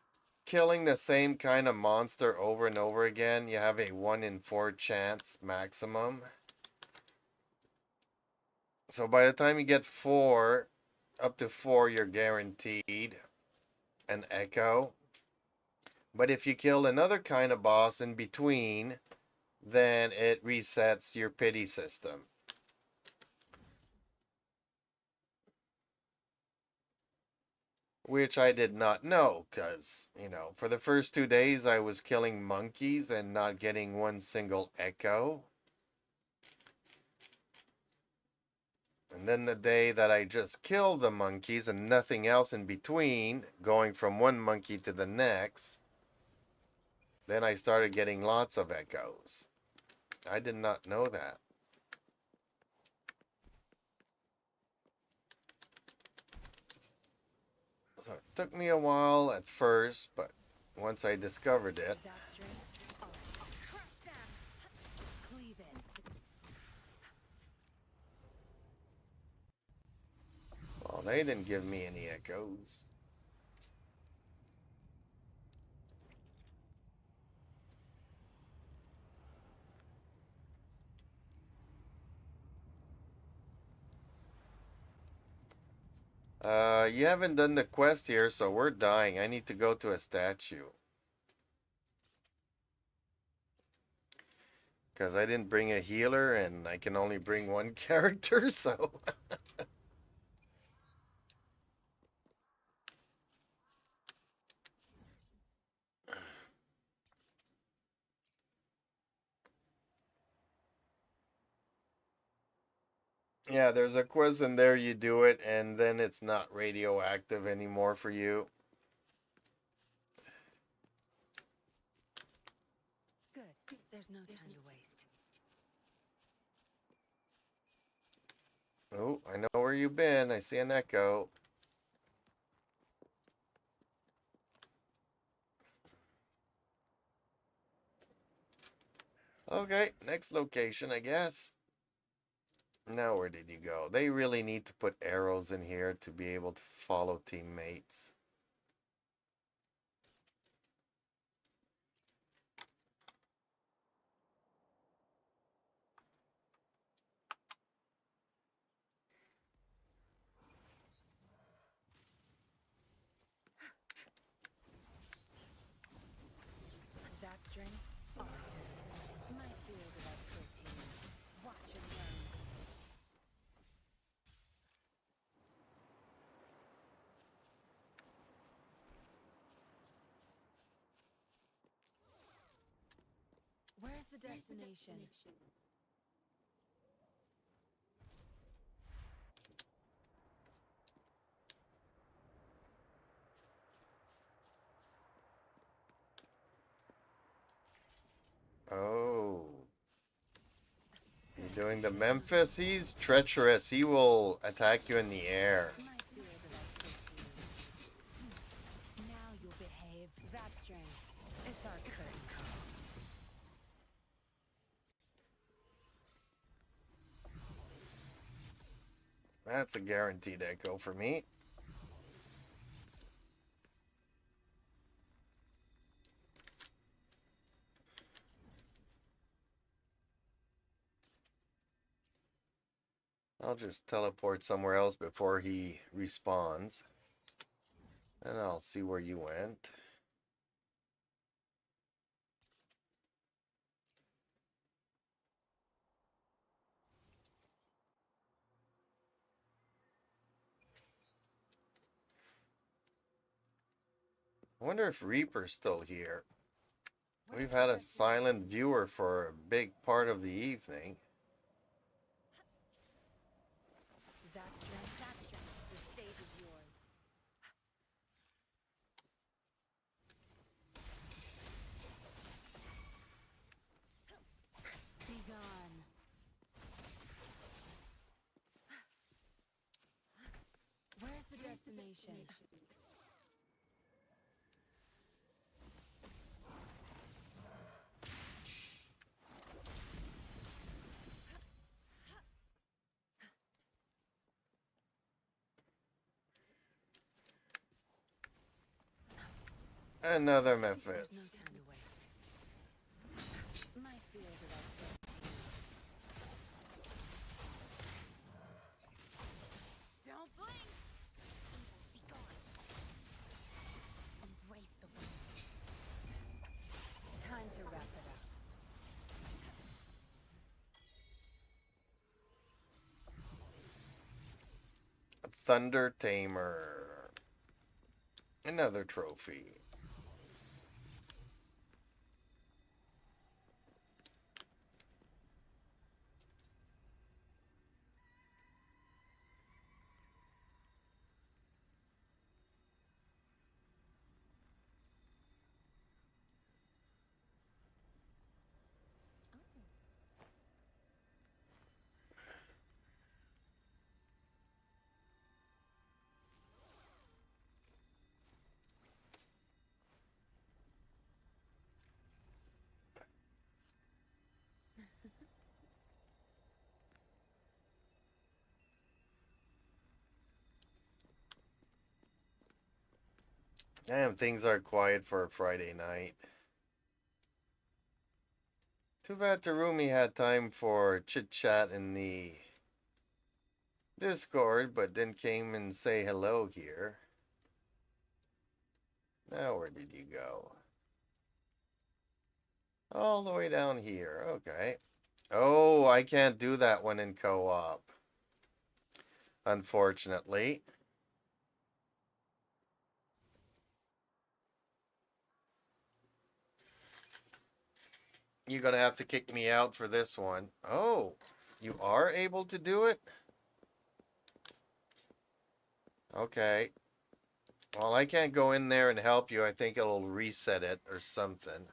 killing the same kind of monster over and over again, you have a 1 in 4 chance maximum. So by the time you get 4, up to 4, you're guaranteed an echo. But if you kill another kind of boss in between, then it resets your pity system. Which I did not know, because, for the first 2 days I was killing monkeys and not getting one single echo. And then the day that I just killed the monkeys and nothing else in between, going from one monkey to the next, then I started getting lots of echoes. I did not know that. So it took me a while at first, but once I discovered it, Zapstring, art. Crush them! Cleave it. well, they didn't give me any echoes. You haven't done the quest here, so we're dying. I need to go to a statue. Because I didn't bring a healer and I can only bring one character, so. Yeah, there's a quiz in there, you do it, and then it's not radioactive anymore for you. Good. There's no time to waste. Oh, I know where you've been. I see an echo. Okay, next location, I guess. Now, where did you go? They really need to put arrows in here to be able to follow teammates. the destination? Oh. You're doing the Memphis? He's treacherous. He will attack you in the air. My field of expertise. Now you'll behave. Zap strength. It's our curtain call. That's a guaranteed echo for me. I'll just teleport somewhere else before he respawns. And I'll see where you went. I wonder if Reaper's still here. We've had a silent viewer for a big part of the evening. Zap strength, zap strength. The stage is yours. Be gone. Where's the destination? Another There's Memphis. no time to waste. My field of expertise. Don't blink! Evil, be gone. Embrace the winds. Time to wrap it up. Thunder Tamer. Another trophy. Damn, things are quiet for a Friday night. Too bad Terumi had time for chit chat in the Discord, but then came and say hello here. Now, where did you go? All the way down here. Okay. Oh, I can't do that one in co-op. Unfortunately. You're gonna have to kick me out for this one. Oh, you are able to do it? Okay. Well, I can't go in there and help you. I think it'll reset it or something.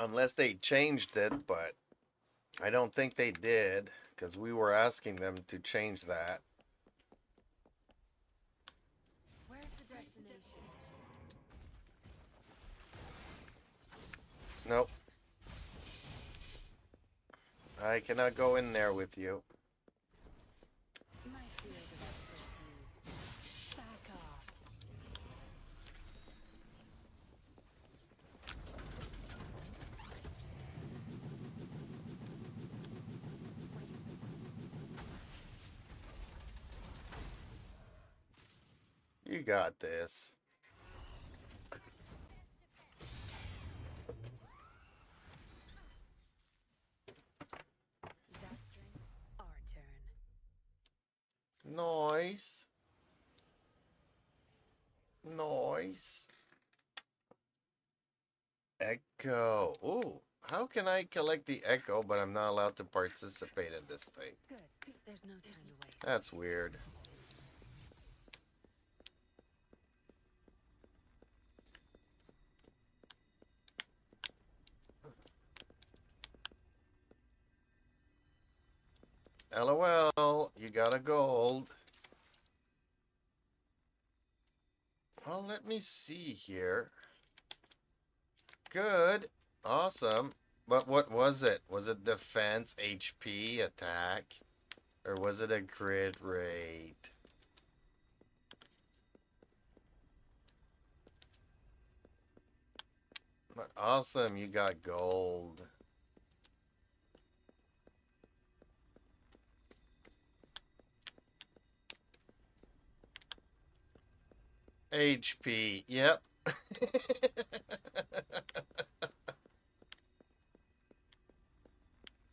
Unless they changed it, but I don't think they did, because we were asking them to change that. Where's the destination? Nope. I cannot go in there with you. My field of expertise. Back off. You got this. Nice. Nice. Echo. Ooh, how can I collect the echo, but I'm not allowed to participate in this thing? Good. There's no time to waste. That's weird. LOL, you got a gold. Well, let me see here. Good. Awesome. But what was it? Was it defense, HP, attack? Or was it a crit rate? But awesome, you got gold. HP, yep.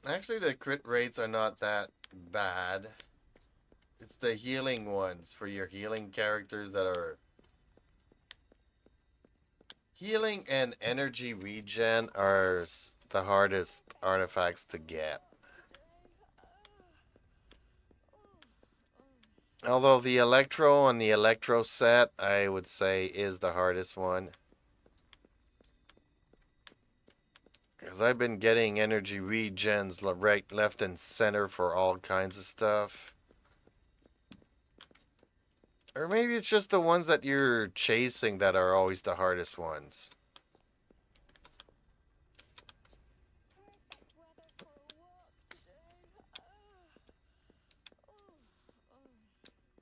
Actually, the crit rates are not that bad. It's the healing ones for your healing characters that are... Healing and energy regen are the hardest artifacts to get. Although the Electro and the Electro set, I would say, is the hardest one. Because I've been getting energy regens right, left, and center for all kinds of stuff. Or maybe it's just the ones that you're chasing that are always the hardest ones.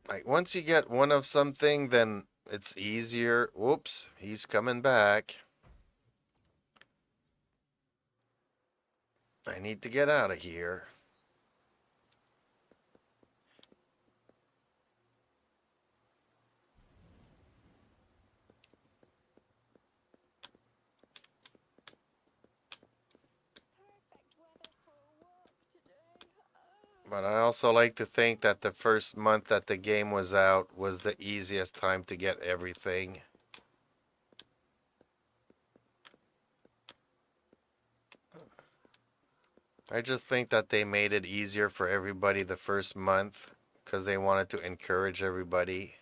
Like, once you get one of something, then it's easier. Whoops, he's coming back. I need to get out of here. But I also like to think that the first month that the game was out was the easiest time to get everything. I just think that they made it easier for everybody the first month because they wanted to encourage everybody.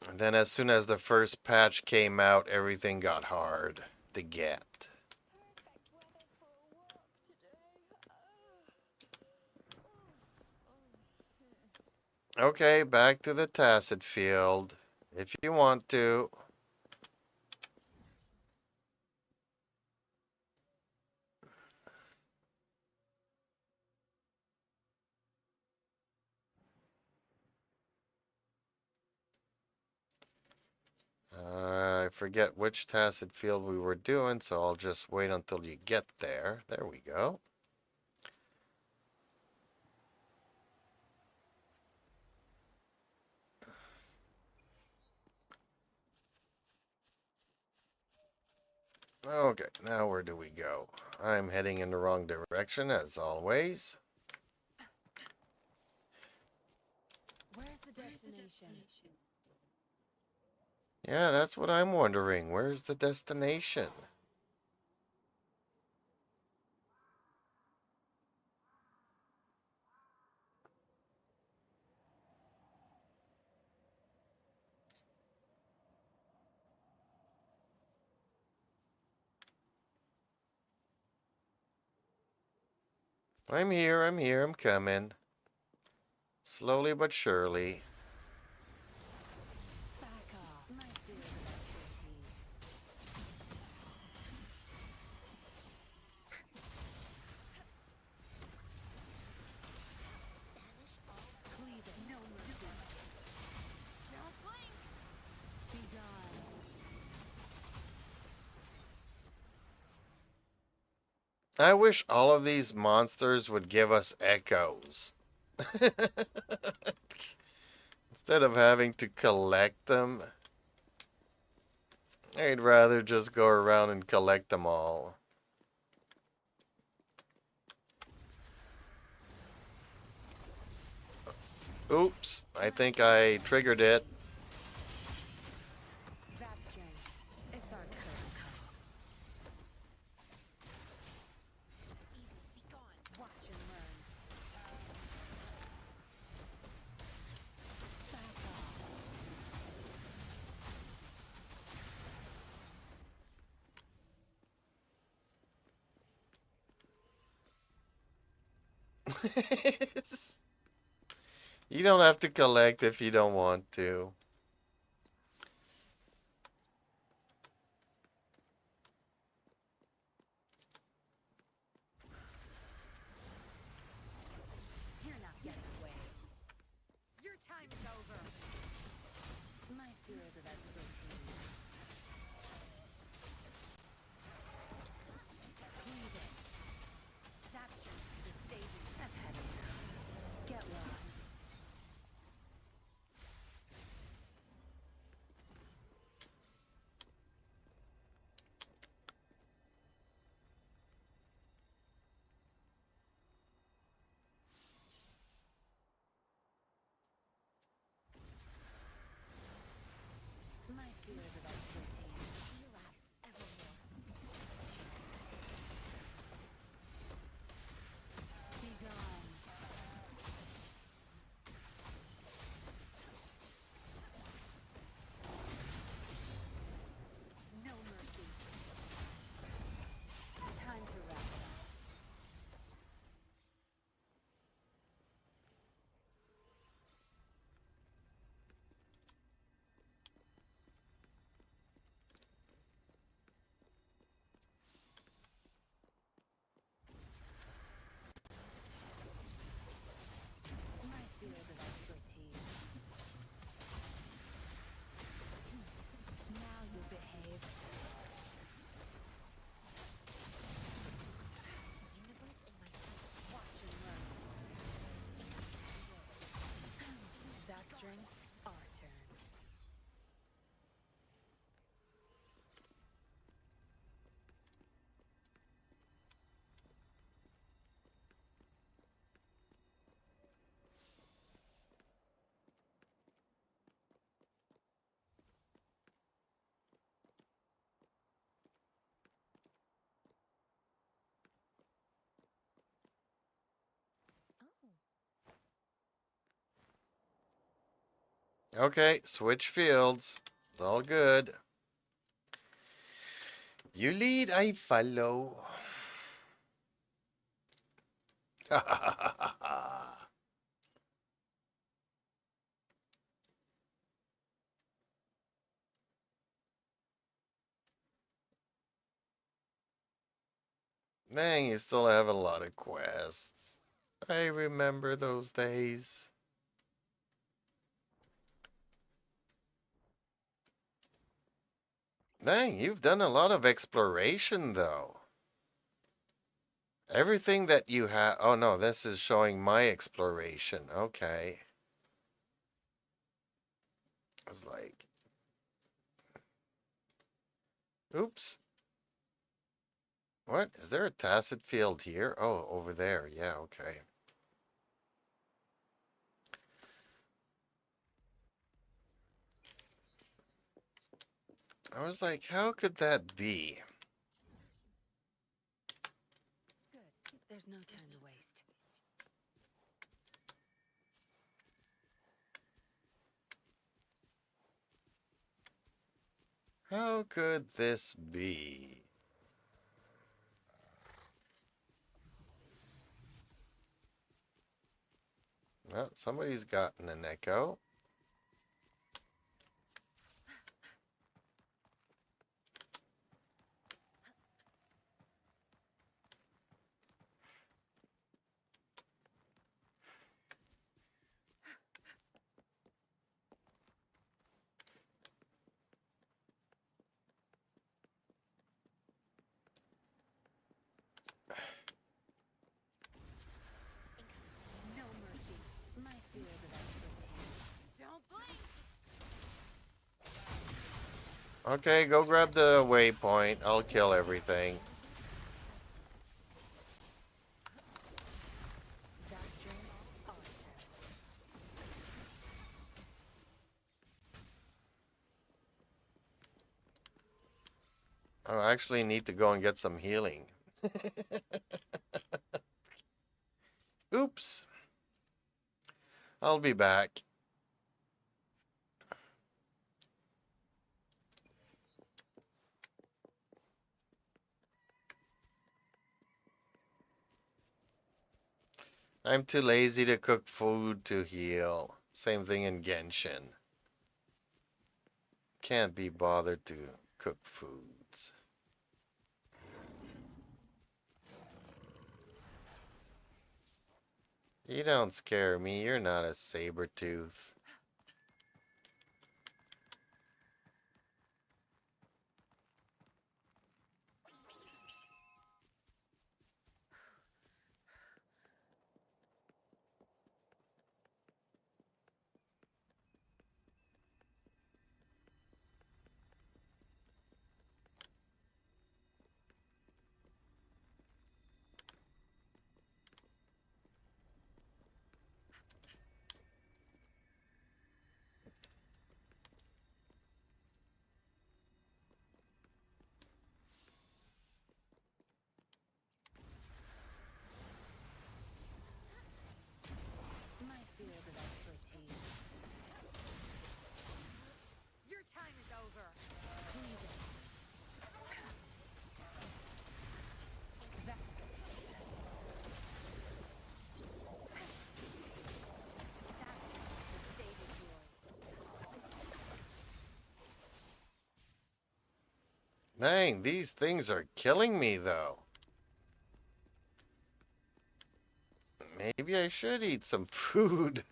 And then as soon as the first patch came out, everything got hard to get. Okay, back to the Tacit Field, if you want to. I forget which Tacit Field we were doing, so I'll just wait until you get there. There we go. Okay, now where do we go? I'm heading in the wrong direction, as always. Where's the destination? Yeah, that's what I'm wondering. Where's the destination? I'm here, I'm coming. Slowly but surely. Back off. My field of expertise. Cleave it. No mercy. Don't blink! Be gone. I wish all of these monsters would give us echoes. Instead of having to collect them, I'd rather just go around and collect them all. Oops, I think I triggered it. Zap strength. It's our curtain call. Evil, be gone. Watch and learn. Back off. You don't have to collect if you don't want to. You're not getting away. Your time is over. My field of expertise. Leave it. Zap strength to the staging. I've had enough. Get lost. My field of expertise. He lasts evermore. Be gone. No mercy. Time to wrap it up. My field of expertise. Now you'll behave. Universe in myself. Watch and learn. Zap strength. Our turn. Okay, switch fields. It's all good. You lead, I follow. Dang, you still have a lot of quests. I remember those days. Dang, you've done a lot of exploration though. Everything that you have. Oh no, this is showing my exploration. Okay. I was like, oops. What? Is there a tacit field here? Oh, over there. Yeah, okay. I was like, how could that be? Good. There's no time to waste. How could this be? Well, somebody's gotten an echo. No mercy. My field of expertise. Don't blink. Okay, go grab the waypoint. I'll kill everything. Zap strength. Our turn. I actually need to go and get some healing. Oops. I'll be back. I'm too lazy to cook food to heal. Same thing in Genshin. Can't be bothered to cook foods. You don't scare me. You're not a saber tooth. My field of expertise. Your time is over. Cleave it. Zap. The stage is yours. Dang, these things are killing me though. Maybe I should eat some food.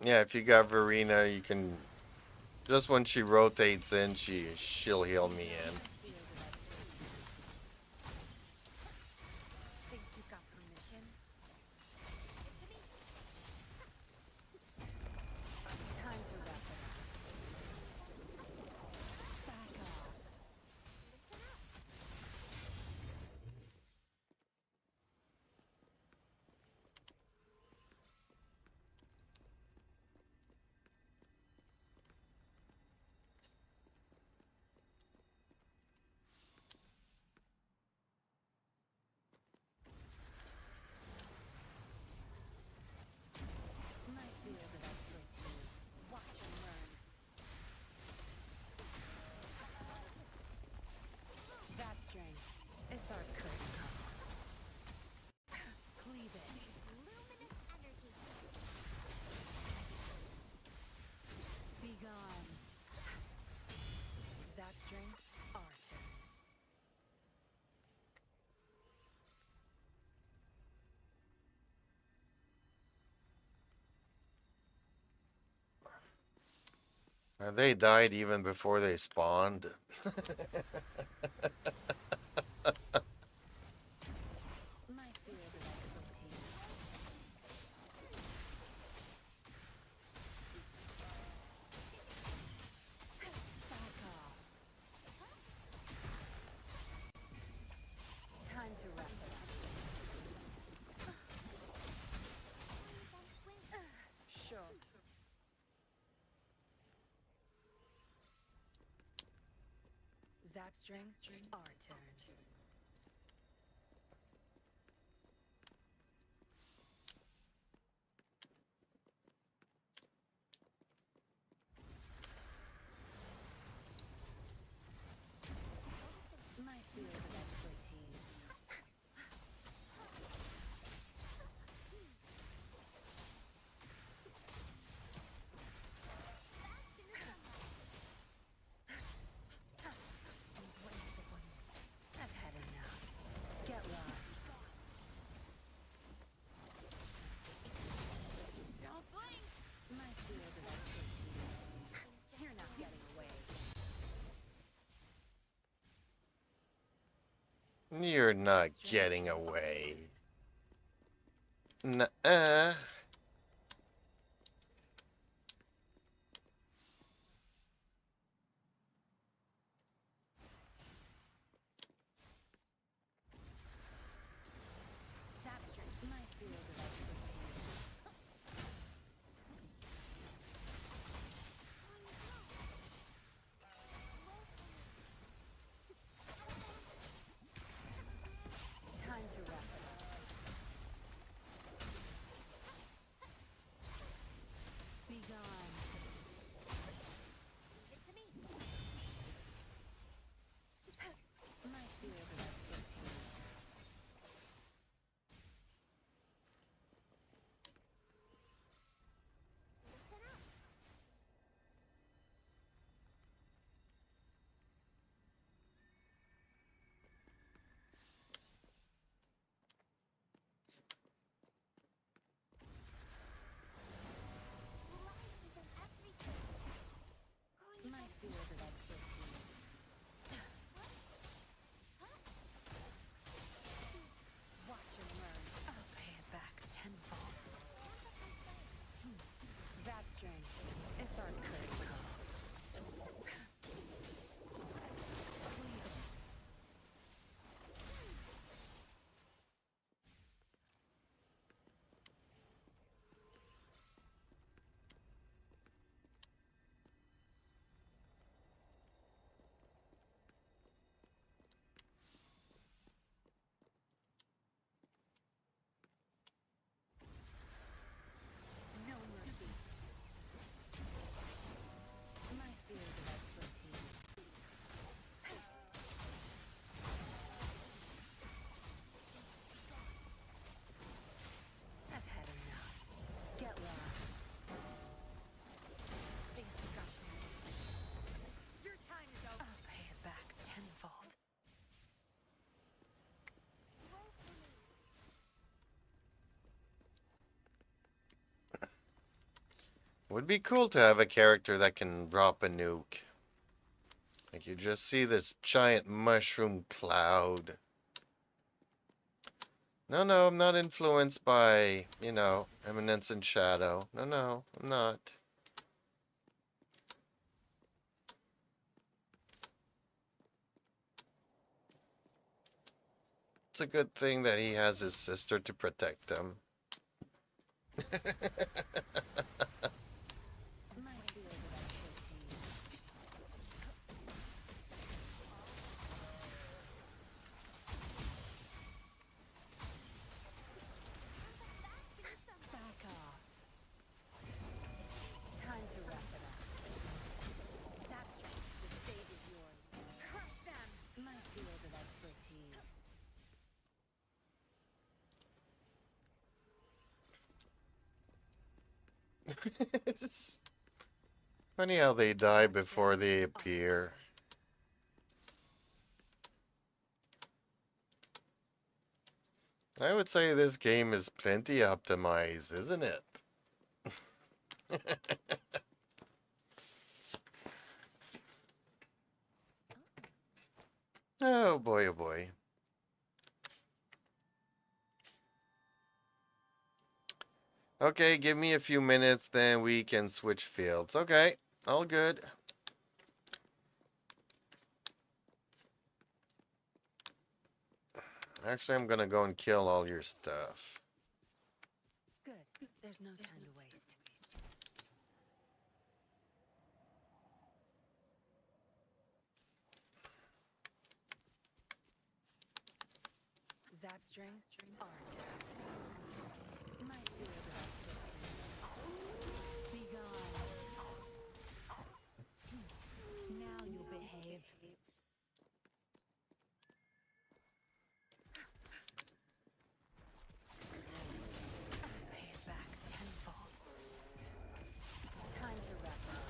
Yeah, if you got Verena, you can just when she rotates in, she'll heal me in. My field of expertise. Think you got permission? Time to wrap it up. Back off. My field of expertise. Watch and learn. Zap strength. It's our curtain call. Cleave it. Luminous energy. Be gone. Zap strength. Our turn. They died even before they spawned. My field of expertise. Back off. Time to wrap it up. Sure. Zap string, our turn. My field of expertise. Embrace the oneness. I've had enough. Get lost. Don't blink. My field of expertise. You're not getting away. You're not getting away. Nuh-uh. Would be cool to have a character that can drop a nuke. Like you just see this giant mushroom cloud. No, no, I'm not influenced by, Eminence and Shadow. No, no, I'm not. It's a good thing that he has his sister to protect him. My field of expertise. Back off. Time to wrap it up. Zapstrike, the stage is yours. Crush them! My field of expertise. It's funny how they die before Zapstrike, they our appear. I would say this game is plenty optimized, isn't it? Oh boy, oh boy. Okay, give me a few minutes, then we can switch fields. Okay, all good. Actually, I'm gonna go and kill all your stuff. Good. There's no time to waste. Zapstring, our turn. My field of expertise. Be gone. Now you'll behave. I'll pay it back tenfold. Time to wrap it up.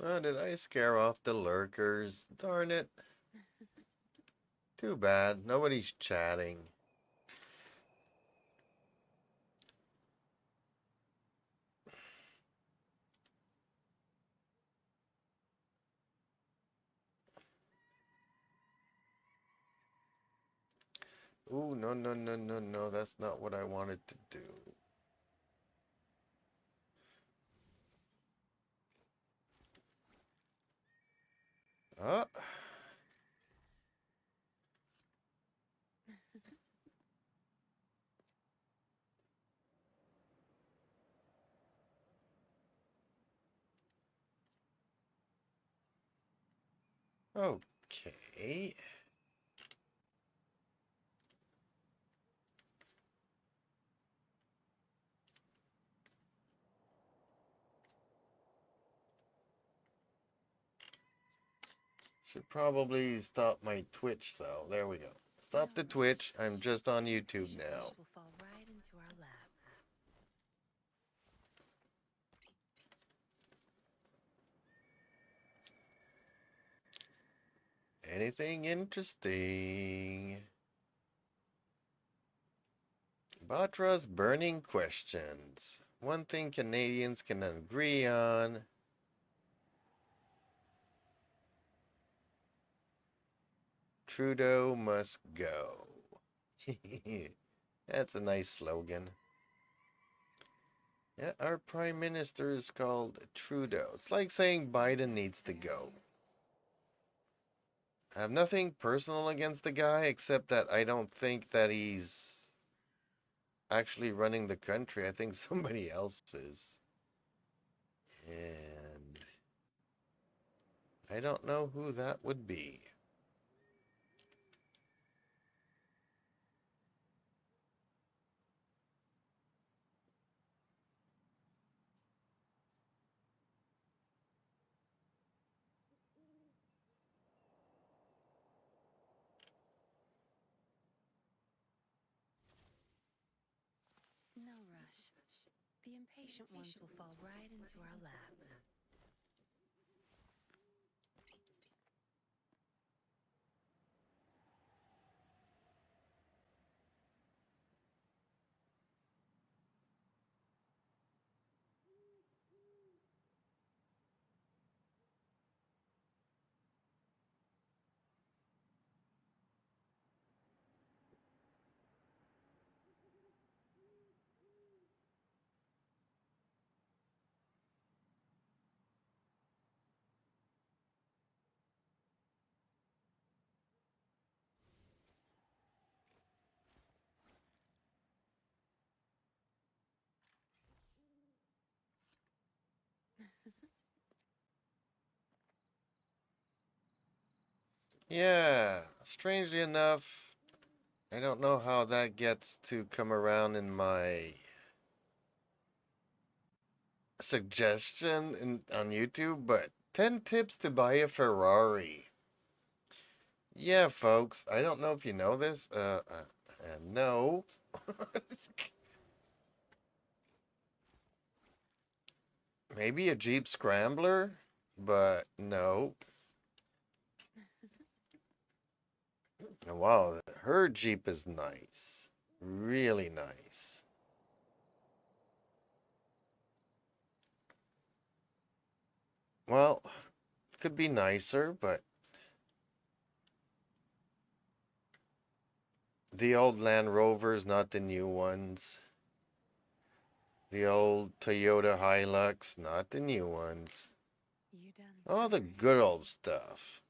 Oh, did I scare off the lurkers? Darn it. Too bad. Nobody's chatting. Ooh, no, no, no, no, no. That's not what I wanted to do. Oh. Okay. Should probably stop my Twitch though. There we go. Stop No the rush. Twitch. I'm just on YouTube Efficient now. meals will fall right into our lap. Anything interesting? Batra's burning questions. One thing Canadians can agree on. Trudeau must go. That's a nice slogan. Yeah, our prime minister is called Trudeau. It's like saying Biden needs to go. I have nothing personal against the guy except that I don't think that he's actually running the country. I think somebody else is. And I don't know who that would be. No rush. The impatient ones will fall right into our lap. Yeah, strangely enough, I don't know how that gets to come around in my suggestion on YouTube, but 10 tips to buy a Ferrari. Yeah, folks, I don't know if you know this. No. Maybe a Jeep Scrambler, but no. Wow, her Jeep is nice. Really nice. Well, could be nicer, but the old Land Rovers, not the new ones. The old Toyota Hilux, not the new ones. You done All the staring? good old stuff.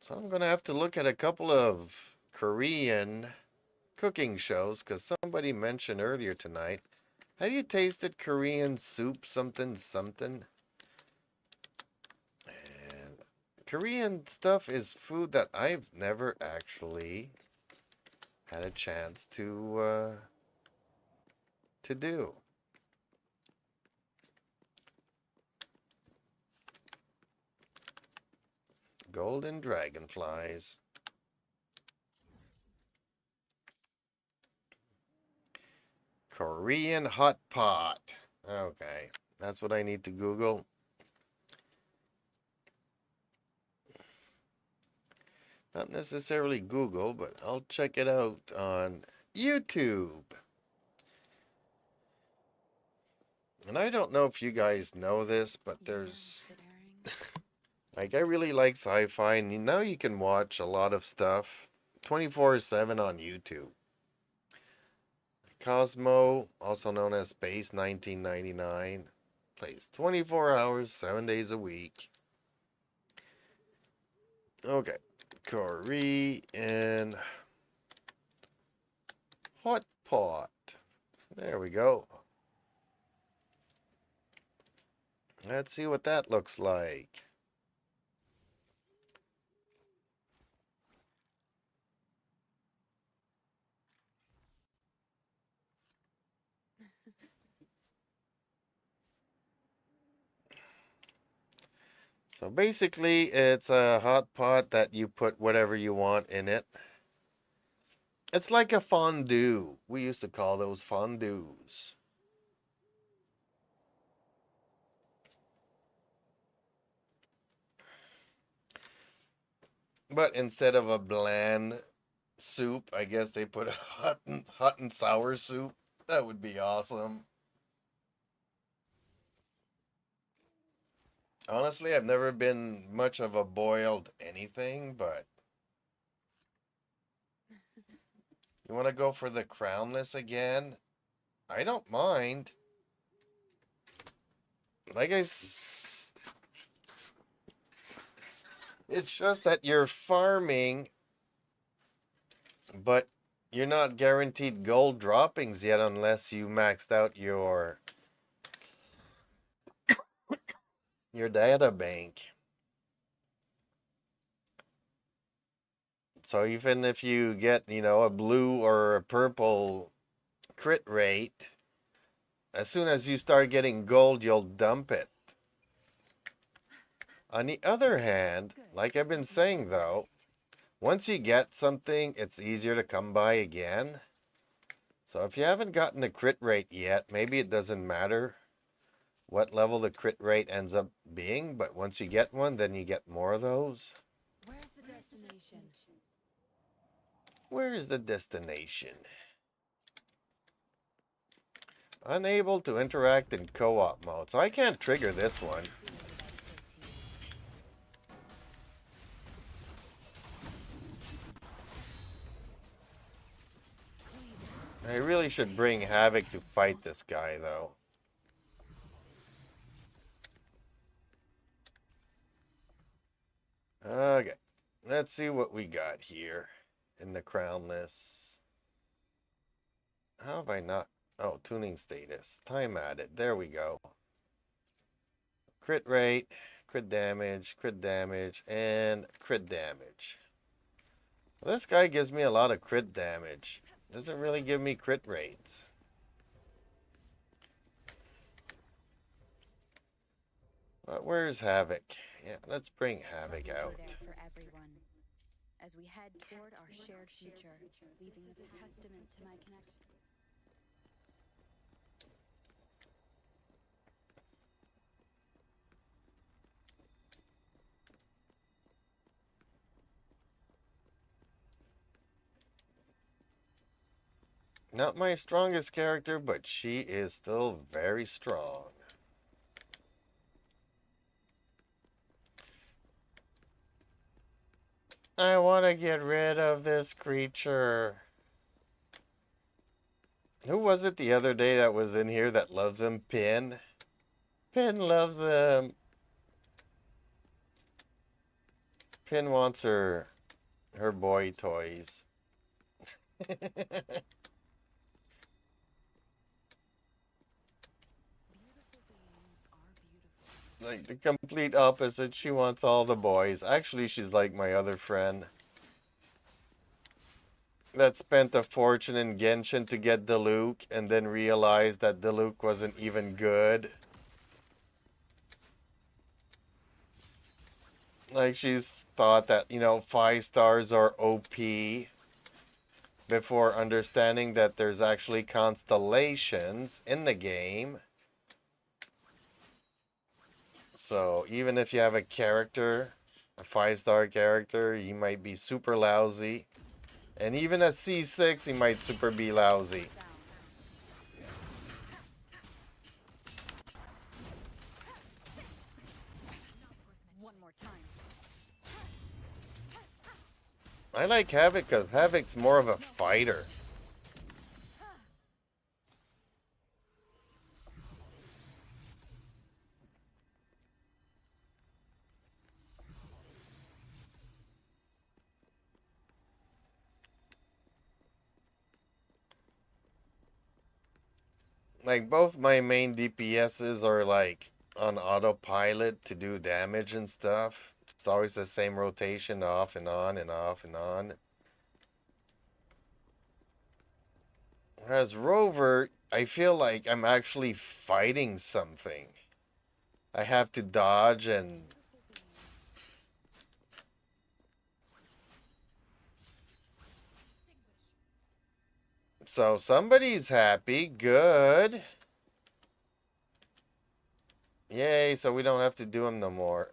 So I'm going to have to look at a couple of Korean cooking shows because somebody mentioned earlier tonight. Have you tasted Korean soup something something? And Korean stuff is food that I've never actually had a chance to do. Golden dragonflies. Korean hot pot. Okay, that's what I need to Google. Not necessarily Google, but I'll check it out on YouTube. And I don't know if you guys know this, but You done there's staring? like I really like sci-fi, and now you can watch a lot of stuff 24/7 on YouTube. Cosmo, also known as Space 1999, plays 24 hours, 7 days a week. Okay, Korean hot pot. There we go. Let's see what that looks like. So basically, it's a hot pot that you put whatever you want in it. It's like a fondue. We used to call those fondues. But instead of a bland soup, I guess they put a hot and sour soup. That would be awesome. Honestly, I've never been much of a boiled anything, but you want to go for the crownless again? I don't mind. Like it's just that you're farming, but you're not guaranteed gold droppings yet unless you maxed out your data bank. So even if you get, a blue or a purple crit rate, as soon as you start getting gold, you'll dump it. On the other hand, Good. like I've been There's no saying time to though, waste. once you get something, it's easier to come by again. So if you haven't gotten the crit rate yet, maybe it doesn't matter what level the crit rate ends up being, but once you get one, then you get more of those. Where's the destination? Where is the destination? Unable to interact in co-op mode, so I can't trigger this one. Feel the best way to use. I really should bring Havoc to fight this guy, though. Okay, let's see what we got here in the crownless. How have I not? Oh, tuning status. Time added. There we go. Crit rate, crit damage, and crit damage. Well, this guy gives me a lot of crit damage. Doesn't really give me crit rates. But where's Havoc? Yeah, let's bring Havoc out. There for everyone. As we head toward our shared future, leaving as a testament to my connection. Not my strongest character, but she is still very strong. I want to get rid of this creature. Who was it the other day that was in here that loves him? Pin? Pin loves him. Pin wants her boy toys. Beautiful beings are beautiful. Like the complete opposite. She wants all the boys. Actually, she's like my other friend that spent a fortune in Genshin to get Diluc and then realized that Diluc wasn't even good. Like she's thought that, 5 stars are OP before understanding that there's actually constellations in the game. So even if you have a character, a 5-star character, he might be super lousy. And even a C6, he might super be lousy. Sound. One more time. I like Havoc because Havoc's more of a fighter. Like both my main DPSs are like on autopilot to do damage and stuff. It's always the same rotation, off and on and off and on. Whereas Rover, I feel like I'm actually fighting something. I have to dodge and... So somebody's happy. Good. Yay, so we don't have to do them no more.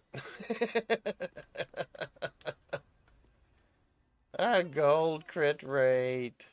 A gold crit rate.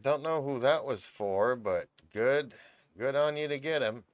Don't know who that was for, but good. Good on you to get him.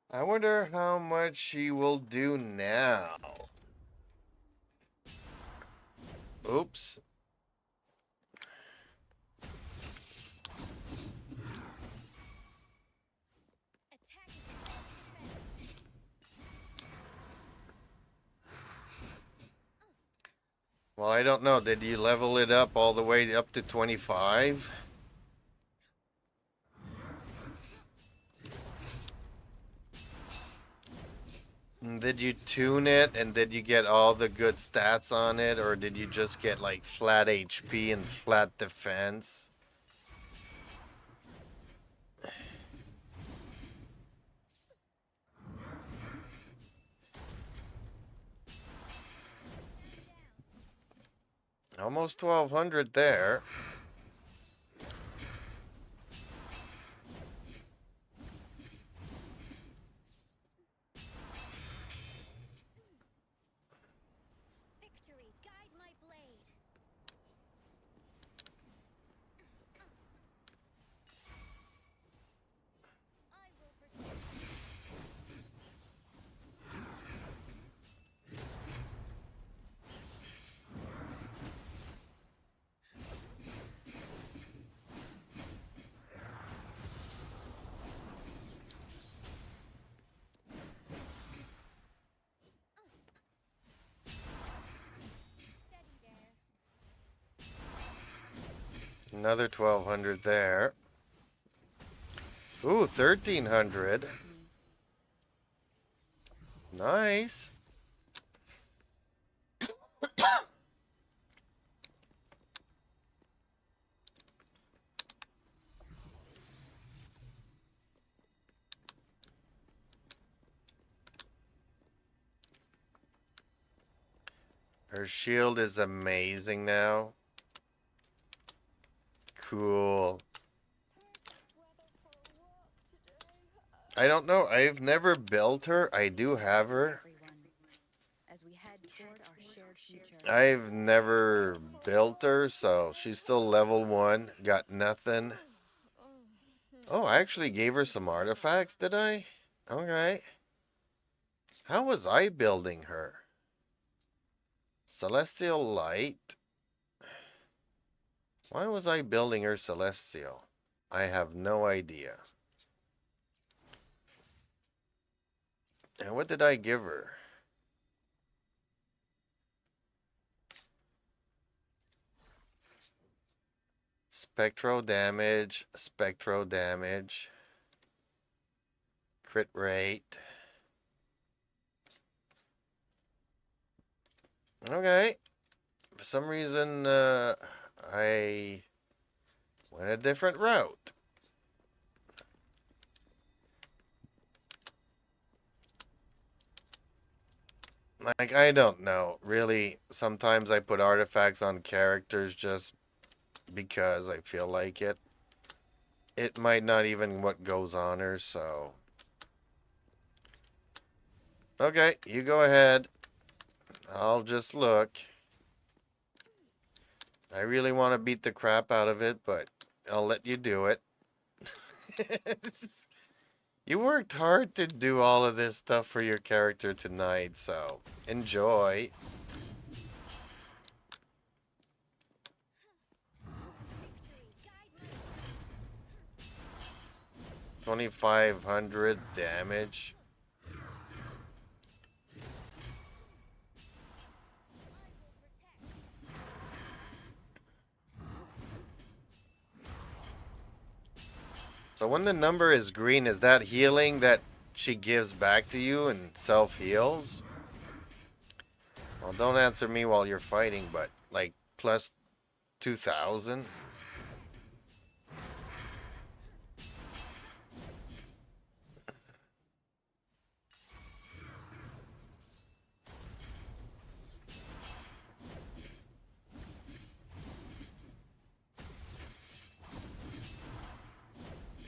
I wonder how much she will do now. Oops. Attack is the best defense. Well, I don't know. Did you level it up all the way up to 25? And did you tune it and did you get all the good stats on it, or did you just get like flat HP and flat defense? Almost 1200 there. Victory, guide my blade. I will protect. Steady there. Another 1200 there. Ooh, 1300. Nice. Her shield is amazing now. Cool. Weather for a walk today. I don't know. I've never built her. I do have her. Everyone, as we head toward our shared future. I've never built her, so she's still level 1. Got nothing. Oh, I actually gave her some artifacts, did I? Okay. How was I building her? Celestial Light? Why was I building her Celestial? I have no idea. And what did I give her? Spectral damage, crit rate. Okay. For some reason, I went a different route. Like, I don't know. Really, sometimes I put artifacts on characters just because I feel like it. It might not even what goes on her, so. Okay, you go ahead. I'll just look. I really want to beat the crap out of it, but I'll let you do it. You worked hard to do all of this stuff for your character tonight, so enjoy. Victory, guide my 2,500 damage. So when the number is green, is that healing that she gives back to you and self-heals? Well, don't answer me while you're fighting, but like plus 2,000?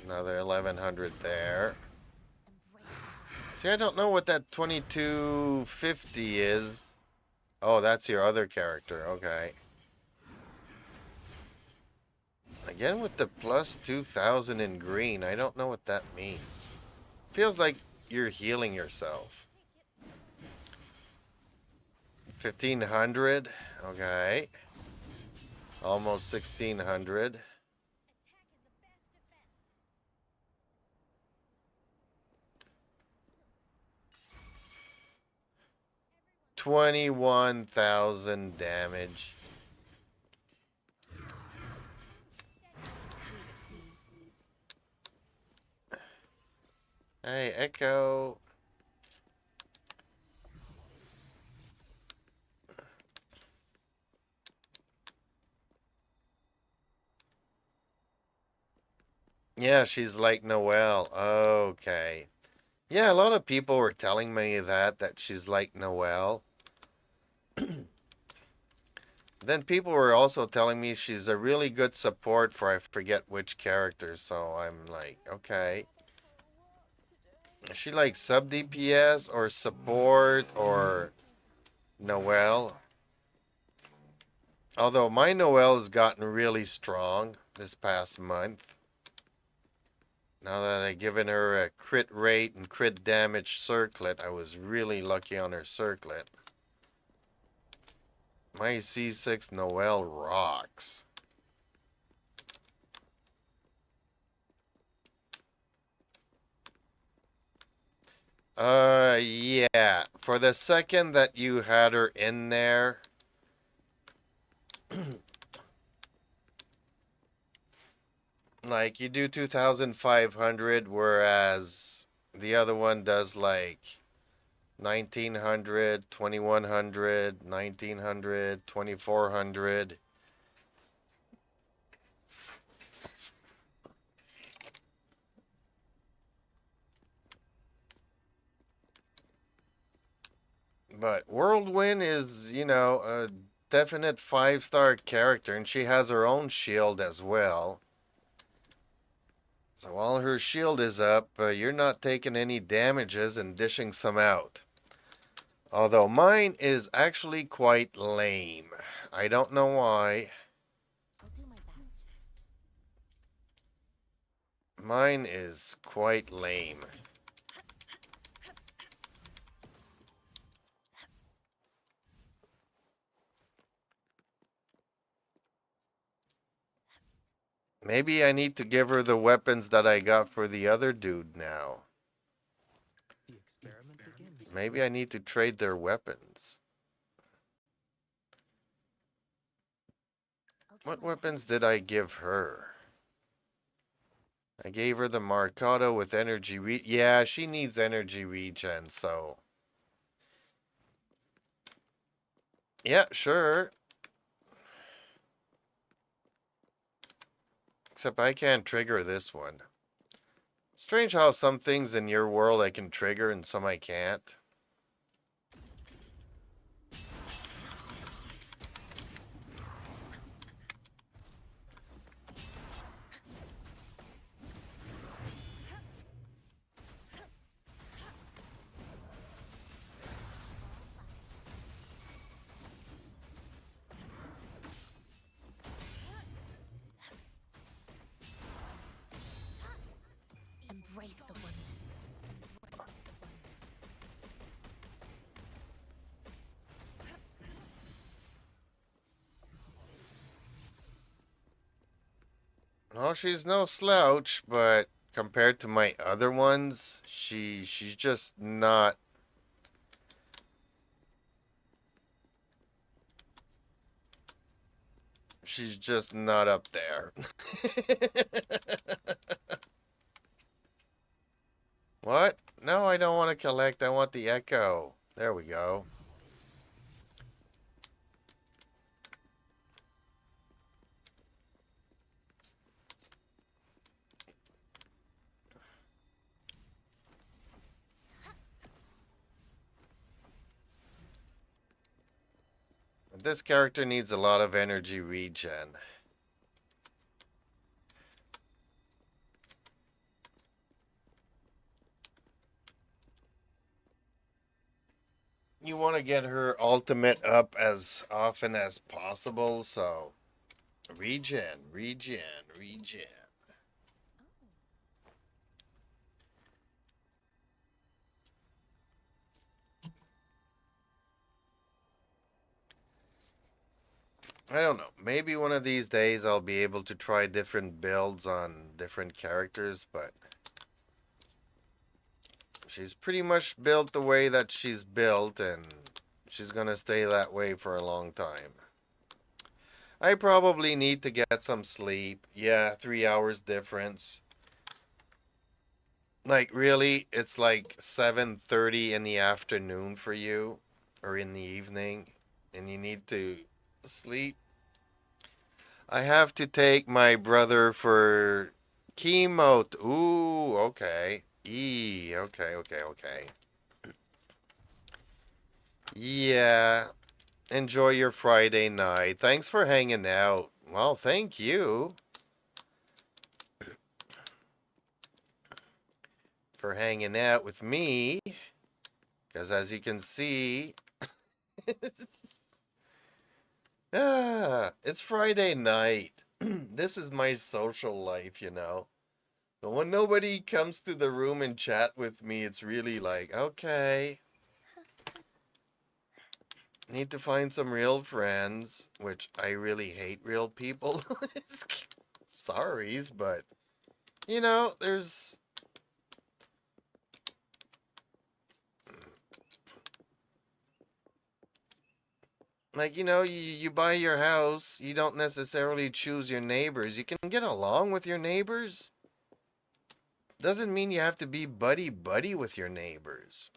Another 1,100 there. See, I don't know what that 2250 is. Oh, that's your other character. Okay. Again with the plus 2,000 in green, I don't know what that means. Feels like you're healing yourself. 1,500. Okay. Almost 1,600. 21,000 damage. Hey, Echo. Yeah, she's like Noelle. Okay. Yeah, a lot of people were telling me that she's like Noelle. Then people were also telling me she's a really good support for I forget which character, so I'm like, okay. Is she like sub DPS or support or Noelle? Although my Noelle has gotten really strong this past month. Now that I've given her a crit rate and crit damage circlet, I was really lucky on her circlet. My C6 Noelle rocks. Yeah. For the second that you had her in there, like you do 2,500, whereas the other one does like 1,900, 2,100, 1,900, 2,400. But Whirlwind is, a definite 5-star character, and she has her own shield as well. So while her shield is up, you're not taking any damages and dishing some out. Although mine is actually quite lame. I don't know why. I'll do my best. Mine is quite lame. Maybe I need to give her the weapons that I got for the other dude now. The experiment begins. Maybe I need to trade their weapons. I'll do What my weapons best. did I give her? I gave her the Marcado with energy yeah, she needs energy regen, so. Yeah, sure. Except I can't trigger this one. Strange how some things in your world I can trigger and some I can't. Well, she's no slouch, but compared to my other ones, she's just not. She's just not up there. What? No, I don't want to collect. I want the echo. There we go. This character needs a lot of energy regen. You want to get her ultimate up as often as possible, so regen, regen, regen. I don't know. Maybe one of these days I'll be able to try different builds on different characters, but she's pretty much built the way that she's built, and she's gonna stay that way for a long time. I probably need to get some sleep. Yeah, 3 hours difference. Like really, it's like 7:30 in the afternoon for you, or in the evening, and you need to sleep. I have to take my brother for chemo. Ooh, okay. Okay, okay, okay. Yeah, enjoy your Friday night. Thanks for hanging out. Well, thank you for hanging out with me. Because as you can see, it's Friday night. This is my social life, you know. But when nobody comes to the room and chat with me, it's really like, okay, need to find some real friends, which I really hate real people. Sorries, but you know, there's like, you know, you buy your house, you don't necessarily choose your neighbors. You can get along with your neighbors. Doesn't mean you have to be buddy buddy with your neighbors.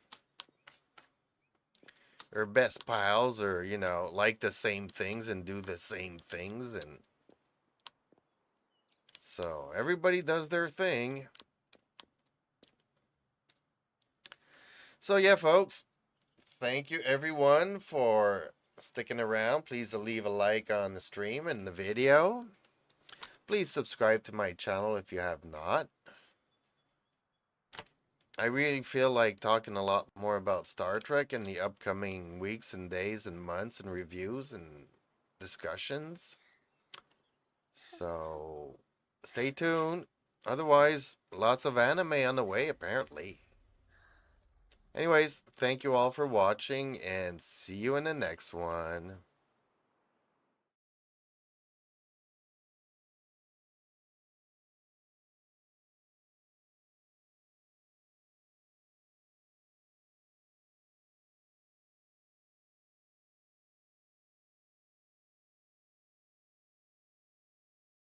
Or best pals, or, you know, like the same things and do the same things. And so everybody does their thing. So, yeah, folks, thank you everyone for sticking around. Please leave a like on the stream and the video. Please subscribe to my channel if you have not. I really feel like talking a lot more about Star Trek in the upcoming weeks and days and months, and reviews and discussions. So stay tuned. Otherwise, lots of anime on the way, apparently. Anyways, thank you all for watching, and see you in the next one.